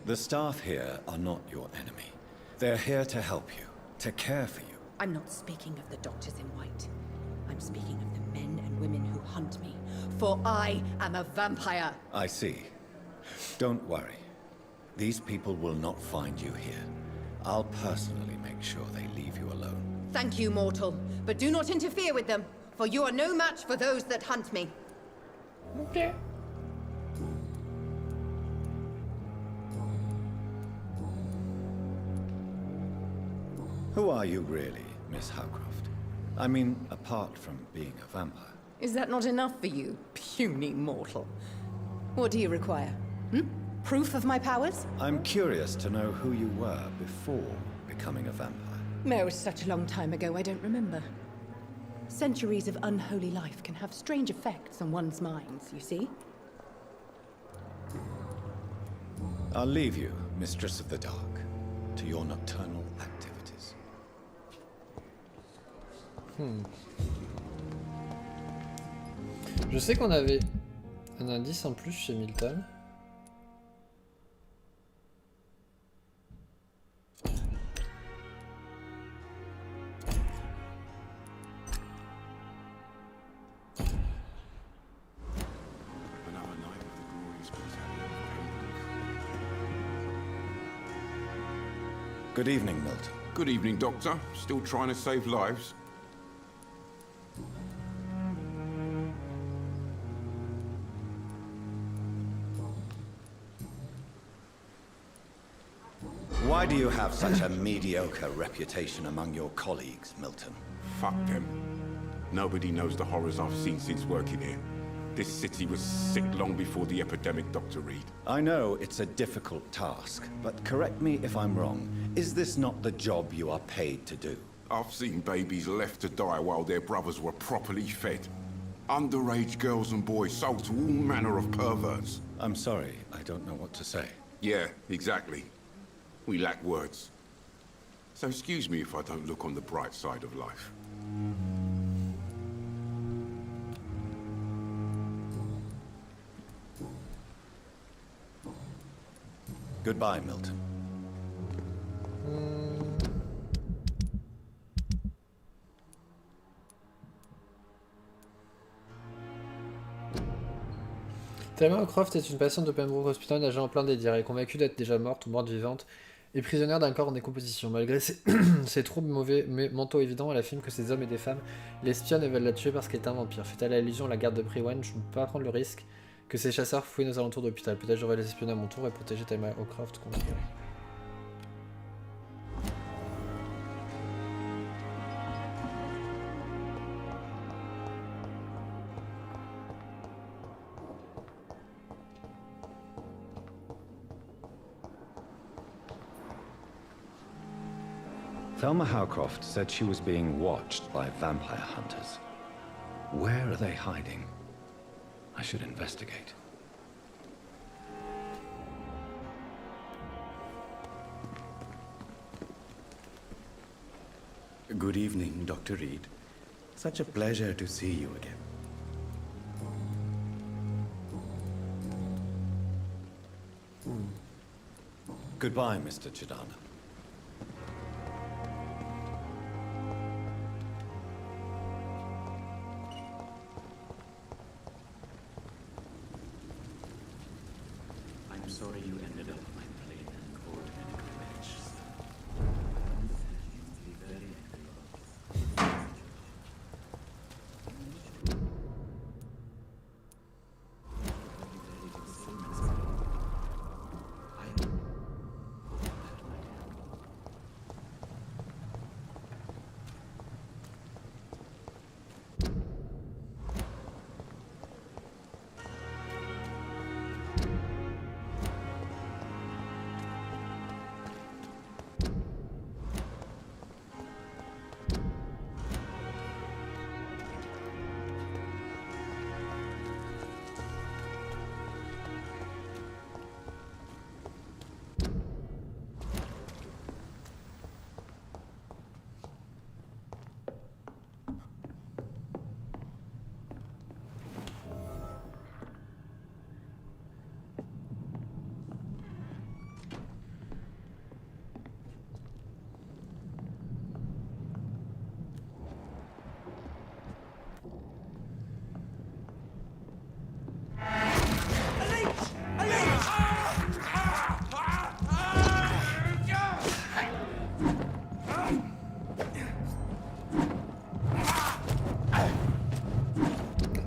The staff here are not your enemy. They're here to help you, to care for you. I'm not speaking of the doctors in white. I'm speaking of the men and women who hunt me. For I am a vampire. I see. Don't worry. These people will not find you here. I'll personally make sure they leave you alone. Thank you, mortal. But do not interfere with them, for you are no match for those that hunt me. Okay. Who are you really, Miss Howcroft? I mean, apart from being a vampire. Is that not enough for you, puny mortal? What do you require? Proof of my powers? I'm curious to know who you were before becoming a vampire. It was such a long time ago, I don't remember. Centuries of unholy life can have strange effects on one's minds, you see? I'll leave you, Mistress of the Dark, to your nocturnal activities. Je sais qu'on avait un indice en plus chez Milton. Good evening, Milton. Good evening, Doctor. Still trying to save lives? Why do you have such a mediocre reputation among your colleagues, Milton? Fuck them. Nobody knows the horrors I've seen since working here. This city was sick long before the epidemic, Dr. Reed. I know it's a difficult task, but correct me if I'm wrong. Is this not the job you are paid to do? I've seen babies left to die while their brothers were properly fed. Underage girls and boys sold to all manner of perverts. I'm sorry, I don't know what to say. Yeah, exactly. We lack words. So excuse me if I don't look on the bright side of life. Goodbye, Milton. Thelma Croft est une patiente de Pembroke Hospital nagée en plein délire. Elle est convaincue d'être déjà morte ou morte vivante et prisonnière d'un corps en décomposition. Malgré ses troubles mentaux évidents, elle affirme que ces hommes et des femmes l'espionne et veulent la tuer parce qu'elle est un vampire. Fait-elle allusion à la garde de Priwen, je ne peux pas prendre le risque que ces chasseurs fouillent aux alentours de l'hôpital. Peut-être j'aurais les espionner à mon tour et protéger Thelma Croft contre eux. Thelma Howcroft said she was being watched by vampire hunters. Where are they hiding? I should investigate. Good evening, Dr. Reed. Such a pleasure to see you again. Goodbye, Mr. Chidana. I'm sorry you ended up my plane and court medical bench.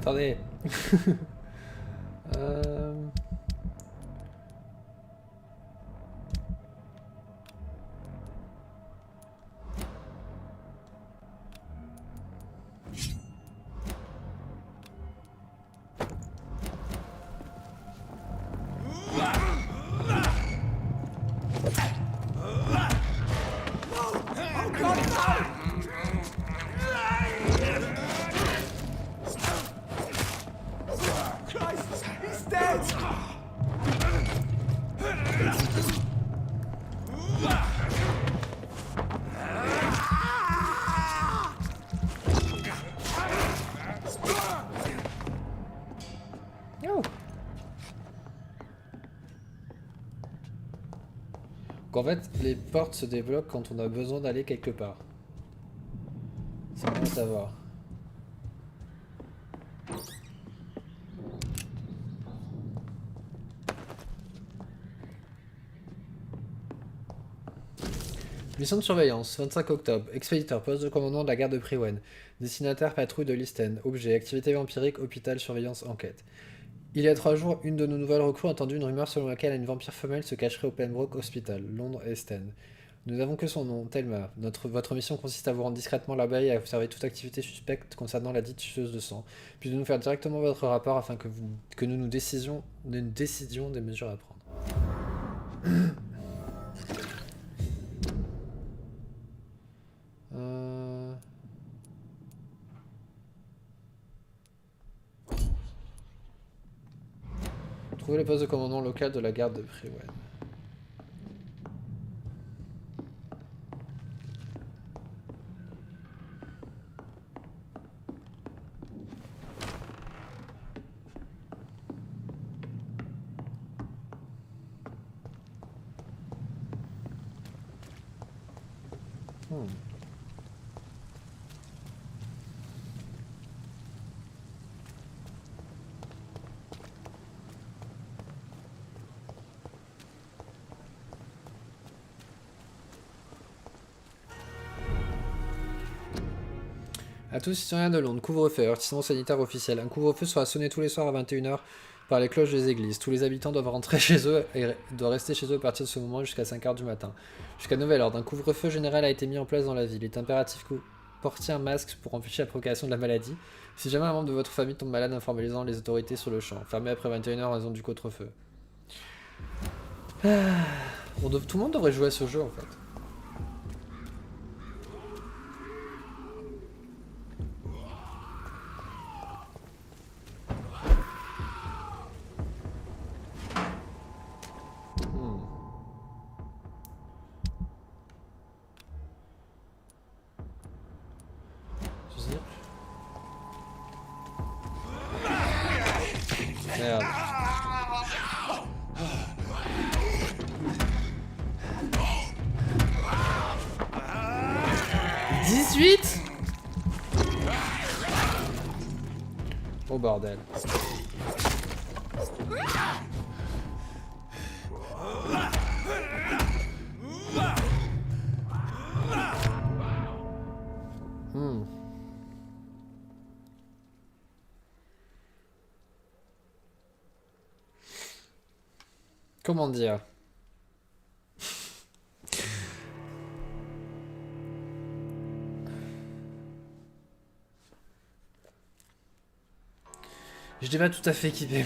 Attendez. En fait, les portes se débloquent quand on a besoin d'aller quelque part. C'est bon à savoir. Mission de surveillance, 25 octobre. Expéditeur, poste de commandement de la garde de Priwen. Destinataire, patrouille de Listen. Objet, activité vampirique, hôpital, surveillance, enquête. Il y a 3 jours, une de nos nouvelles recrues a entendu une rumeur selon laquelle une vampire femelle se cacherait au Pembroke Hospital, Londres et Sten. Nous n'avons que son nom, Thelma. Votre mission consiste à vous rendre discrètement là-bas et à observer toute activité suspecte concernant la dite tueuse de sang, puis de nous faire directement votre rapport afin que nous décidions des mesures à prendre. Trouvez le poste de commandant local de la garde de Priwen. À tous citoyens de Londres, couvre-feu, avertissement sanitaire officiel. Un couvre-feu sera sonné tous les soirs à 21 h par les cloches des églises. Tous les habitants doivent rentrer chez eux et doivent rester chez eux à partir de ce moment jusqu'à 5 h du matin. Jusqu'à nouvel ordre, un couvre-feu général a été mis en place dans la ville. Il est impératif que vous portiez un masque pour empêcher la propagation de la maladie. Si jamais un membre de votre famille tombe malade, informez-en les autorités sur le champ. Fermé après 21 h en raison du couvre-feu. Bon, tout le monde devrait jouer à ce jeu en fait. Merde. 18 ? Oh bordel. Comment dire? Je n'ai pas tout à fait équipé.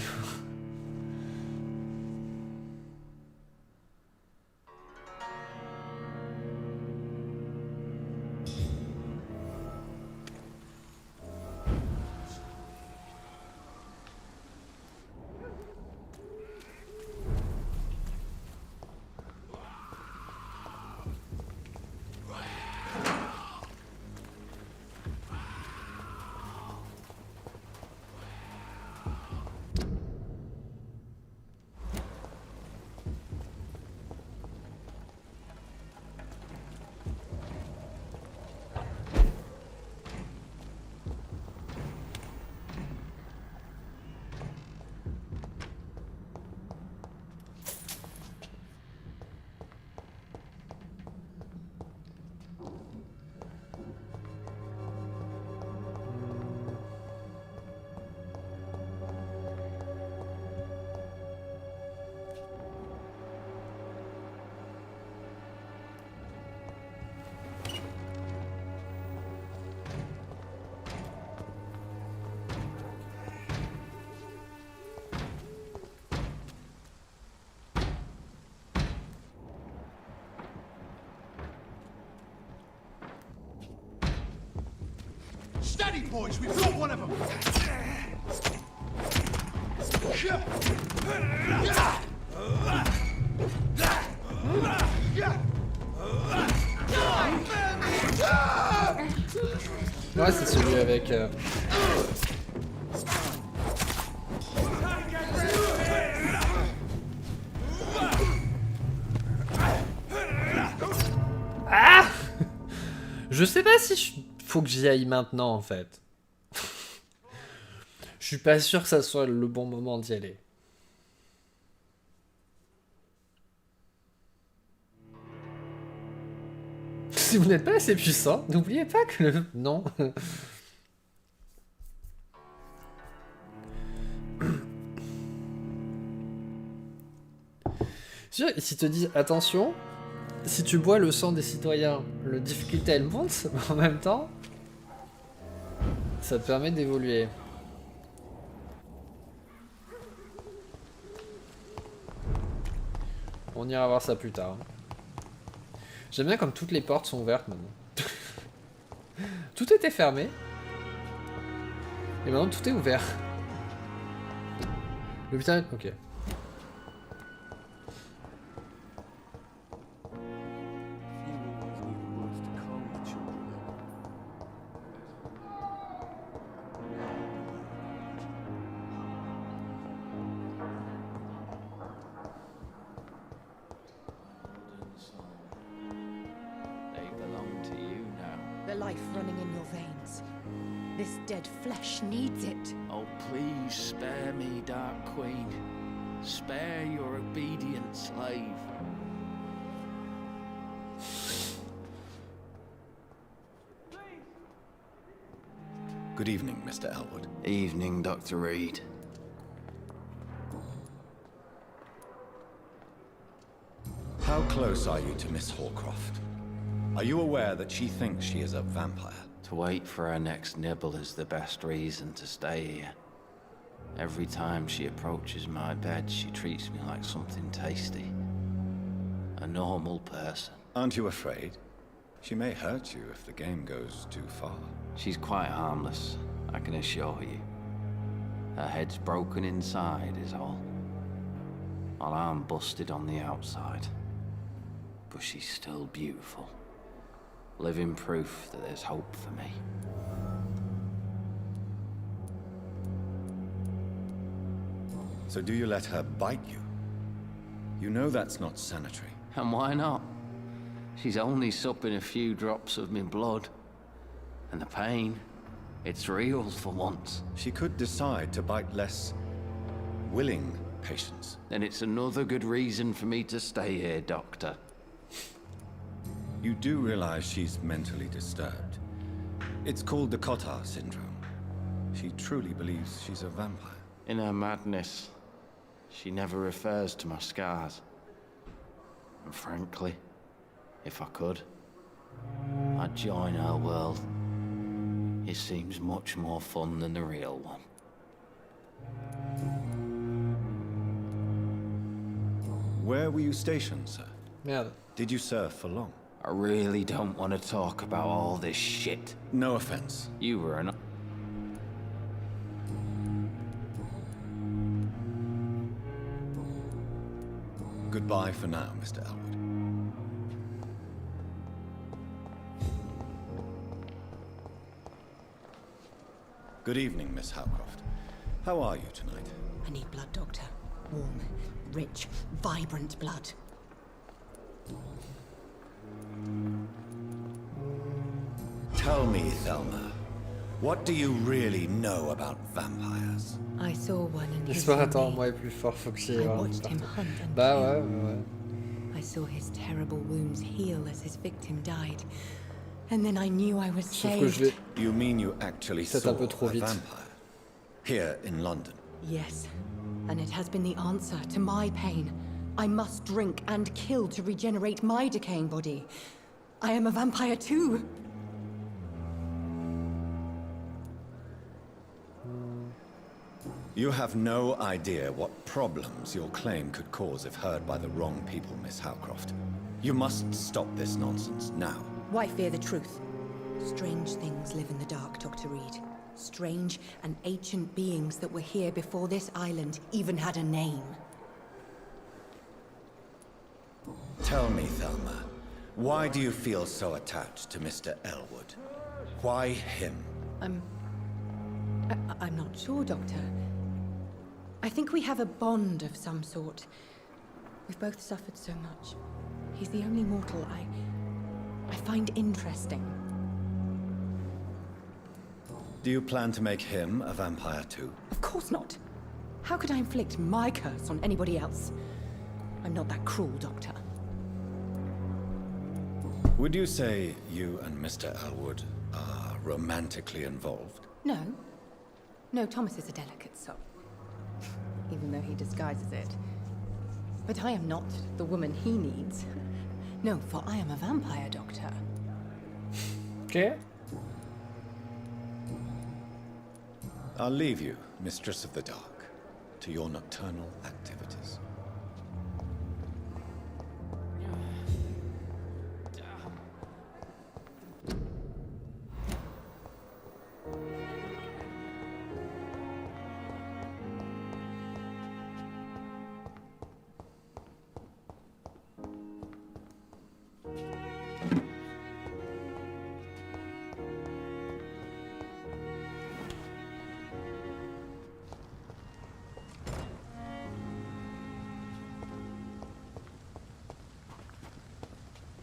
Steady, boys, we've got one of them! Ouais, c'est celui avec... Ah! Je sais pas si faut que j'y aille maintenant en fait. Je suis pas sûr que ça soit le bon moment d'y aller. Si vous n'êtes pas assez puissant, n'oubliez pas que le... Non. Si te disent attention, si tu bois le sang des citoyens, la difficulté elle monte, mais en même temps, ça te permet d'évoluer. On ira voir ça plus tard. J'aime bien comme toutes les portes sont ouvertes maintenant. Tout était fermé. Et maintenant tout est ouvert. L'hôpital, ok. They belong to The life running in your veins. This dead flesh needs it. Oh, please spare me, Dark Queen. Spare your obedient slave. Good evening, Mr. Elwood. Evening, Dr. Reed. How close are you to Miss Horcroft? Are you aware that she thinks she is a vampire? To wait for her next nibble is the best reason to stay here. Every time she approaches my bed, she treats me like something tasty. A normal person. Aren't you afraid? She may hurt you if the game goes too far. She's quite harmless, I can assure you. Her head's broken inside is all. Her arm busted on the outside. But she's still beautiful. Living proof that there's hope for me. So do you let her bite you? You know that's not sanitary. And why not? She's only supping a few drops of me blood. And the pain, it's real for once. She could decide to bite less willing patients. Then it's another good reason for me to stay here, Doctor. You do realize she's mentally disturbed. It's called the Cotard syndrome. She truly believes she's a vampire. In her madness, she never refers to my scars. And frankly, if I could, I'd join her world. It seems much more fun than the real one. Where were you stationed, sir? Merde. Did you serve for long? I really don't want to talk about all this shit. No offense. You were an... Goodbye for now, Mr. Elwood. Good evening, Miss Howcroft. How are you tonight? I need blood, Doctor. Warm, rich, vibrant blood. Tell me, Thelma, what do you really know about vampires? I saw one in his L'histoire attends-moi est plus fort, faut que j'y aille I voir. watched him hunt and Bah kill. ouais, ouais. I saw his terrible wounds heal as his victim died. And then I knew I was Sauf que je saved. vais... You mean you actually C'est saw un peu trop a vite. vampire? Here in London? Yes, and it has been the answer to my pain. I must drink and kill to regenerate my decaying body. I am a vampire too. You have no idea what problems your claim could cause if heard by the wrong people, Miss Howcroft. You must stop this nonsense now. Why fear the truth? Strange things live in the dark, Dr. Reed. Strange and ancient beings that were here before this island even had a name. Tell me, Thelma, why do you feel so attached to Mr. Elwood? Why him? I'm not sure, Doctor. I think we have a bond of some sort. We've both suffered so much. He's the only mortal I find interesting. Do you plan to make him a vampire too? Of course not. How could I inflict my curse on anybody else? I'm not that cruel, Doctor. Would you say you and Mr. Elwood are romantically involved? No. No, Thomas is a delicate soul. Even though he disguises it. But I am not the woman he needs. No, for I am a vampire, Doctor. Okay. I'll leave you, Mistress of the Dark, to your nocturnal activities.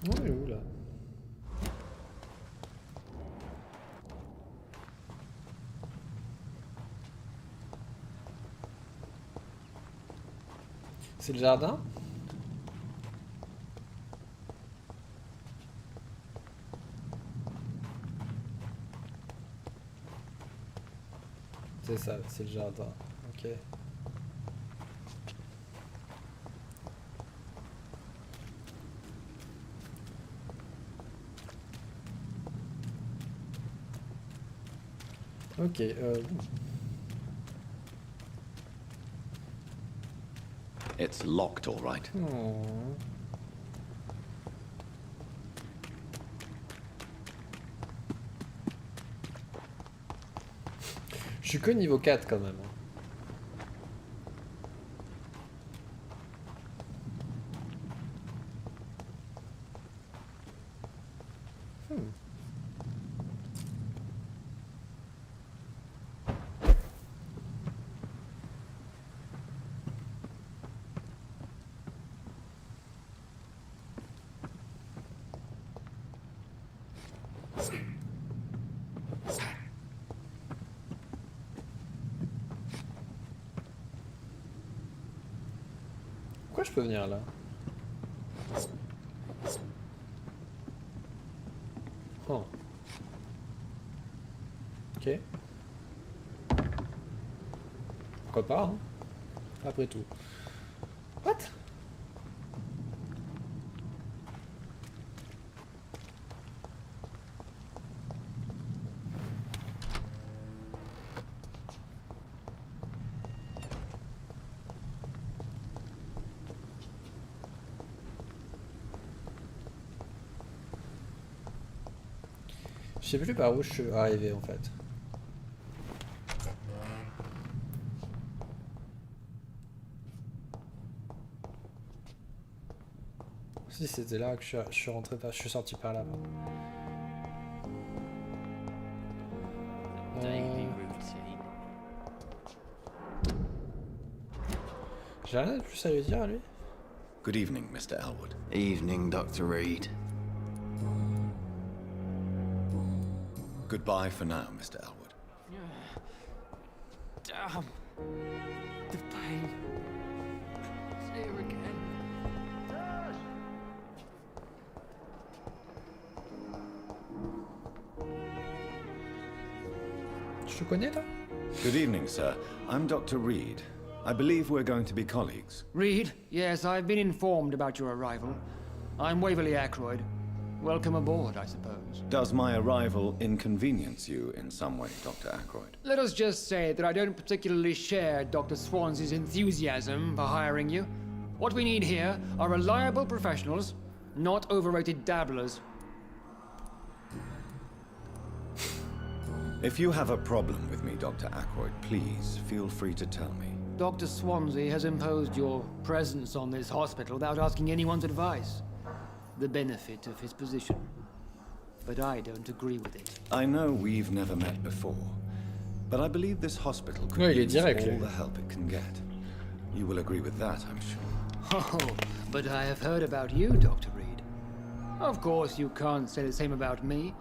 Oh, il est où là? C'est le jardin? C'est ça, c'est le jardin. Ok. Ok. It's locked, all right. Oh. Je suis que niveau 4 quand même. Pourquoi je peux venir là? Oh. Ok. Pourquoi pas, hein? Après tout. What? Je sais plus par où je suis arrivé en fait. Si c'était là que je suis rentré par, je suis sorti par là. J'ai rien de plus à lui dire à lui. Good evening, Mr. Elwood. Evening, Dr. Reed. Goodbye for now, Mr. Elwood. Damn. The pain. It's here again. Je te connais là? Good evening, sir. I'm Dr. Reed. I believe we're going to be colleagues. Reed, yes, I've been informed about your arrival. I'm Waverly Ackroyd. Welcome aboard, I suppose. Does my arrival inconvenience you in some way, Dr. Ackroyd? Let us just say that I don't particularly share Dr. Swansea's enthusiasm for hiring you. What we need here are reliable professionals, not overrated dabblers. If you have a problem with me, Dr. Ackroyd, please feel free to tell me. Dr. Swansea has imposed your presence on this hospital without asking anyone's advice. The benefit of his position. But I don't agree with it. I know we've never met before, but I believe this hospital could Ouais, il est use direct, all lui. the help it can get. You will agree with that, I'm sure. Oh, but I have heard about you, Dr. Reed. Of course, you can't say the same about me,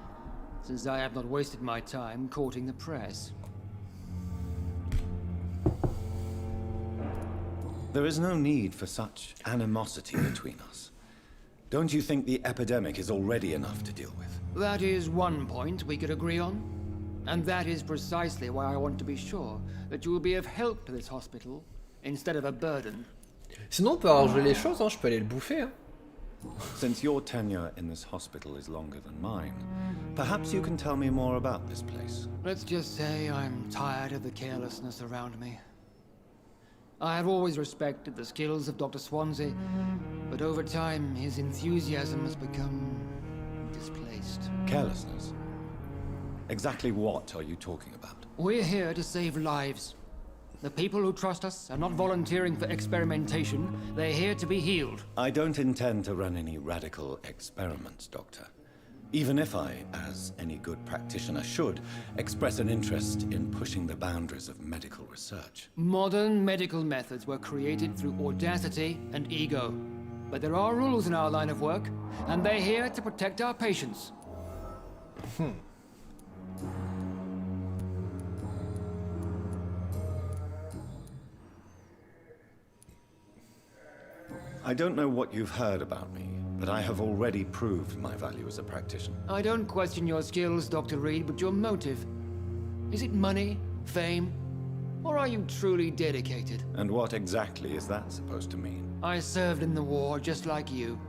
since I have not wasted my time courting the press. There is no need for such animosity between us. Don't you think the epidemic is already enough to deal with? That is one point we could agree on. And that is precisely why I want to be sure that you will be of help to this hospital, instead of a burden. Sinon on peut arranger les choses, hein, je peux aller le bouffer. Hein. Since your tenure in this hospital is longer than mine, perhaps you can tell me more about this place. Let's just say I'm tired of the carelessness around me. I have always respected the skills of Dr. Swansea, but over time his enthusiasm has become displaced. Carelessness? Exactly what are you talking about? We're here to save lives. The people who trust us are not volunteering for experimentation. They're here to be healed. I don't intend to run any radical experiments, Doctor. Even if I, as any good practitioner should, express an interest in pushing the boundaries of medical research. Modern medical methods were created through audacity and ego. But there are rules in our line of work, and they're here to protect our patients. I don't know what you've heard about me, but I have already proved my value as a practitioner. I don't question your skills, Dr. Reed, but your motive. Is it money, fame, or are you truly dedicated? And what exactly is that supposed to mean? I served in the war just like you.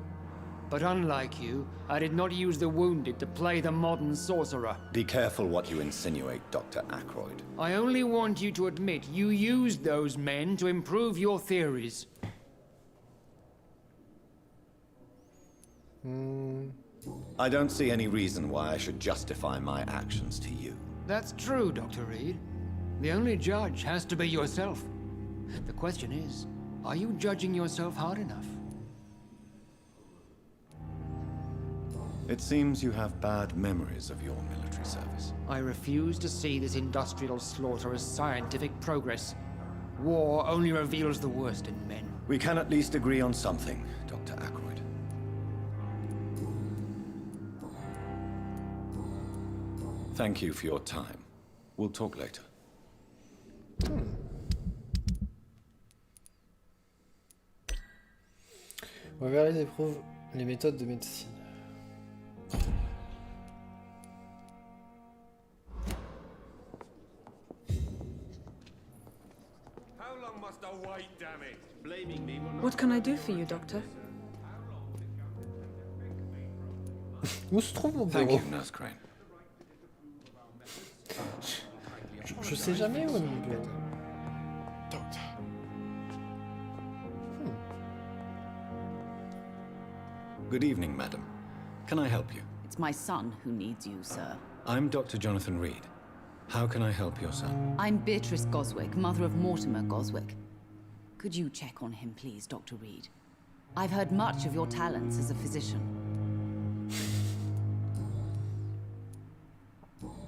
But unlike you, I did not use the wounded to play the modern sorcerer. Be careful what you insinuate, Dr. Ackroyd. I only want you to admit you used those men to improve your theories. I don't see any reason why I should justify my actions to you. That's true, Dr. Reed. The only judge has to be yourself. The question is, are you judging yourself hard enough? It seems you have bad memories of your military service. I refuse to see this industrial slaughter as scientific progress. War only reveals the worst in men. We can at least agree on something, Dr. Ackroyd. Thank you for your time. We'll talk later. On va voir les méthodes de médecine. What can I do for you, Doctor? Où se trouve mon Thank bureau? you, Nurse Crane. Je sais jamais où est mon bureau. Good evening, madam. Can I help you? It's my son who needs you, sir. I'm Dr. Jonathan Reed. How can I help your son? I'm Beatrice Goswick, mother of Mortimer Goswick. Could you check on him, please, Dr. Reed? I've heard much of your talents as a physician.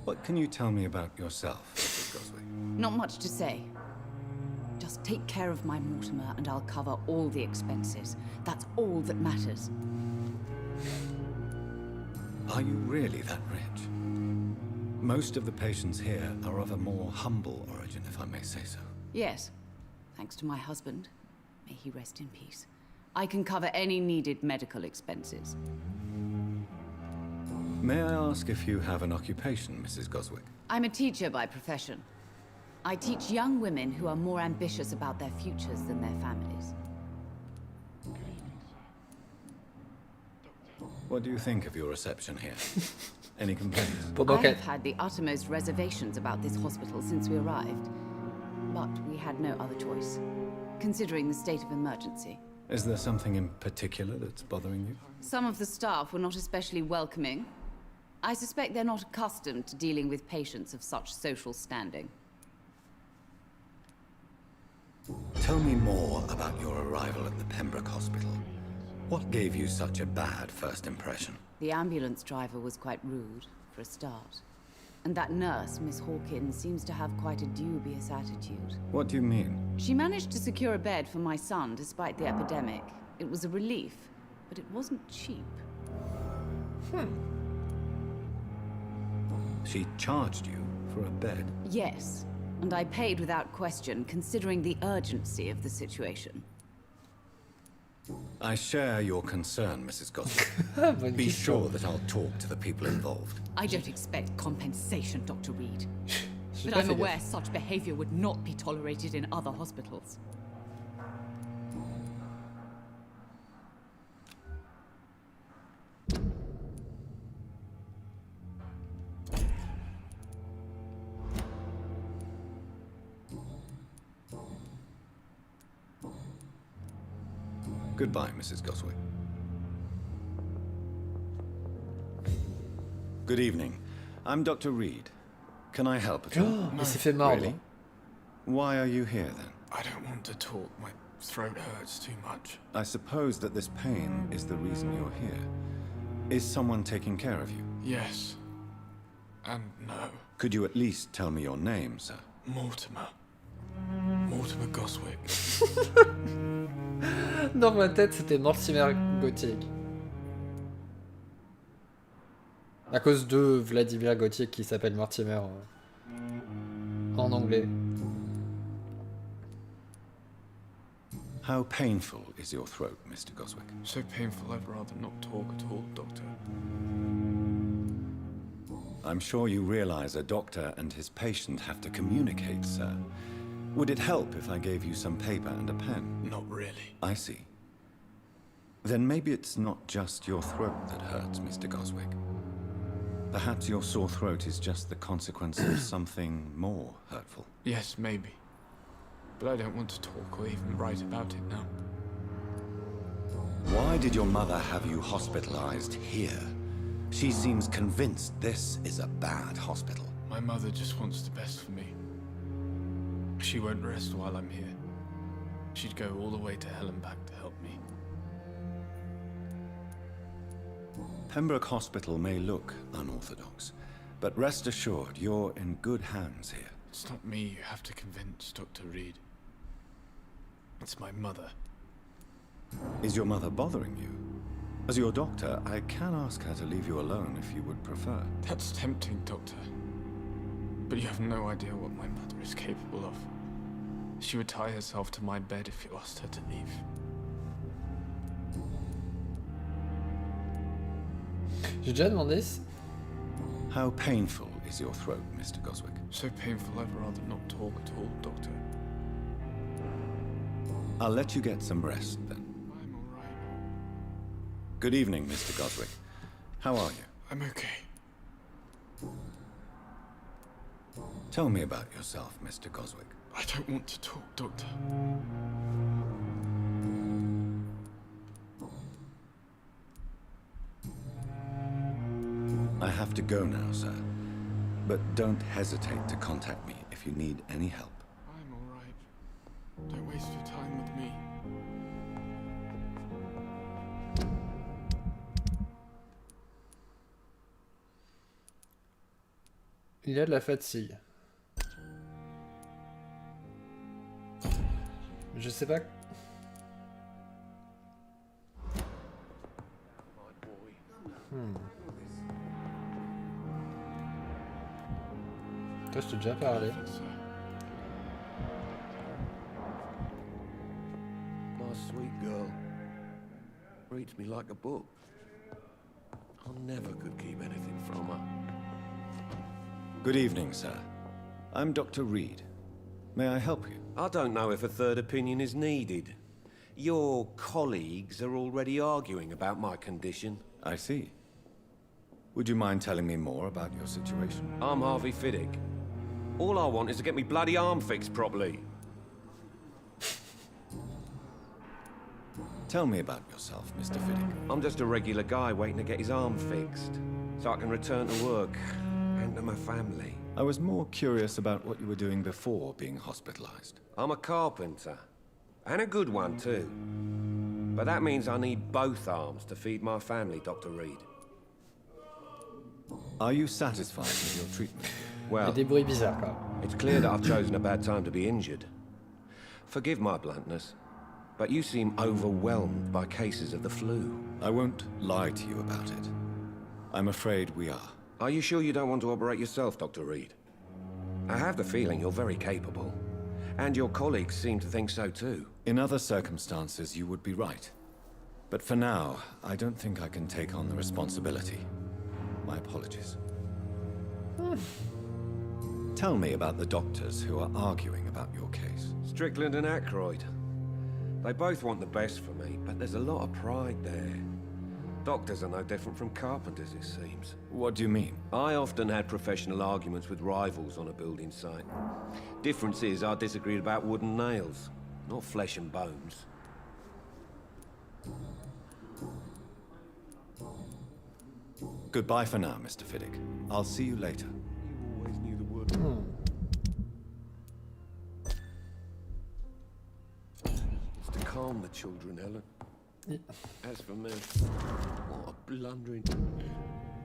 What can you tell me about yourself, Mrs. Goswick? Not much to say. Just take care of my Mortimer and I'll cover all the expenses. That's all that matters. Are you really that rich? Most of the patients here are of a more humble origin, if I may say so. Yes. Thanks to my husband. May he rest in peace. I can cover any needed medical expenses. May I ask if you have an occupation, Mrs. Goswick? I'm a teacher by profession. I teach young women who are more ambitious about their futures than their families. What do you think of your reception here? Any complaints? I have had the uttermost reservations about this hospital since we arrived. But we had no other choice, considering the state of emergency. Is there something in particular that's bothering you? Some of the staff were not especially welcoming. I suspect they're not accustomed to dealing with patients of such social standing. Tell me more about your arrival at the Pembroke Hospital. What gave you such a bad first impression? The ambulance driver was quite rude, for a start. And that nurse, Miss Hawkins, seems to have quite a dubious attitude. What do you mean? She managed to secure a bed for my son despite the epidemic. It was a relief, but it wasn't cheap. She charged you for a bed? Yes, and I paid without question, considering the urgency of the situation. I share your concern, Mrs. Goswick. Be sure that I'll talk to the people involved. I don't expect compensation, Dr. Reed. But I'm aware such behavior would not be tolerated in other hospitals. Goodbye, Mrs. Goswick. Good evening. I'm Dr. Reed. Can I help at all? Il s'est fait mordre. Really? Why are you here then? I don't want to talk. My throat hurts too much. I suppose that this pain is the reason you're here. Is someone taking care of you? Yes. And no. Could you at least tell me your name, sir? Mortimer. Mortimer Goswick. Dans ma tête, c'était Mortimer Gothic. À cause de Vladimir Gothic qui s'appelle Mortimer en anglais. How painful is your throat, Mr. Goswick? So painful I'd rather not talk at all, Doctor. I'm sure you realize a doctor and his patient have to communicate, sir. Would it help if I gave you some paper and a pen? Not really. I see. Then maybe it's not just your throat that hurts, Mr. Goswick. Perhaps your sore throat is just the consequence of something more hurtful. Yes, maybe. But I don't want to talk or even write about it now. Why did your mother have you hospitalized here? She seems convinced this is a bad hospital. My mother just wants the best for me. She won't rest while I'm here. She'd go all the way to hell and back to help me. Pembroke Hospital may look unorthodox, but rest assured you're in good hands here. It's not me you have to convince, Dr. Reed. It's my mother. Is your mother bothering you? As your doctor, I can ask her to leave you alone if you would prefer. That's tempting, Doctor. But you have no idea what my mother is capable of. She would tie herself to my bed if you asked her to leave. J'ai déjà demandé si... How painful is your throat, Mr. Goswick? So painful I'd rather not talk at all, Doctor. I'll let you get some rest, then. I'm all right. Good evening, Mr. Goswick. How are you? I'm okay. Tell me about yourself, Mr. Goswick. I don't want to talk, Doctor. I have to go now, sir. But don't hesitate to contact me if you need any help. I'm all right. Don't waste your time with me. Il y a de la fatigue. Je sais pas... Toi, je t'ai déjà parlé. My sweet girl. Reads me like a book. I never could keep anything from her. Good evening, sir. I'm Dr. Reed. May I help you? I don't know if a third opinion is needed. Your colleagues are already arguing about my condition. I see. Would you mind telling me more about your situation? I'm Harvey Fiddick. All I want is to get me bloody arm fixed properly. Tell me about yourself, Mr. Fiddick. I'm just a regular guy waiting to get his arm fixed, so I can return to work and to my family. I was more curious about what you were doing before being hospitalized. I'm a carpenter, and a good one too. But that means I need both arms to feed my family, Dr. Reed. Are you satisfied with your treatment? Well, des bruits bizarres, quoi. It's clear that I've chosen a bad time to be injured. Forgive my bluntness, but you seem overwhelmed by cases of the flu. I won't lie to you about it. I'm afraid we are. Are you sure you don't want to operate yourself, Dr. Reed? I have the feeling you're very capable, and your colleagues seem to think so too. In other circumstances, you would be right. But for now, I don't think I can take on the responsibility. My apologies. Tell me about the doctors who are arguing about your case. Strickland and Aykroyd. They both want the best for me, but there's a lot of pride there. Doctors are no different from carpenters, it seems. What do you mean? I often had professional arguments with rivals on a building site. Difference is I disagreed about wooden nails, not flesh and bones. Goodbye for now, Mr. Fiddick. I'll see you later. You always knew the word. It's to calm the children, Ellen. As for me, what a blundering...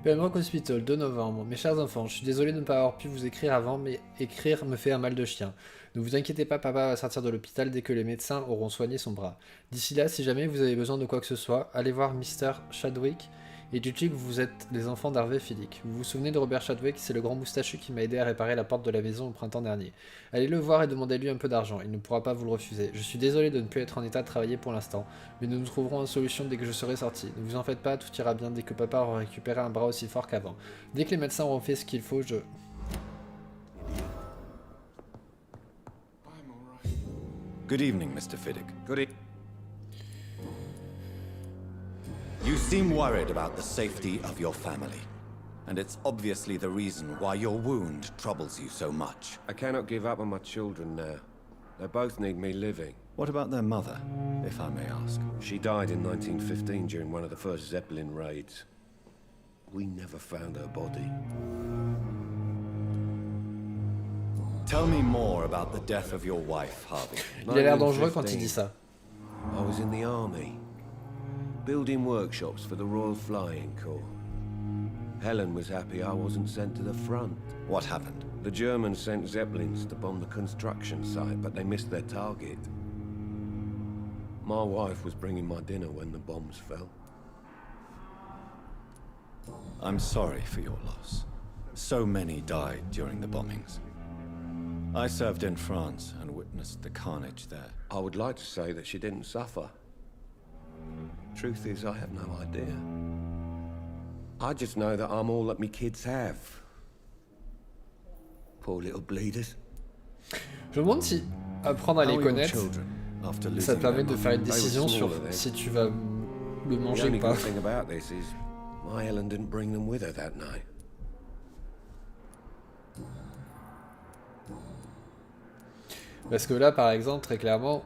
Pembroke Hospital, 2 novembre. Mes chers enfants, je suis désolé de ne pas avoir pu vous écrire avant, mais écrire me fait un mal de chien. Ne vous inquiétez pas, papa va sortir de l'hôpital dès que les médecins auront soigné son bras. D'ici là, si jamais vous avez besoin de quoi que ce soit, allez voir Mr. Chadwick. Et tu dis que vous êtes les enfants d'Harvey Fiddick. Vous vous souvenez de Robert Chadwick, c'est le grand moustachu qui m'a aidé à réparer la porte de la maison au printemps dernier. Allez le voir et demandez-lui un peu d'argent, il ne pourra pas vous le refuser. Je suis désolé de ne plus être en état de travailler pour l'instant, mais nous trouverons une solution dès que je serai sorti. Ne vous en faites pas, tout ira bien dès que papa aura récupéré un bras aussi fort qu'avant. Dès que les médecins auront fait ce qu'il faut, je... Good evening, Mr. Fiddick. Good evening. You seem worried about the safety of your family. And it's obviously the reason why your wound troubles you so much. I cannot give up on my children now. They both need me living. What about their mother, if I may ask? She died in 1915 during one of the first Zeppelin raids. We never found her body. Tell me more about the death of your wife, Harvey. Il a l'air dangereux quand il dit ça. I was in the army, building workshops for the Royal Flying Corps. Helen was happy I wasn't sent to the front. What happened? The Germans sent Zeppelins to bomb the construction site, but they missed their target. My wife was bringing my dinner when the bombs fell. I'm sorry for your loss. So many died during the bombings. I served in France and witnessed the carnage there. I would like to say that she didn't suffer. Truth is, I have no idea. I just know that I'm all that me kids have. Poor little bleeders. Je me demande si apprendre à les connaître, ça te permet de faire une décision sur si tu vas le manger ou pas. The thing about this is, my Helen didn't bring them with her that night. Parce que là, par exemple, très clairement...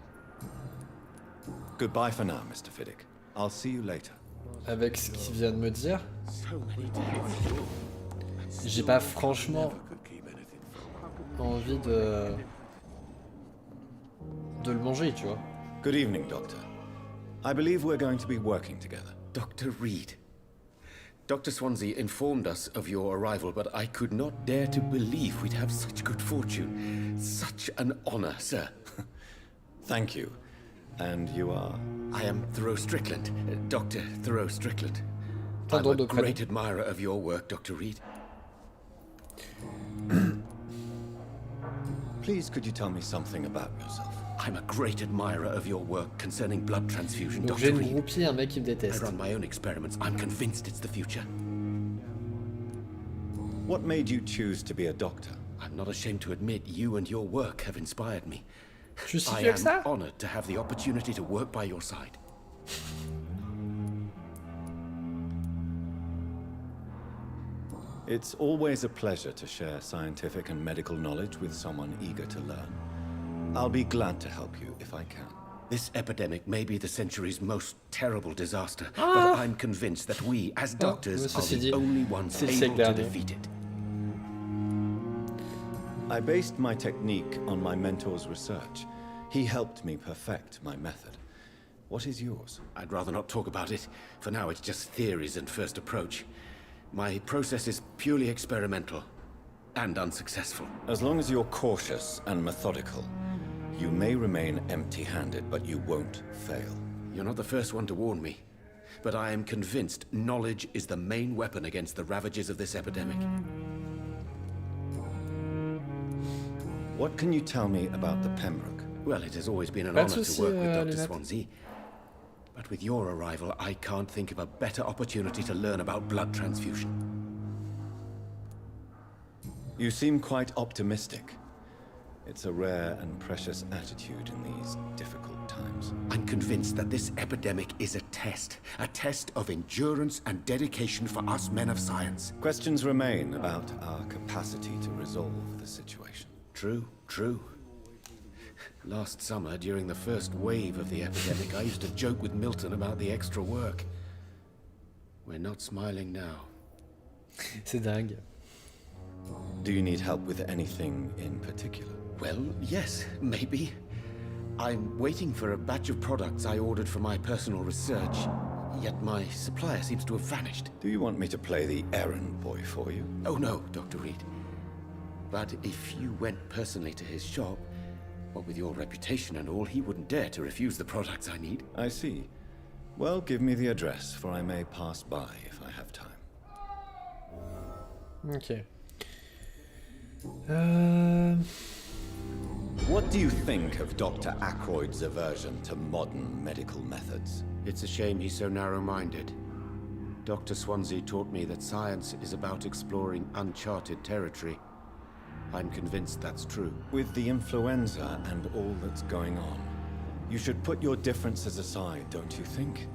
Goodbye for now, Mr. Fiddick. I'll see you later. Avec ce qu'il vient de me dire, j'ai pas franchement envie de le manger, tu vois. Good evening, Doctor. I believe we're going to be working together. Dr. Reed. Dr. Swansea informed us of your arrival, but I could not dare to believe we'd have such good fortune. Such an honor, sir. Thank you. And you are? I am Thoreau Strickland, Dr. Thoreau Strickland. I'm a great admirer of your work, Dr. Reed. Please, could you tell me something about yourself? I'm a great admirer of your work concerning blood transfusion, Donc Dr. j'ai une Reed. groupie, un mec qui me déteste. I run my own experiments. I'm convinced it's the future. What made you choose to be a doctor? I'm not ashamed to admit you and your work have inspired me. I avec ça? am honored to have the opportunity to work by your side. It's always a pleasure to share scientific and medical knowledge with someone eager to learn. I'll be glad to help you if I can. This epidemic may be the century's most terrible disaster, but I'm convinced that we, as doctors, are the only ones able to defeat it. I based my technique on my mentor's research. He helped me perfect my method. What is yours? I'd rather not talk about it. For now, it's just theories and first approach. My process is purely experimental and unsuccessful. As long as you're cautious and methodical, you may remain empty-handed, but you won't fail. You're not the first one to warn me, but I am convinced knowledge is the main weapon against the ravages of this epidemic. What can you tell me about the Pembroke? Well, it has always been an honor to work with Dr. Swansea. But with your arrival, I can't think of a better opportunity to learn about blood transfusion. You seem quite optimistic. It's a rare and precious attitude in these difficult times. I'm convinced that this epidemic is a test of endurance and dedication for us men of science. Questions remain about our capacity to resolve the situation. True, true. Last summer, during the first wave of the epidemic, I used to joke with Milton about the extra work. We're not smiling now. C'est dingue. Do you need help with anything in particular? Well, yes, maybe. I'm waiting for a batch of products I ordered for my personal research, yet my supplier seems to have vanished. Do you want me to play the errand boy for you? Oh no, Dr. Reed. But if you went personally to his shop, what with your reputation and all, he wouldn't dare to refuse the products I need. I see. Well, give me the address, for I may pass by if I have time. Ok. What do you think of Dr. Ackroyd's aversion to modern medical methods? It's a shame he's so narrow-minded. Dr. Swansea taught me that science is about exploring uncharted territory. I'm convinced that's true. With the influenza and all that's going on, you should put your differences aside, don't you think?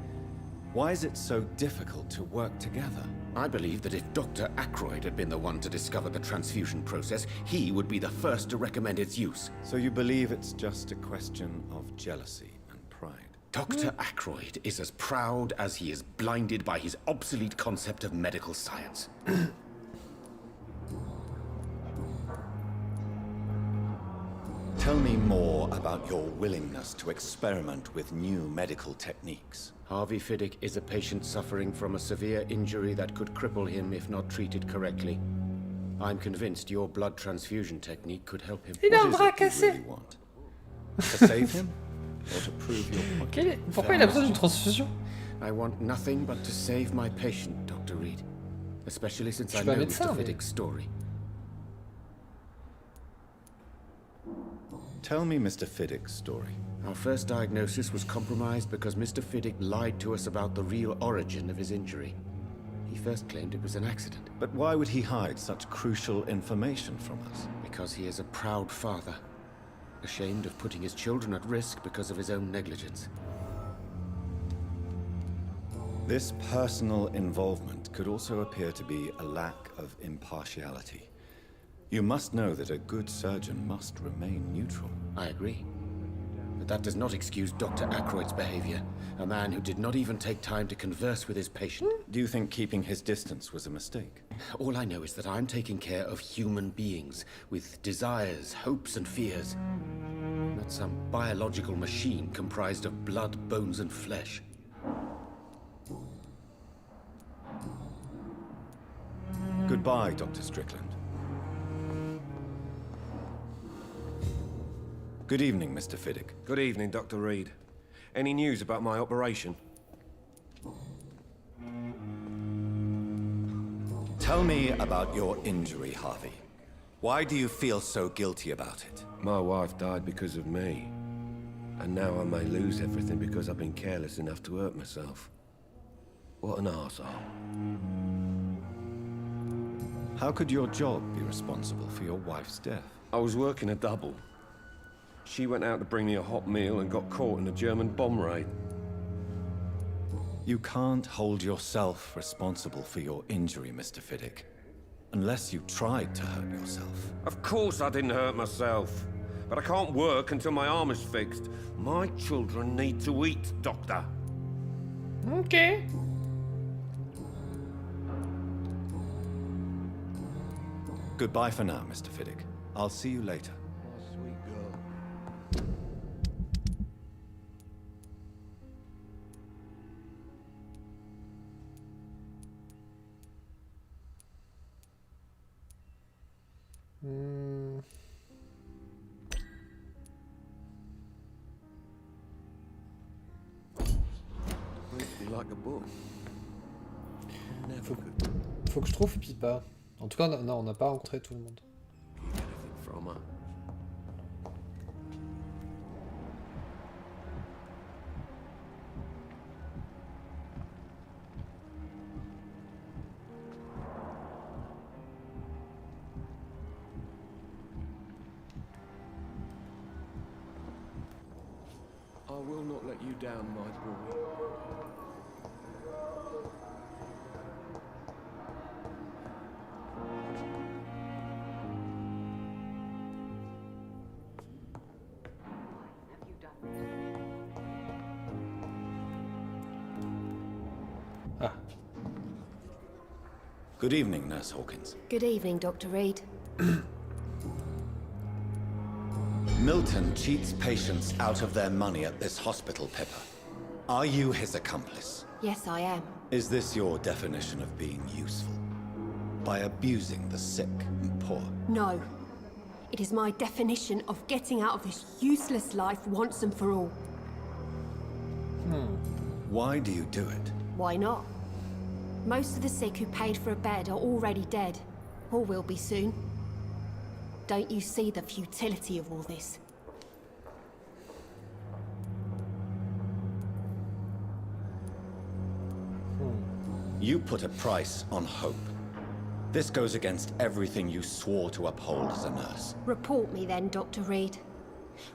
Why is it so difficult to work together? I believe that if Dr. Ackroyd had been the one to discover the transfusion process, he would be the first to recommend its use. So you believe it's just a question of jealousy and pride? Dr. Ackroyd is as proud as he is blinded by his obsolete concept of medical science. Tell me more about your willingness to experiment with new medical techniques. Harvey Fiddick is a patient suffering from a severe injury that could cripple him if not treated correctly. I'm convinced your blood transfusion technique could help him. Il a un bras cassé. Really want? To save him? Or to prove your point? Pourquoi il a besoin d'une transfusion? I want nothing but to save my patient, Dr. Reed. Especially since I Je suis know pas Mr. médecin, mais... Fiddick's story. Tell me Mr. Fiddick's story. Our first diagnosis was compromised because Mr. Fiddick lied to us about the real origin of his injury. He first claimed it was an accident. But why would he hide such crucial information from us? Because he is a proud father, ashamed of putting his children at risk because of his own negligence. This personal involvement could also appear to be a lack of impartiality. You must know that a good surgeon must remain neutral. I agree. But that does not excuse Dr. Ackroyd's behavior, a man who did not even take time to converse with his patient. Do you think keeping his distance was a mistake? All I know is that I'm taking care of human beings, with desires, hopes and fears. Not some biological machine comprised of blood, bones and flesh. Goodbye, Dr. Strickland. Good evening, Mr. Fiddick. Good evening, Dr. Reed. Any news about my operation? Tell me about your injury, Harvey. Why do you feel so guilty about it? My wife died because of me. And now I may lose everything because I've been careless enough to hurt myself. What an arsehole. How could your job be responsible for your wife's death? I was working a double. She went out to bring me a hot meal and got caught in a German bomb raid. You can't hold yourself responsible for your injury, Mr. Fiddick. Unless you tried to hurt yourself. Of course I didn't hurt myself. But I can't work until my arm is fixed. My children need to eat, Doctor. Okay. Goodbye for now, Mr. Fiddick. I'll see you later. Sweet girl. Like a book. Faut que je trouve Pipa. En tout cas, non, on n'a pas rencontré tout le monde. From her. I will not let you down, my boy. Good evening, Nurse Hawkins. Good evening, Dr. Reed. Milton cheats patients out of their money at this hospital, Pippa. Are you his accomplice? Yes, I am. Is this your definition of being useful? By abusing the sick and poor? No. It is my definition of getting out of this useless life once and for all. Why do you do it? Why not? Most of the sick who paid for a bed are already dead, or will be soon. Don't you see the futility of all this? You put a price on hope. This goes against everything you swore to uphold as a nurse. Report me then, Dr. Reed.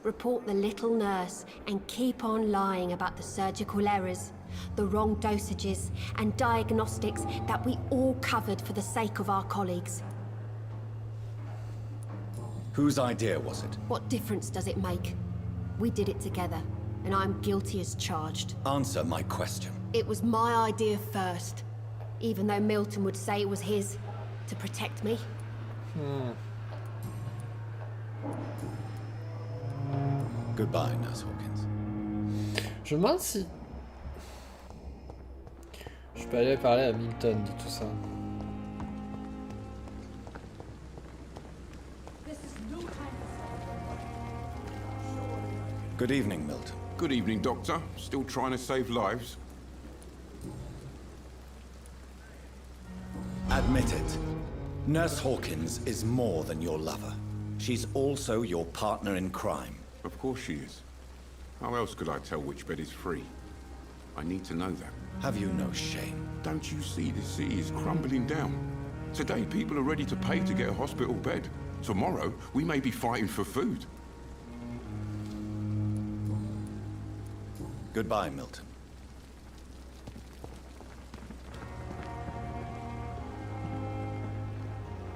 Report the little nurse and keep on lying about the surgical errors, the wrong dosages and diagnostics that we all covered for the sake of our colleagues. Whose idea was it? What difference does it make? We did it together, and I'm guilty as charged. Answer my question. It was my idea first, even though Milton would say it was his, to protect me. Goodbye, Nurse Hawkins. Je me demande si... Je peux aller parler à Milton de tout ça. Good evening, Milton. Good evening, Doctor. Still trying to save lives? Admit it. Nurse Hawkins is more than your lover. She's also your partner in crime. Of course she is. How else could I tell which bed is free? I need to know that. Have you no shame? Don't you see the city is crumbling down? Today people are ready to pay to get a hospital bed. Tomorrow we may be fighting for food. Goodbye, Milton.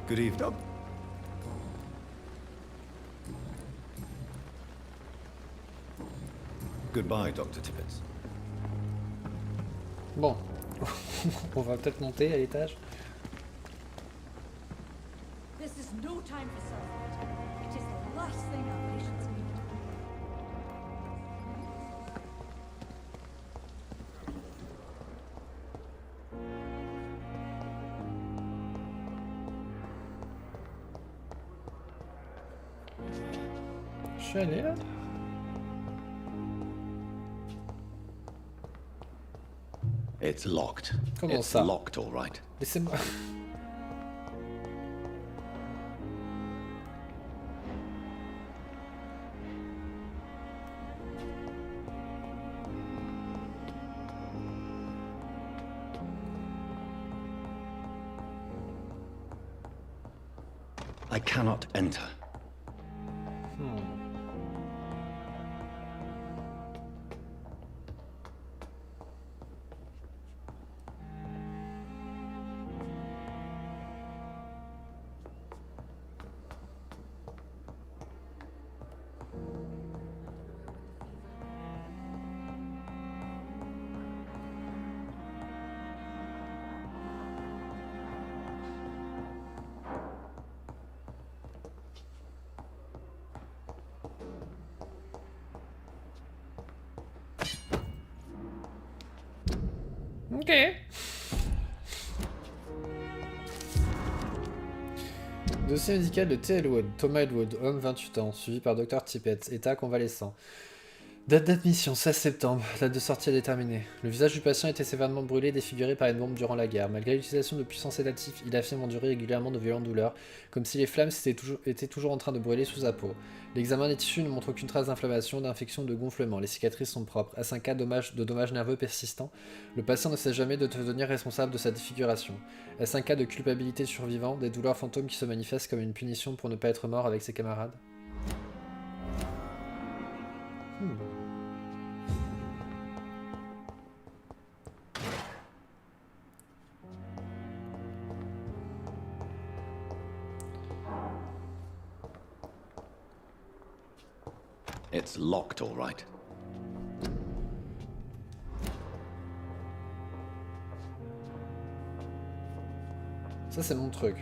Good evening. Goodbye, Dr. Tippett. Bon, on va peut-être monter à l'étage. This is no time for self-pity. It is the last thing our patients need. Je suis allé là? It's locked. Comment It's ça? locked, all right. Laissez-moi... I cannot enter. Ok. Dossier médical de T. Elwood, Thomas Elwood, homme 28 ans, suivi par Dr. Tippett, état convalescent. Date d'admission 16 septembre, date de sortie à déterminer. Le visage du patient était sévèrement brûlé et défiguré par une bombe durant la guerre. Malgré l'utilisation de puissants sédatifs, il affirme endurer régulièrement de violentes douleurs, comme si les flammes étaient toujours en train de brûler sous sa peau. L'examen des tissus ne montre aucune trace d'inflammation, d'infection ou de gonflement. Les cicatrices sont propres. À 5 cas de dommages nerveux persistants, le patient ne cesse jamais de devenir responsable de sa défiguration. Est-ce un cas de culpabilité survivant, des douleurs fantômes qui se manifestent comme une punition pour ne pas être mort avec ses camarades? It's locked, all right. Ça, c'est mon truc.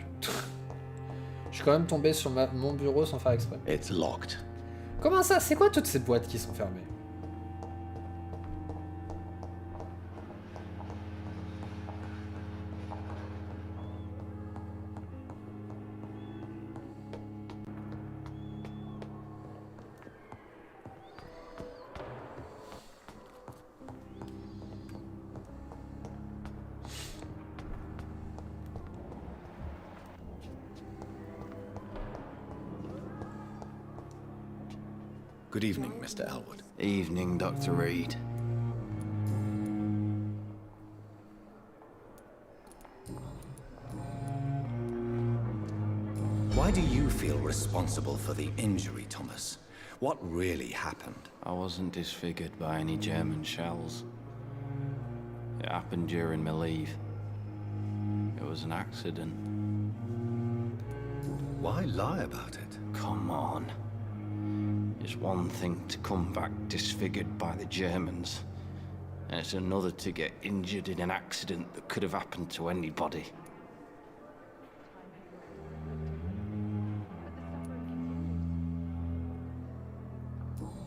Je suis quand même tombé sur mon bureau sans faire exprès. It's locked. Comment ça? C'est quoi toutes ces boîtes qui sont fermées? Good evening, Mr. Elwood. Evening, Dr. Reed. Why do you feel responsible for the injury, Thomas? What really happened? I wasn't disfigured by any German shells. It happened during my leave. It was an accident. Why lie about it? Come on. It's one thing to come back disfigured by the Germans, and it's another to get injured in an accident that could have happened to anybody.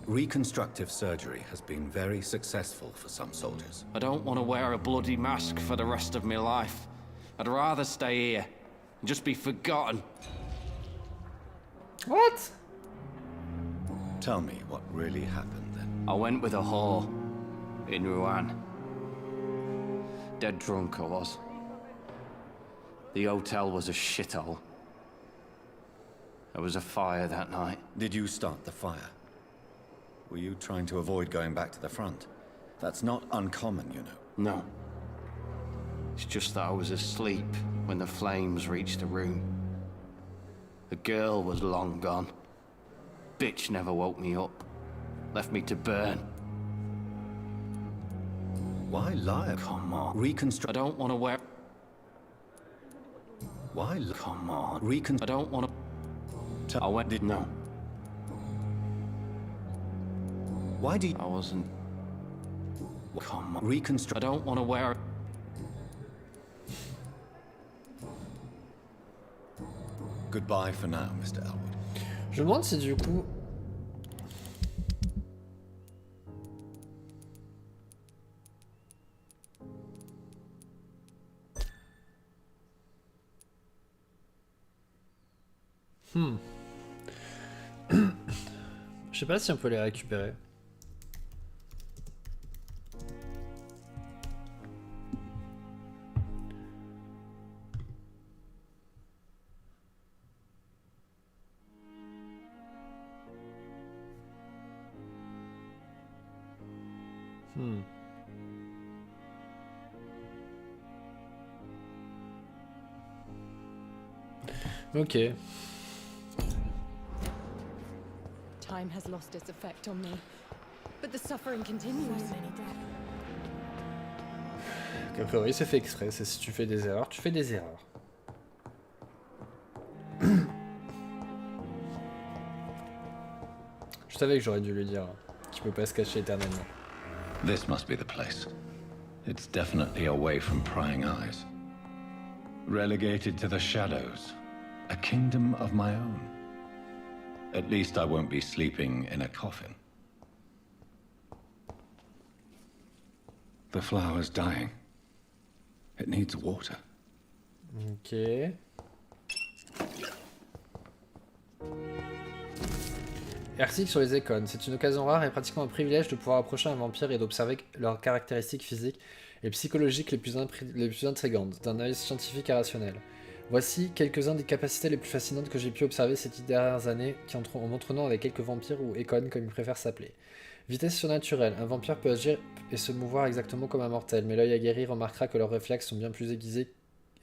Reconstructive surgery has been very successful for some soldiers. I don't want to wear a bloody mask for the rest of my life. I'd rather stay here and just be forgotten. What? Tell me what really happened then. I went with a whore in Rouen. Dead drunk I was. The hotel was a shithole. There was a fire that night. Did you start the fire? Were you trying to avoid going back to the front? That's not uncommon, you know. No. It's just that I was asleep when the flames reached the room. The girl was long gone. Bitch never woke me up. Left me to burn. Why lie? Come on. Reconstruct. I don't want to wear... Why? Come on. I don't want to... I went... No. Why do you... I wasn't... Come on. Reconstruct... I don't want to wear... Goodbye for now, Mr. Elwood. Je me demande si du coup... Je sais pas si on peut les récupérer. Ok. Time has lost its effect on me, but the suffering continues. A priori, c'est fait exprès. C'est si tu fais des erreurs, tu fais des erreurs. Je savais que j'aurais dû lui dire qu'il peut pas se cacher éternellement. This must be the place. It's definitely away from prying eyes. Relegated to the shadows. A kingdom of my own. At least I won't be sleeping in a coffin. The flower's dying. It needs water. Ok. Article sur les écones. C'est une occasion rare et pratiquement un privilège de pouvoir approcher un vampire et d'observer leurs caractéristiques physiques et psychologiques les plus intrigantes, d'un œil scientifique et rationnel. Voici quelques-uns des capacités les plus fascinantes que j'ai pu observer ces 10 dernières années en m'entraînant avec quelques vampires ou écones comme ils préfèrent s'appeler. Vitesse surnaturelle. Un vampire peut agir et se mouvoir exactement comme un mortel, mais l'œil aguerri remarquera que leurs réflexes sont bien plus aiguisés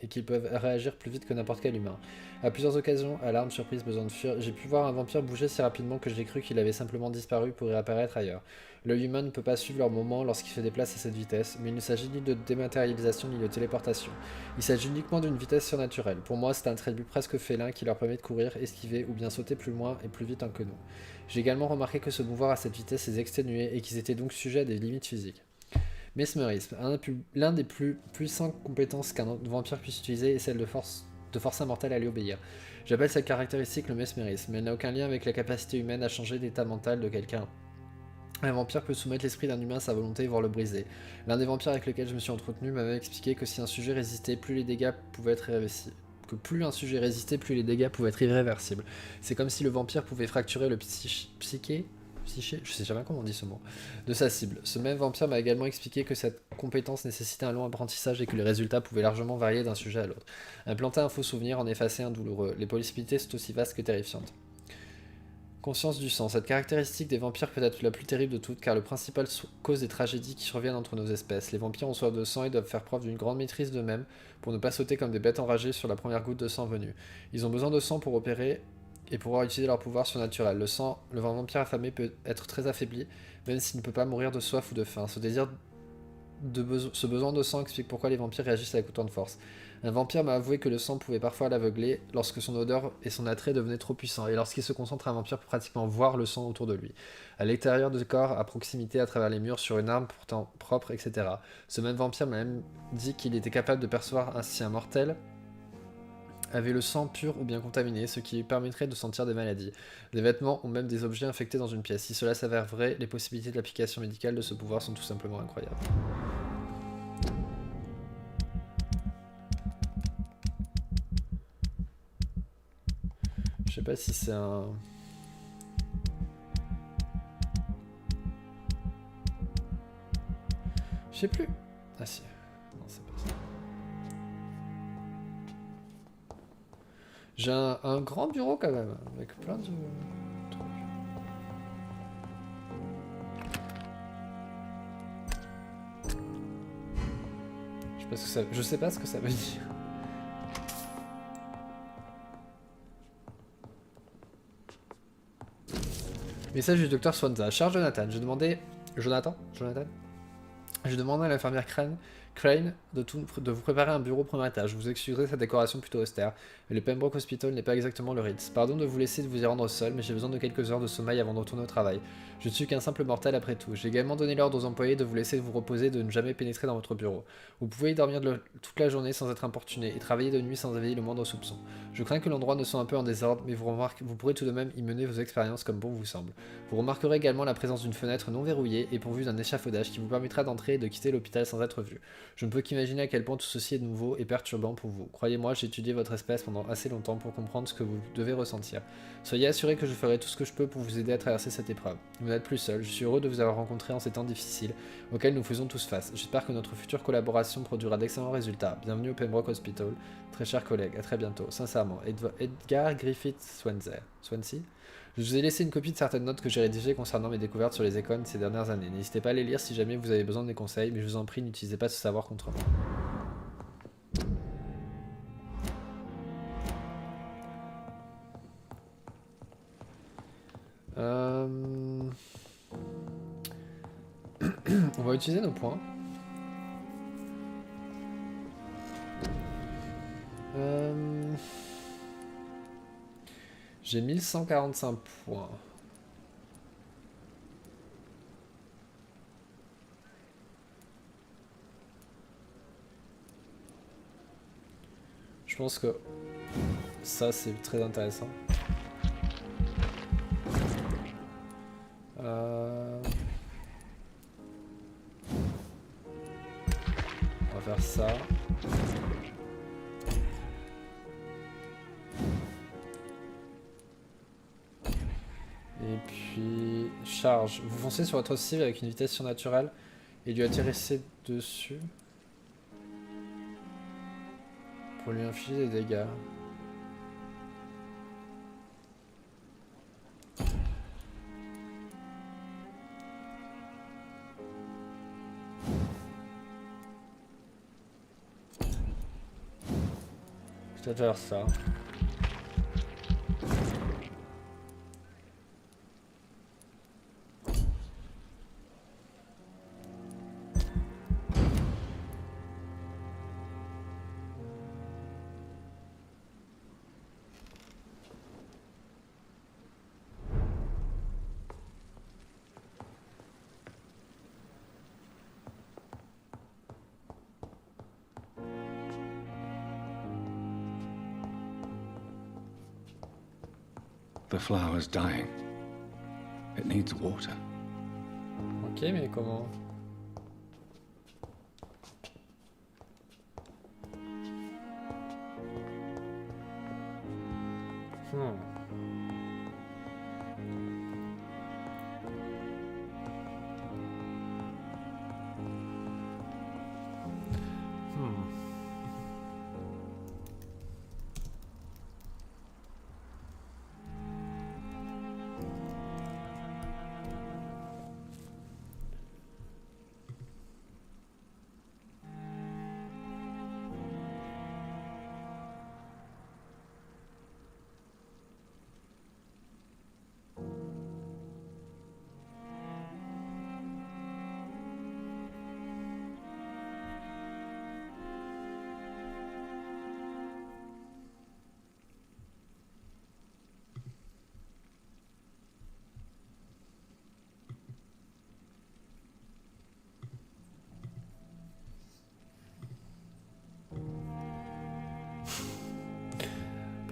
et qu'ils peuvent réagir plus vite que n'importe quel humain. À plusieurs occasions, alarme, surprise, besoin de fuir, j'ai pu voir un vampire bouger si rapidement que j'ai cru qu'il avait simplement disparu pour réapparaître ailleurs. L'œil humain ne peut pas suivre leur mouvement lorsqu'il se déplace à cette vitesse, mais il ne s'agit ni de dématérialisation ni de téléportation. Il s'agit uniquement d'une vitesse surnaturelle. Pour moi, c'est un attribut presque félin qui leur permet de courir, esquiver ou bien sauter plus loin et plus vite que nous. J'ai également remarqué que se mouvoir à cette vitesse les exténuait et qu'ils étaient donc sujets à des limites physiques. Mesmérisme. L'un des plus puissantes compétences qu'un vampire puisse utiliser est celle de forcer un mortel à lui obéir. J'appelle cette caractéristique le mesmérisme, mais elle n'a aucun lien avec la capacité humaine à changer d'état mental de quelqu'un. Un vampire peut soumettre l'esprit d'un humain à sa volonté, voire le briser. L'un des vampires avec lesquels je me suis entretenu m'avait expliqué que si un sujet résistait, plus les dégâts pouvaient être irréversibles. Plus les dégâts pouvaient être irréversibles. C'est comme si le vampire pouvait fracturer le psyché, je sais jamais comment on dit ce mot, de sa cible. Ce même vampire m'a également expliqué que cette compétence nécessitait un long apprentissage et que les résultats pouvaient largement varier d'un sujet à l'autre. Implanter un faux souvenir, en effacer un douloureux. Les possibilités sont aussi vastes que terrifiantes. Conscience du sang. Cette caractéristique des vampires peut être la plus terrible de toutes, car le principal cause des tragédies qui surviennent entre nos espèces. Les vampires ont soif de sang et doivent faire preuve d'une grande maîtrise d'eux-mêmes pour ne pas sauter comme des bêtes enragées sur la première goutte de sang venue. Ils ont besoin de sang pour opérer et pouvoir utiliser leur pouvoir surnaturel. Le vampire affamé peut être très affaibli, même s'il ne peut pas mourir de soif ou de faim. Ce besoin de sang explique pourquoi les vampires réagissent avec autant de force. Un vampire m'a avoué que le sang pouvait parfois l'aveugler lorsque son odeur et son attrait devenaient trop puissants, et lorsqu'il se concentre, un vampire peut pratiquement voir le sang autour de lui, à l'extérieur du corps, à proximité, à travers les murs, sur une arme pourtant propre, etc. Ce même vampire m'a même dit qu'il était capable de percevoir si un mortel avait le sang pur ou bien contaminé, ce qui lui permettrait de sentir des maladies, des vêtements ou même des objets infectés dans une pièce. Si cela s'avère vrai, les possibilités de l'application médicale de ce pouvoir sont tout simplement incroyables. Je sais pas si c'est un... Je sais plus. Ah si. Non, c'est pas ça. J'ai un grand bureau quand même, avec plein de trucs. Je sais pas ce que ça veut dire. Message du docteur Swanza. Cher Jonathan, je demandais... Jonathan. Je demandais à l'infirmière Crane de vous préparer un bureau au premier étage. Vous excuserez sa décoration plutôt austère, mais le Pembroke Hospital n'est pas exactement le Ritz. Pardon de vous laisser vous y rendre seul, mais j'ai besoin de quelques heures de sommeil avant de retourner au travail. Je ne suis qu'un simple mortel après tout. J'ai également donné l'ordre aux employés de vous laisser vous reposer et de ne jamais pénétrer dans votre bureau. Vous pouvez y dormir toute la journée sans être importuné et travailler de nuit sans éveiller le moindre soupçon. Je crains que l'endroit ne soit un peu en désordre, mais vous pourrez tout de même y mener vos expériences comme bon vous semble. Vous remarquerez également la présence d'une fenêtre non verrouillée et pourvue d'un échafaudage qui vous permettra d'entrer et de quitter l'hôpital sans être vu. Je ne peux qu'imaginer à quel point tout ceci est nouveau et perturbant pour vous. Croyez-moi, j'ai étudié votre espèce pendant assez longtemps pour comprendre ce que vous devez ressentir. Soyez assurés que je ferai tout ce que je peux pour vous aider à traverser cette épreuve. Vous n'êtes plus seul, je suis heureux de vous avoir rencontré en ces temps difficiles auxquels nous faisons tous face. J'espère que notre future collaboration produira d'excellents résultats. Bienvenue au Pembroke Hospital, très chers collègues, à très bientôt. Sincèrement, Edgar Griffith Swansea. Je vous ai laissé une copie de certaines notes que j'ai rédigées concernant mes découvertes sur les écones ces dernières années. N'hésitez pas à les lire si jamais vous avez besoin de mes conseils, mais je vous en prie, n'utilisez pas ce savoir contre moi. On va utiliser nos points. J'ai 1145 points. Je pense que ça c'est très intéressant. On va faire ça. Et puis charge. Vous foncez sur votre cible avec une vitesse surnaturelle et lui atterrissez dessus pour lui infliger des dégâts. Je vais faire ça. The flower's dying. It needs water. Ok, mais comment?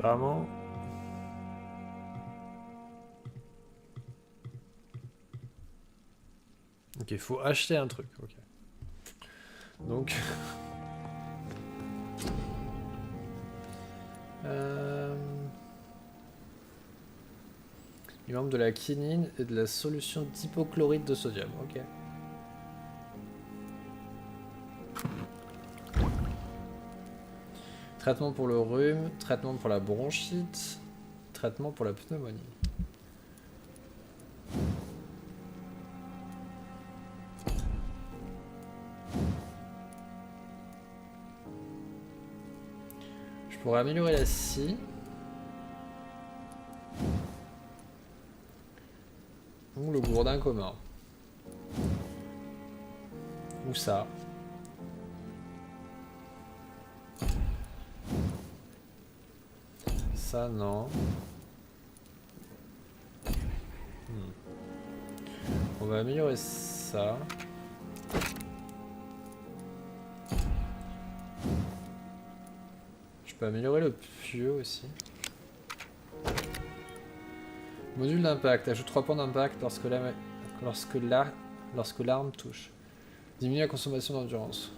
Apparemment... Ok, il faut acheter un truc, ok. Donc... Il manque de la quinine et de la solution d'hypochlorite de sodium, ok. Traitement pour le rhume, traitement pour la bronchite, traitement pour la pneumonie. Je pourrais améliorer la scie. Ou le gourdin commun. Ou ça. Ça, non. On va améliorer ça. Je peux améliorer le pieu aussi. Module d'impact. Ajoute 3 points d'impact lorsque l'arme touche. Diminue la consommation d'endurance.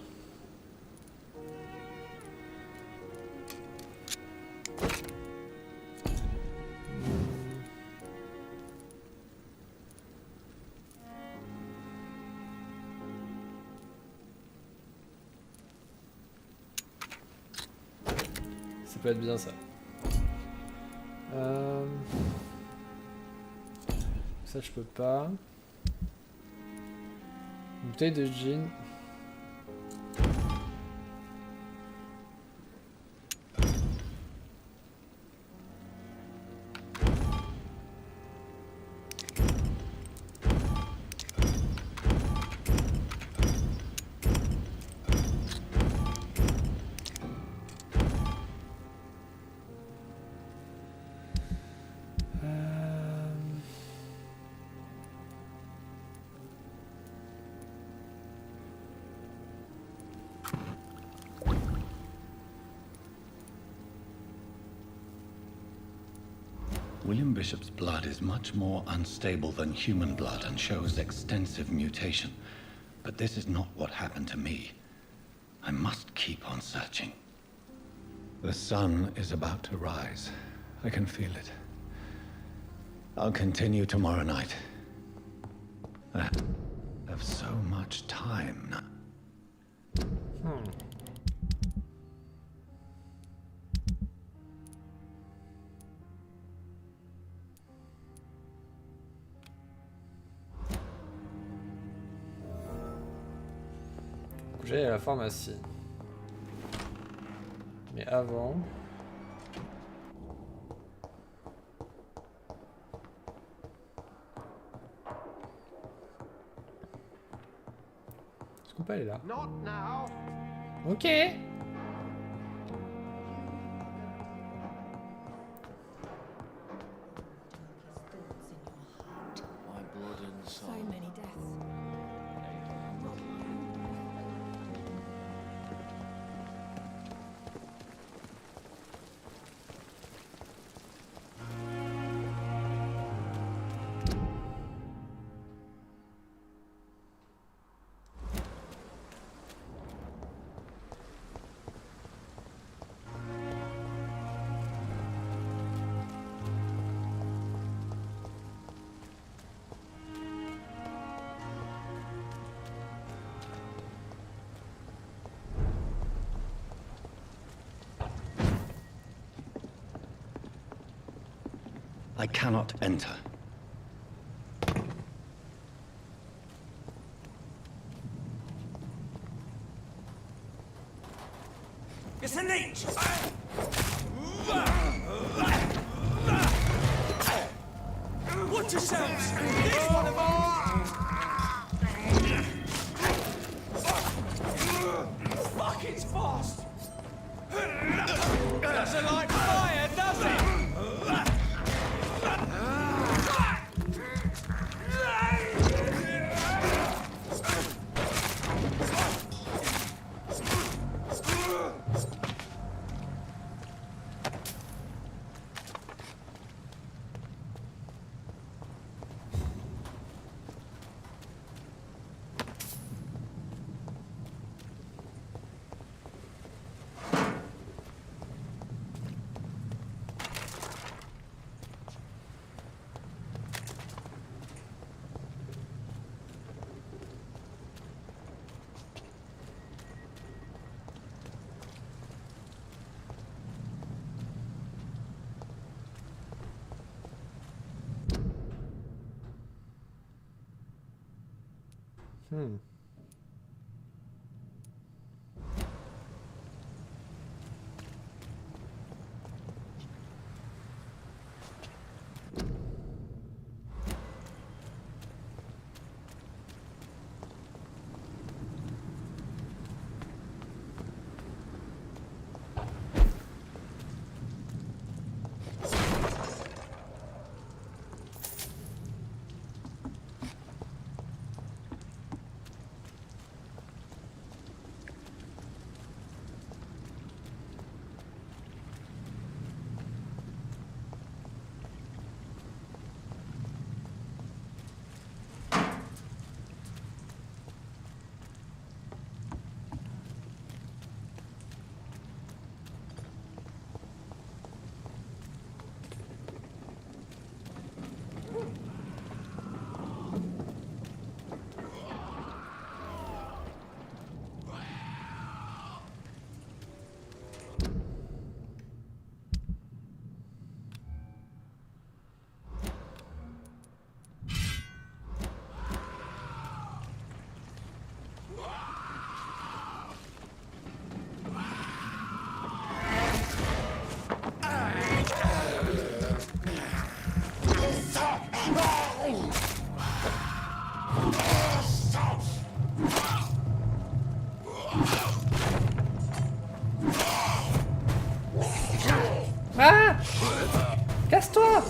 Ça peut être bien ça. Ça je peux pas. Une bouteille de gin. William Bishop's blood is much more unstable than human blood and shows extensive mutation. But this is not what happened to me. I must keep on searching. The sun is about to rise. I can feel it. I'll continue tomorrow night. I have so much time now. J'allais à la pharmacie. Mais avant... Est-ce qu'on peut aller là? Ok. So many deaths. I cannot enter. It's a leech! Watch yourselves! This one of Fuck, it's fast! Doesn't like fire, does it? Ah! Casse-toi!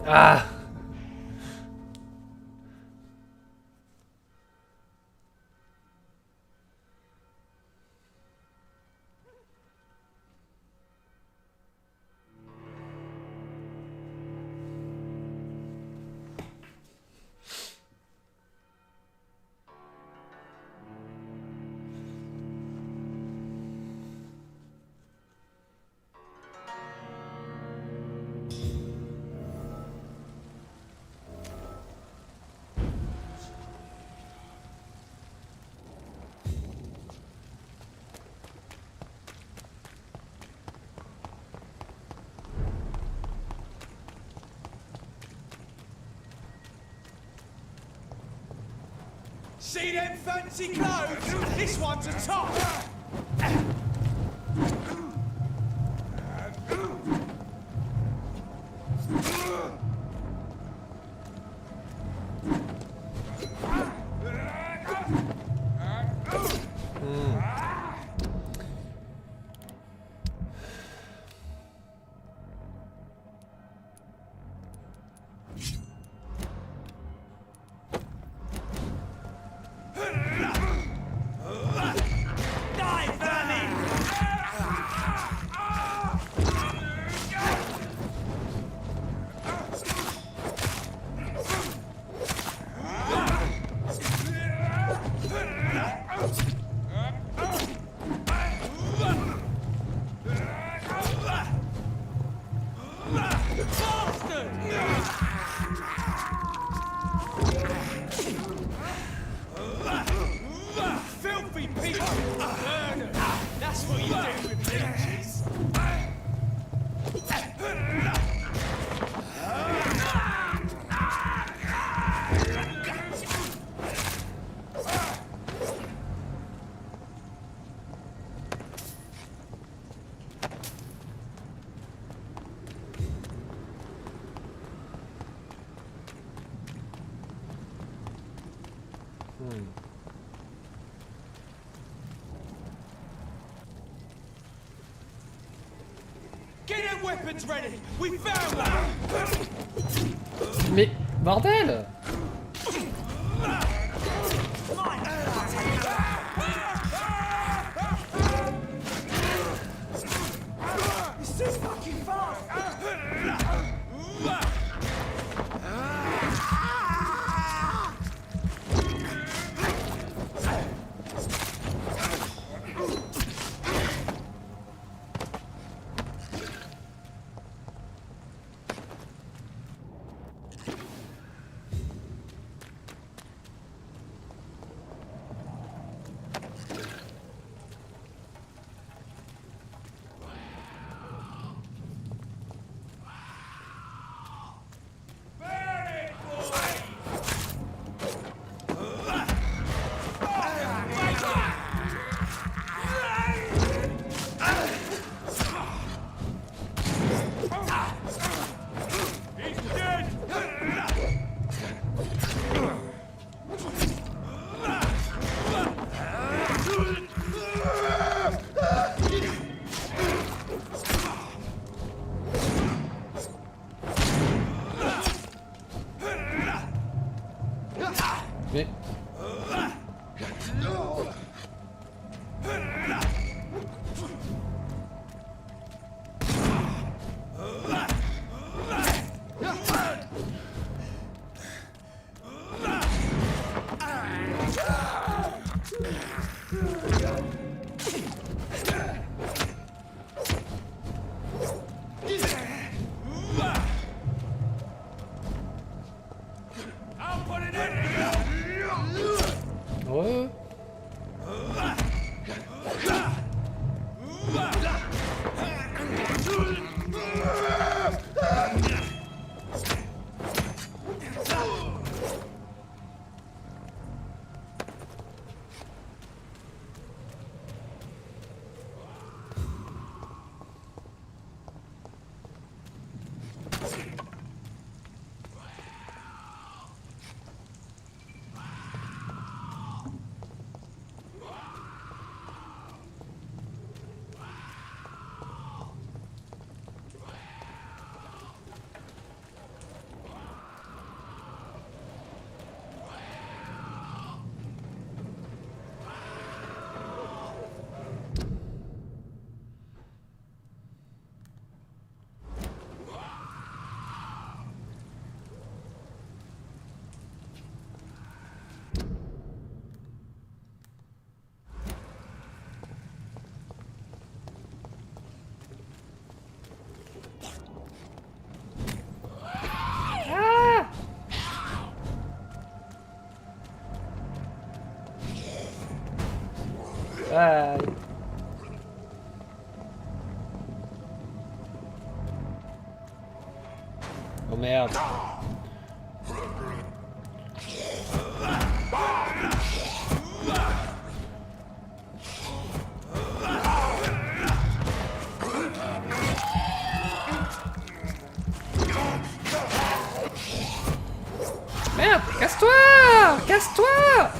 Ah! See them fancy clothes? This one's a top! Get them weapons ready! We found one! Mais bordel! It's too fucking fast! Mais... Ouais. Aïe. Oh merde. Merde, casse-toi! Casse-toi!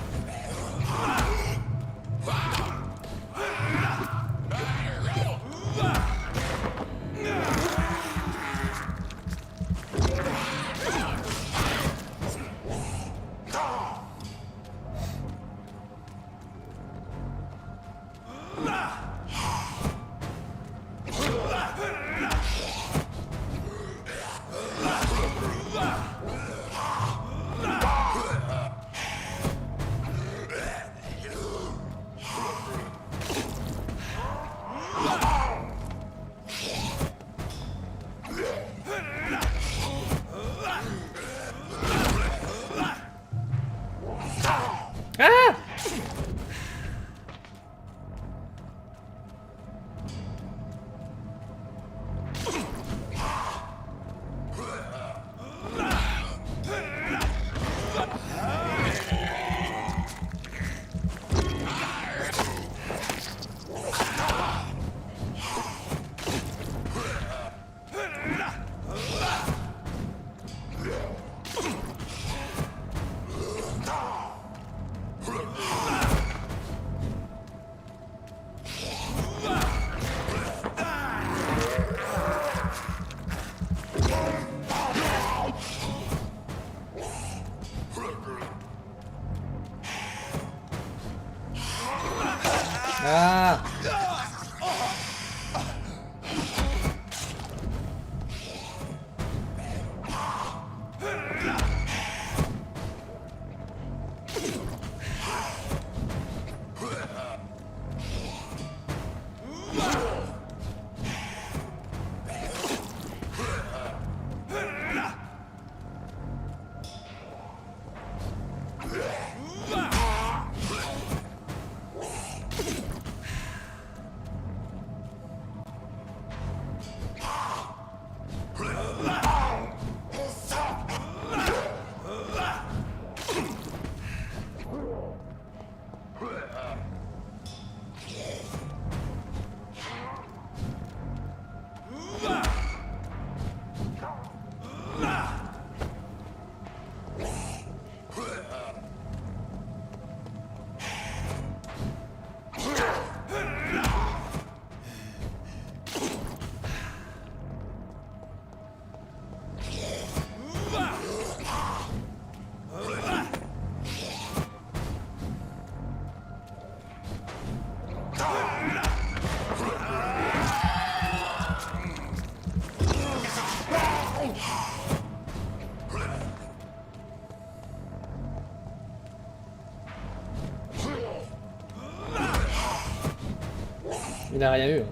Il n'a rien eu.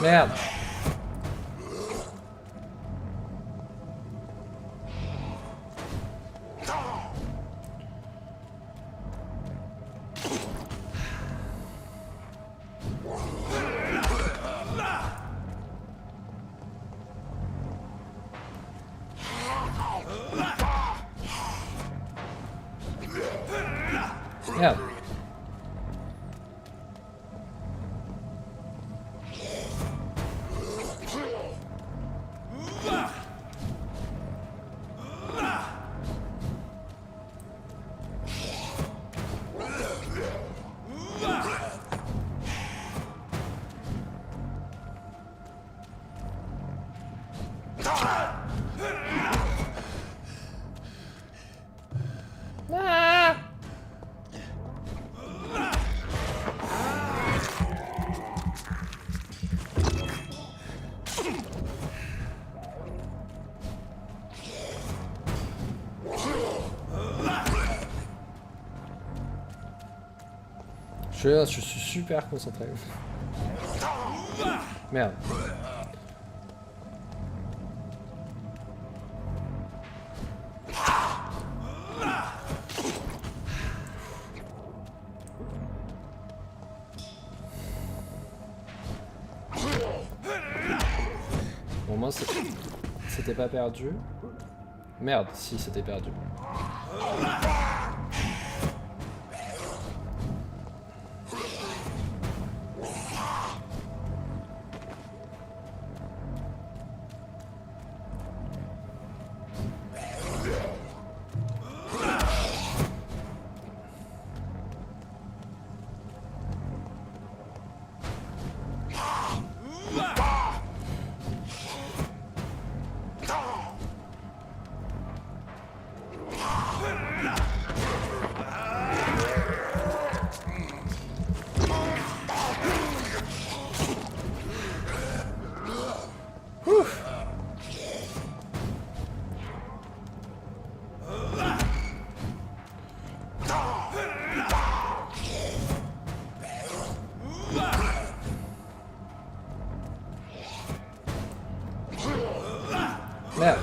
Merde. Merde. Je suis super concentré. Merde. Bon, moi, c'était pas perdu. Merde, si, c'était perdu. Merde.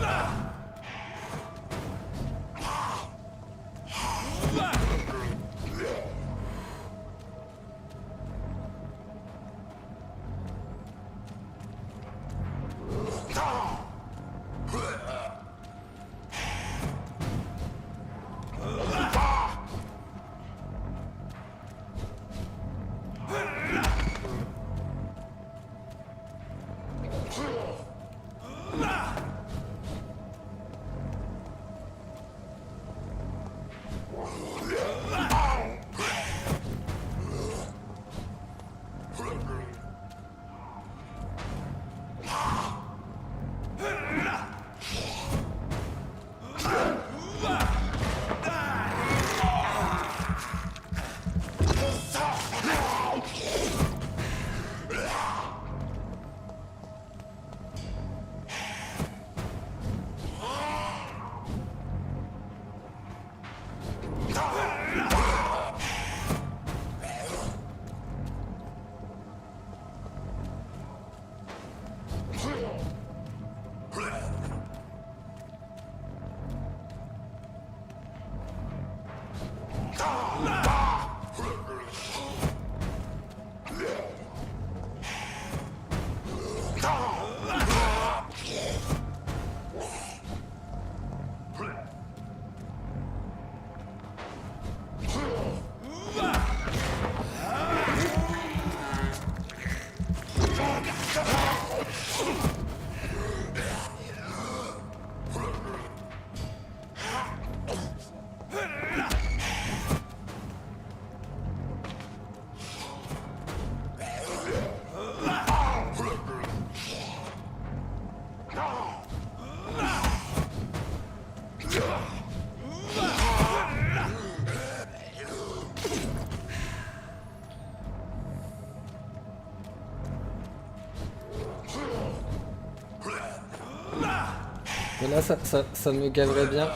Mais là, ça me gaverait bien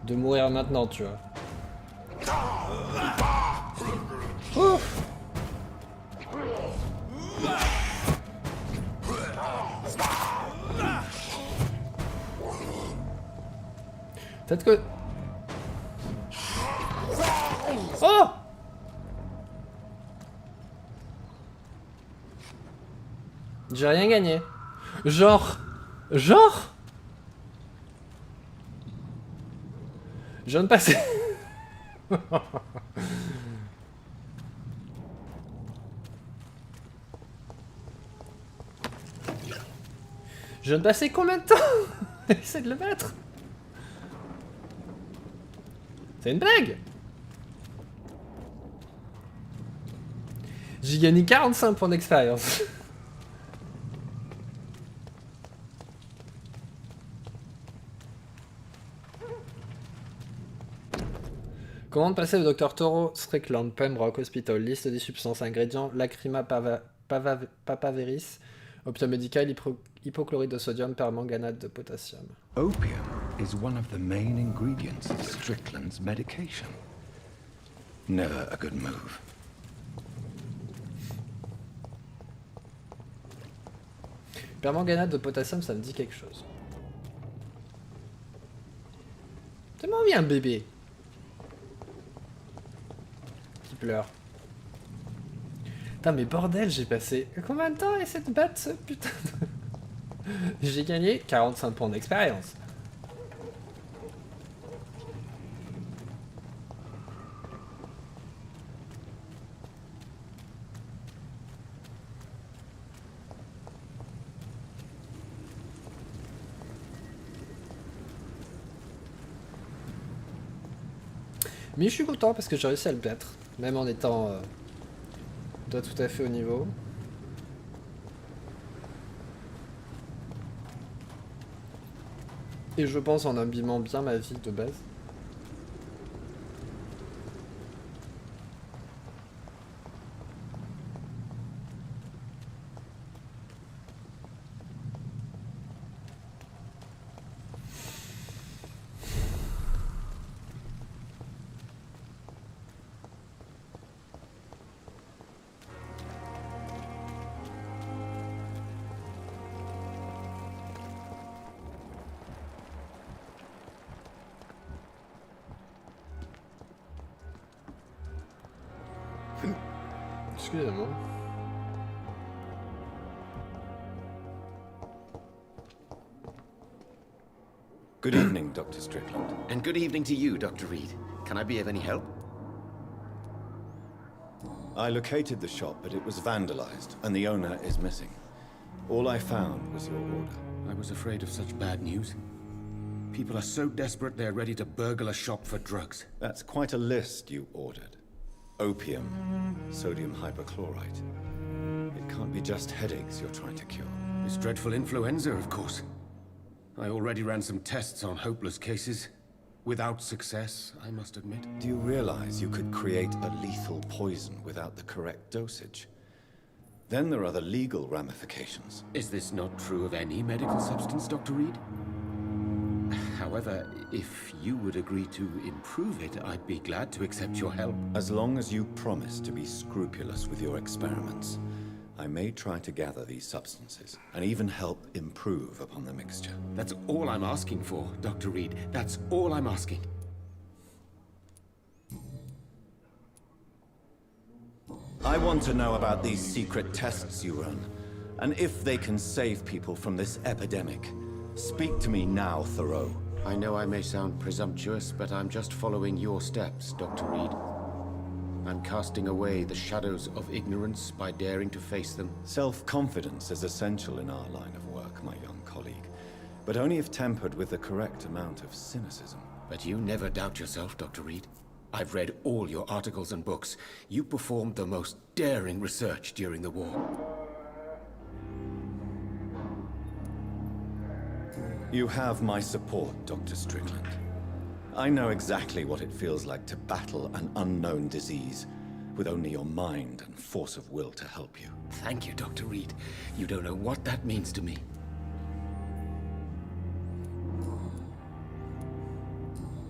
de mourir maintenant, tu vois. Ouf. Peut-être que... Oh! J'ai rien gagné. Genre... Je viens de passer... Je viens de passer combien de temps? Essaye de le mettre. C'est une blague. J'ai gagné 45 points d'expérience. Comment passer le Dr Toro Strickland Pembroke Hospital. Liste des substances ingrédients: lacryma papaveris, opium médical, hypochlorite de sodium, permanganate de potassium. Opium is one of the main ingredients of Strickland's medication. Never a good move. Permanganate de potassium, ça me dit quelque chose. C'est moi envie un bébé qui pleure. Putain mais bordel, j'ai passé combien de temps à essayer de battre ce putain de... J'ai gagné 45 points d'expérience. Mais je suis content parce que j'ai réussi à le battre, même en étant pas tout à fait au niveau. Et je pense en abîmant bien ma vie de base. Excusez-moi. Good evening, Dr. Strickland. And good evening to you, Dr. Reed. Can I be of any help? I located the shop, but it was vandalized, and the owner is missing. All I found was your order. I was afraid of such bad news. People are so desperate they're ready to burgle a shop for drugs. That's quite a list you ordered. Opium, sodium hypochlorite. It can't be just headaches you're trying to cure. This dreadful influenza, of course. I already ran some tests on hopeless cases. Without success, I must admit. Do you realize you could create a lethal poison without the correct dosage? Then there are the legal ramifications. Is this not true of any medical substance, Dr. Reed? However, if you would agree to improve it, I'd be glad to accept your help. As long as you promise to be scrupulous with your experiments, I may try to gather these substances, and even help improve upon the mixture. That's all I'm asking for, Dr. Reed. That's all I'm asking. I want to know about these secret tests you run, and if they can save people from this epidemic. Speak to me now, Thoreau. I know I may sound presumptuous, but I'm just following your steps, Dr. Reed. I'm casting away the shadows of ignorance by daring to face them. Self-confidence is essential in our line of work, my young colleague, but only if tempered with the correct amount of cynicism. But you never doubt yourself, Dr. Reed. I've read all your articles and books. You performed the most daring research during the war. You have my support, Dr. Strickland. I know exactly what it feels like to battle an unknown disease with only your mind and force of will to help you. Thank you, Dr. Reed. You don't know what that means to me.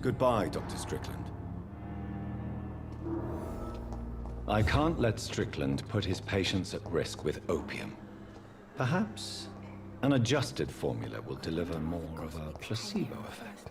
Goodbye, Dr. Strickland. I can't let Strickland put his patients at risk with opium. Perhaps an adjusted formula will deliver more of a placebo effect.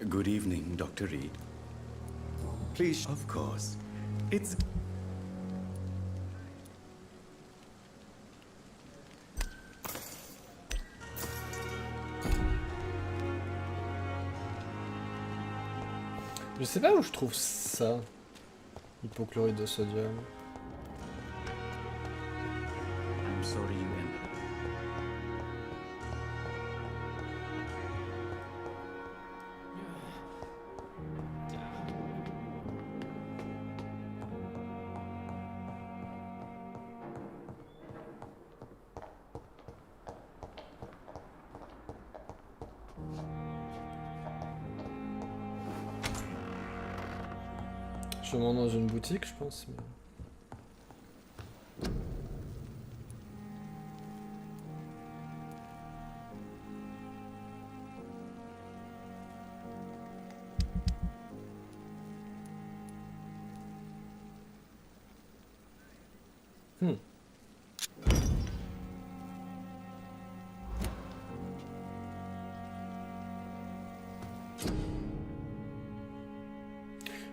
Good evening, Dr. Reed. Please, of course. It's... Je sais pas où je trouve ça. Hypochlorite de sodium. I'm sorry you ended. Sûrement dans une boutique, je pense. Mais...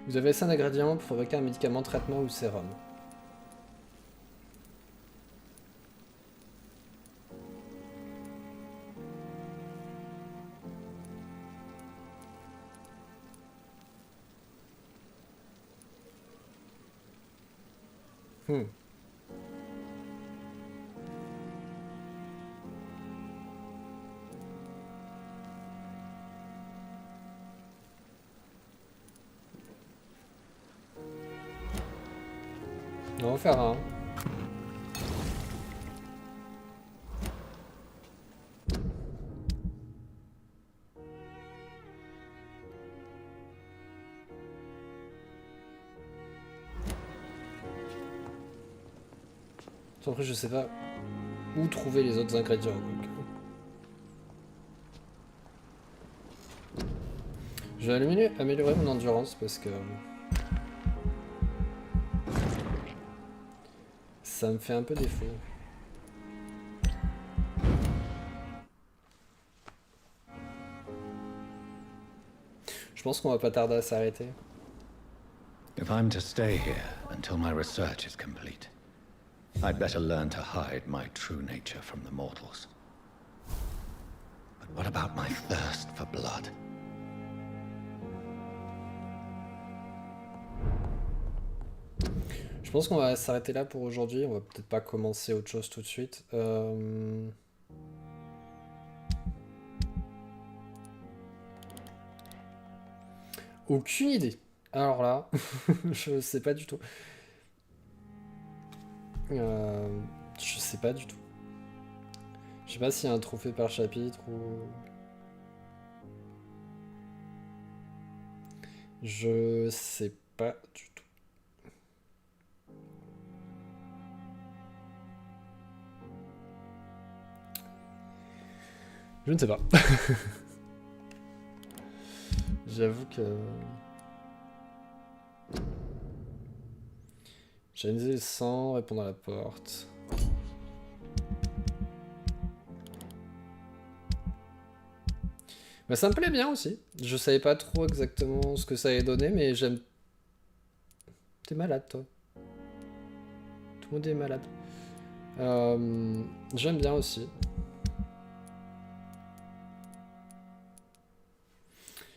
Vous avez 5 ingrédients pour fabriquer un médicament, traitement ou sérum. On va en faire un. Après, je sais pas où trouver les autres ingrédients. Donc... Je vais améliorer mon endurance parce que... ça me fait un peu défaut. Je pense qu'on va pas tarder à s'arrêter. If I'm to stay here until my research is complete, I'd better learn to hide my true nature from the mortals. But what about my thirst for blood? Je pense qu'on va s'arrêter là pour aujourd'hui. On va peut-être pas commencer autre chose tout de suite. Aucune idée. Alors là, je sais pas du tout. Je sais pas du tout. Je sais pas s'il y a un trophée par chapitre ou... Je sais pas du tout. Je ne sais pas. J'avoue que... J'ai analysé le sang, répondre à la porte. Bah, ça me plaît bien aussi. Je savais pas trop exactement ce que ça allait donner, mais j'aime... T'es malade, toi. Tout le monde est malade. J'aime bien aussi.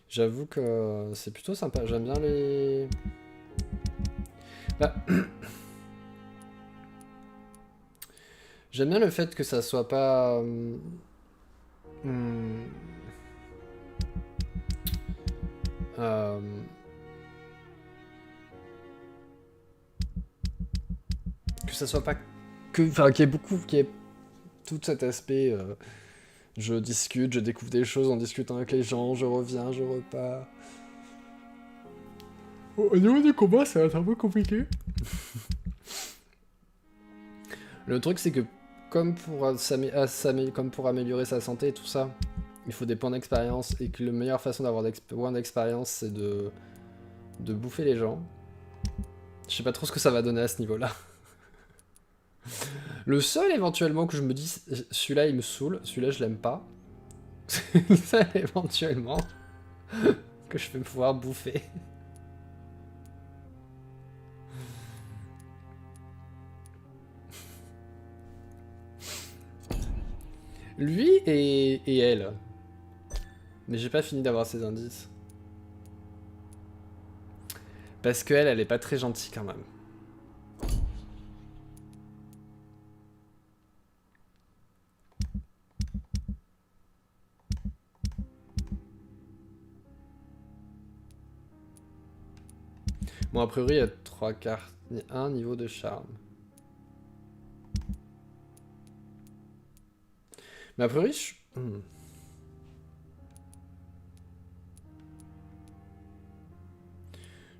J'avoue que c'est plutôt sympa. J'aime bien les... Bah... J'aime bien le fait que ça soit pas... Que ça soit pas que... Enfin, qu'il y ait tout cet aspect... je discute, je découvre des choses en discutant avec les gens, je reviens, je repars. Au niveau du combat, ça va être un peu compliqué. Le truc, c'est que comme pour améliorer sa santé et tout ça, il faut des points d'expérience, et que la meilleure façon d'avoir des points d'expérience, c'est de bouffer les gens. Je sais pas trop ce que ça va donner à ce niveau-là. Le seul, éventuellement, que je me dis, celui-là, il me saoule, celui-là, je l'aime pas. C'est le seul, éventuellement, que je vais pouvoir bouffer. Lui et elle. Mais j'ai pas fini d'avoir ces indices. Parce qu'elle, elle est pas très gentille quand même. Bon, a priori, il y a 3 cartes. Un niveau de charme. Mais a priori, je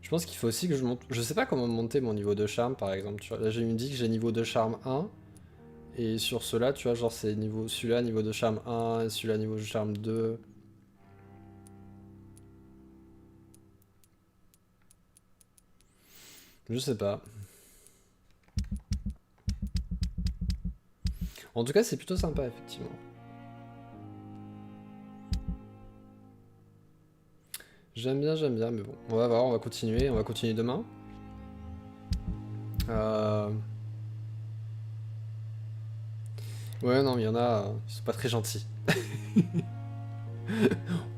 pense qu'il faut aussi que je monte... Je sais pas comment monter mon niveau de charme, par exemple. Tu vois. Là, j'ai me dit que j'ai niveau de charme 1. Et sur ceux-là, tu vois, genre, c'est niveau... Celui-là, niveau de charme 1. Et celui-là, niveau de charme 2. Je sais pas. En tout cas, c'est plutôt sympa, effectivement. J'aime bien, mais bon. On va voir, on va continuer demain. Ouais, non, il y en a, ils sont pas très gentils.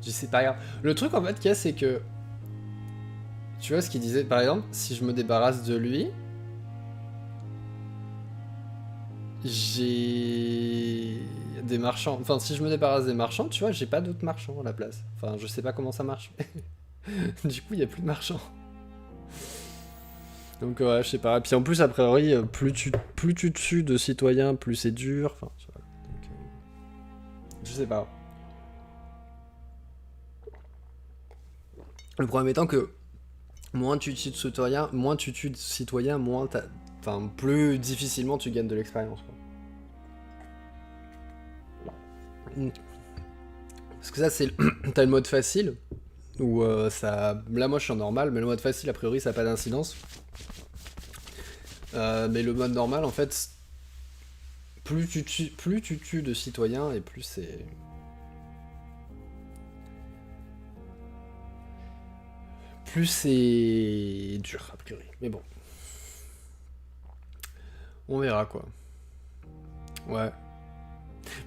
Je sais pas grave. Le truc, en fait, qu'il y a, c'est que... Tu vois ce qu'il disait, par exemple, si je me débarrasse de lui... J'ai... des marchands... Enfin, si je me débarrasse des marchands, tu vois, j'ai pas d'autres marchands à la place. Enfin, je sais pas comment ça marche. Du coup, il y a plus de marchands. Donc, ouais, je sais pas. Et puis en plus, a priori, plus tu tues de citoyens, plus c'est dur. Enfin, tu vois. Donc, je sais pas. Le problème étant que moins tu tues de citoyens, moins t'as... Enfin, plus difficilement tu gagnes de l'expérience. Parce que ça, c'est... T'as le mode facile, où ça... Là, moi, je suis en normal, mais le mode facile, a priori, ça n'a pas d'incidence. Mais le mode normal, en fait, plus tu tues de citoyens, et plus c'est... Plus c'est dur, a priori. Mais bon. On verra, quoi. Ouais.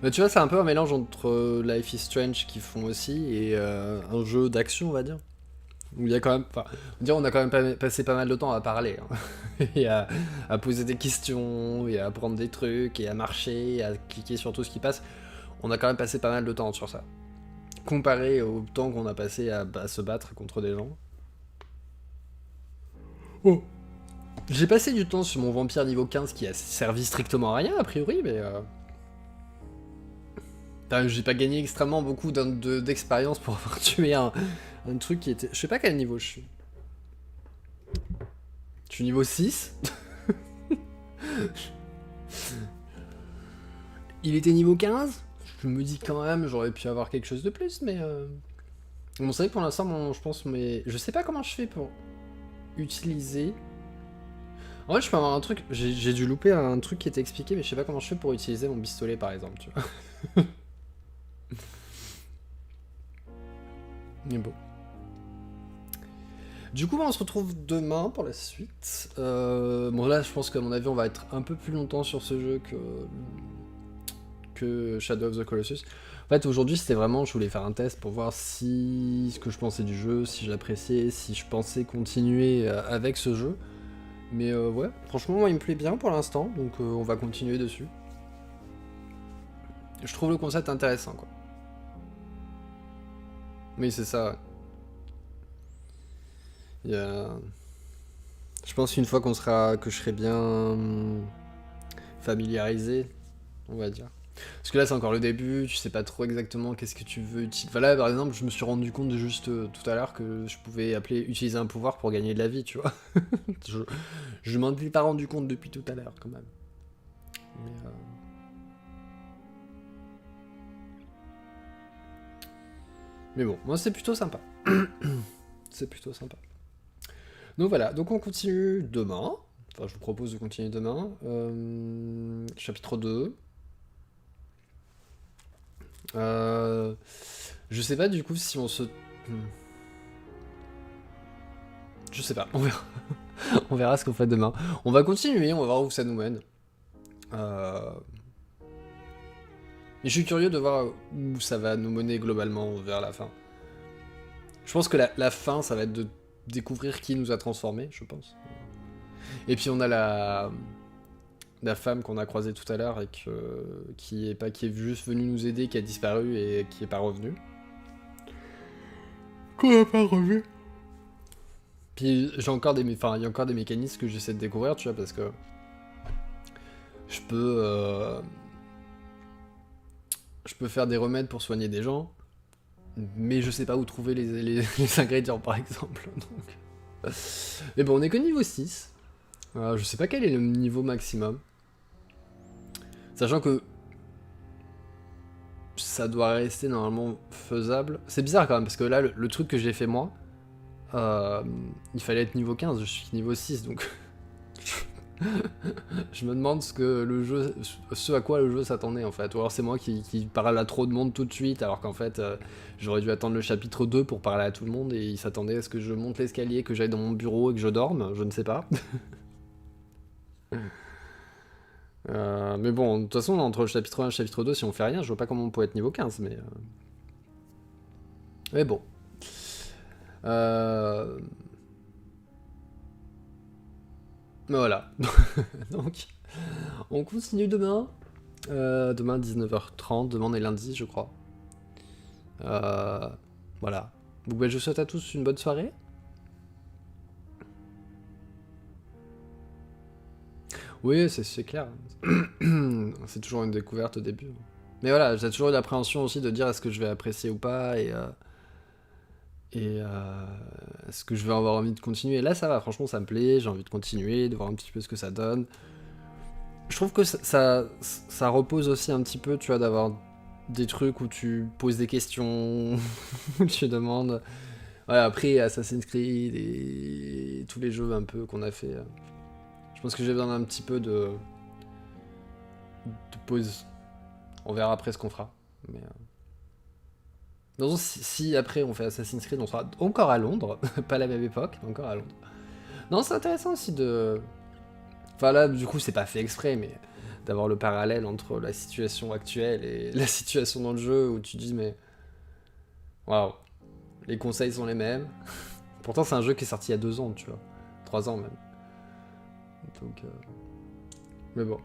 Mais tu vois, c'est un peu un mélange entre Life is Strange qu'ils font aussi, et un jeu d'action, on va dire. Où il y a quand même... Enfin, on a quand même passé pas mal de temps à parler. Hein. Et à poser des questions, et à apprendre des trucs, et à marcher, et à cliquer sur tout ce qui passe. On a quand même passé pas mal de temps sur ça. Comparé au temps qu'on a passé à se battre contre des gens. Oh. J'ai passé du temps sur mon vampire niveau 15 qui a servi strictement à rien, a priori, mais... j'ai pas gagné extrêmement beaucoup d'expérience pour avoir tué un truc qui était... Je sais pas quel niveau je suis. Je suis niveau 6. Il était niveau 15. Je me dis quand même, j'aurais pu avoir quelque chose de plus, mais... Bon, c'est vrai que pour l'instant, je pense... Mais je sais pas comment je fais pour utiliser... En fait, je peux avoir un truc... J'ai dû louper un truc qui était expliqué, mais je sais pas comment je fais pour utiliser mon pistolet, par exemple, tu vois. Mais bon. Du coup, on se retrouve demain pour la suite. Bon, là, je pense qu'à mon avis, on va être un peu plus longtemps sur ce jeu que Shadow of the Colossus. En fait, aujourd'hui, c'était vraiment, je voulais faire un test pour voir si ce que je pensais du jeu, si je l'appréciais, si je pensais continuer avec ce jeu. Mais ouais, franchement, moi, il me plaît bien pour l'instant, donc on va continuer dessus. Je trouve le concept intéressant, quoi. Oui, c'est ça. Ouais. Il y a... Je pense qu'une fois que je serai bien familiarisé, on va dire. Parce que là, c'est encore le début, tu sais pas trop exactement qu'est-ce que tu veux utiliser. Enfin, là, par exemple, je me suis rendu compte juste tout à l'heure que je pouvais utiliser un pouvoir pour gagner de la vie, tu vois. je m'en suis pas rendu compte depuis tout à l'heure, quand même. Mais bon, moi, c'est plutôt sympa. C'est plutôt sympa. Donc voilà, donc on continue demain. Enfin, je vous propose de continuer demain. Chapitre 2. Je sais pas du coup si on se... Je sais pas, on verra. On verra ce qu'on fait demain. On va continuer, on va voir où ça nous mène. Mais je suis curieux de voir où ça va nous mener globalement vers la fin. Je pense que la fin, ça va être de découvrir qui nous a transformés, je pense. Et puis on a la femme qu'on a croisée tout à l'heure et qui est juste venue nous aider, qui a disparu et qui est pas revenue. Qu'on n'a pas revu. Puis il y a encore des mécanismes que j'essaie de découvrir, tu vois, parce que je peux faire des remèdes pour soigner des gens, mais je sais pas où trouver les ingrédients, par exemple. Donc... Mais bon, on est que niveau 6. Je sais pas quel est le niveau maximum. Sachant que ça doit rester normalement faisable. C'est bizarre quand même, parce que là, le truc que j'ai fait moi, il fallait être niveau 15, je suis niveau 6, donc... je me demande ce à quoi le jeu s'attendait, en fait. Ou alors c'est moi qui parle à trop de monde tout de suite, alors qu'en fait, j'aurais dû attendre le chapitre 2 pour parler à tout le monde, et il s'attendait à ce que je monte l'escalier, que j'aille dans mon bureau et que je dorme, je ne sais pas. Mais bon, de toute façon, entre le chapitre 1 et le chapitre 2, si on fait rien, je vois pas comment on peut être niveau 15, mais... Mais bon. Mais voilà. Donc, on continue demain. Demain, 19h30. Demain, on est lundi, je crois. Voilà. Donc, je vous souhaite à tous une bonne soirée. Oui, c'est clair. C'est toujours une découverte au début. Mais voilà, j'ai toujours eu l'appréhension aussi de dire est-ce que je vais apprécier ou pas, et est-ce que je vais avoir envie de continuer. Là, ça va, franchement, ça me plaît, j'ai envie de continuer, de voir un petit peu ce que ça donne. Je trouve que ça repose aussi un petit peu, tu vois, d'avoir des trucs où tu poses des questions, où tu demandes... Ouais, après, Assassin's Creed et tous les jeux un peu qu'on a fait... Je pense que j'ai besoin d'un petit peu de pause. On verra après ce qu'on fera. Mais si après on fait Assassin's Creed, on sera encore à Londres. Pas à la même époque, mais encore à Londres. Non, c'est intéressant aussi de... Enfin là, du coup, c'est pas fait exprès, mais d'avoir le parallèle entre la situation actuelle et la situation dans le jeu, où tu dis, mais... Waouh, les conseils sont les mêmes. Pourtant, c'est un jeu qui est sorti il y a 2 ans, tu vois. 3 ans même. Donc, mais bon.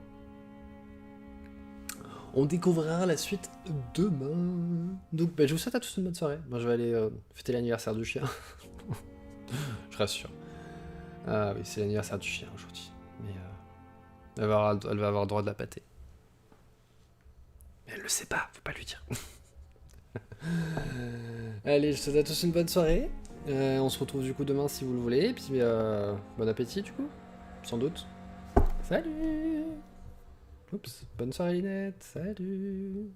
On découvrira la suite demain. Donc, je vous souhaite à tous une bonne soirée. Moi, je vais aller fêter l'anniversaire du chien. Je rassure. Ah oui, c'est l'anniversaire du chien aujourd'hui. Mais elle va avoir droit de la pâter. Mais elle le sait pas, faut pas lui dire. Allez, je vous souhaite à tous une bonne soirée. On se retrouve du coup demain si vous le voulez. Et puis, bon appétit du coup. Sans doute. Salut! Oups, bonne soirée Linette, salut!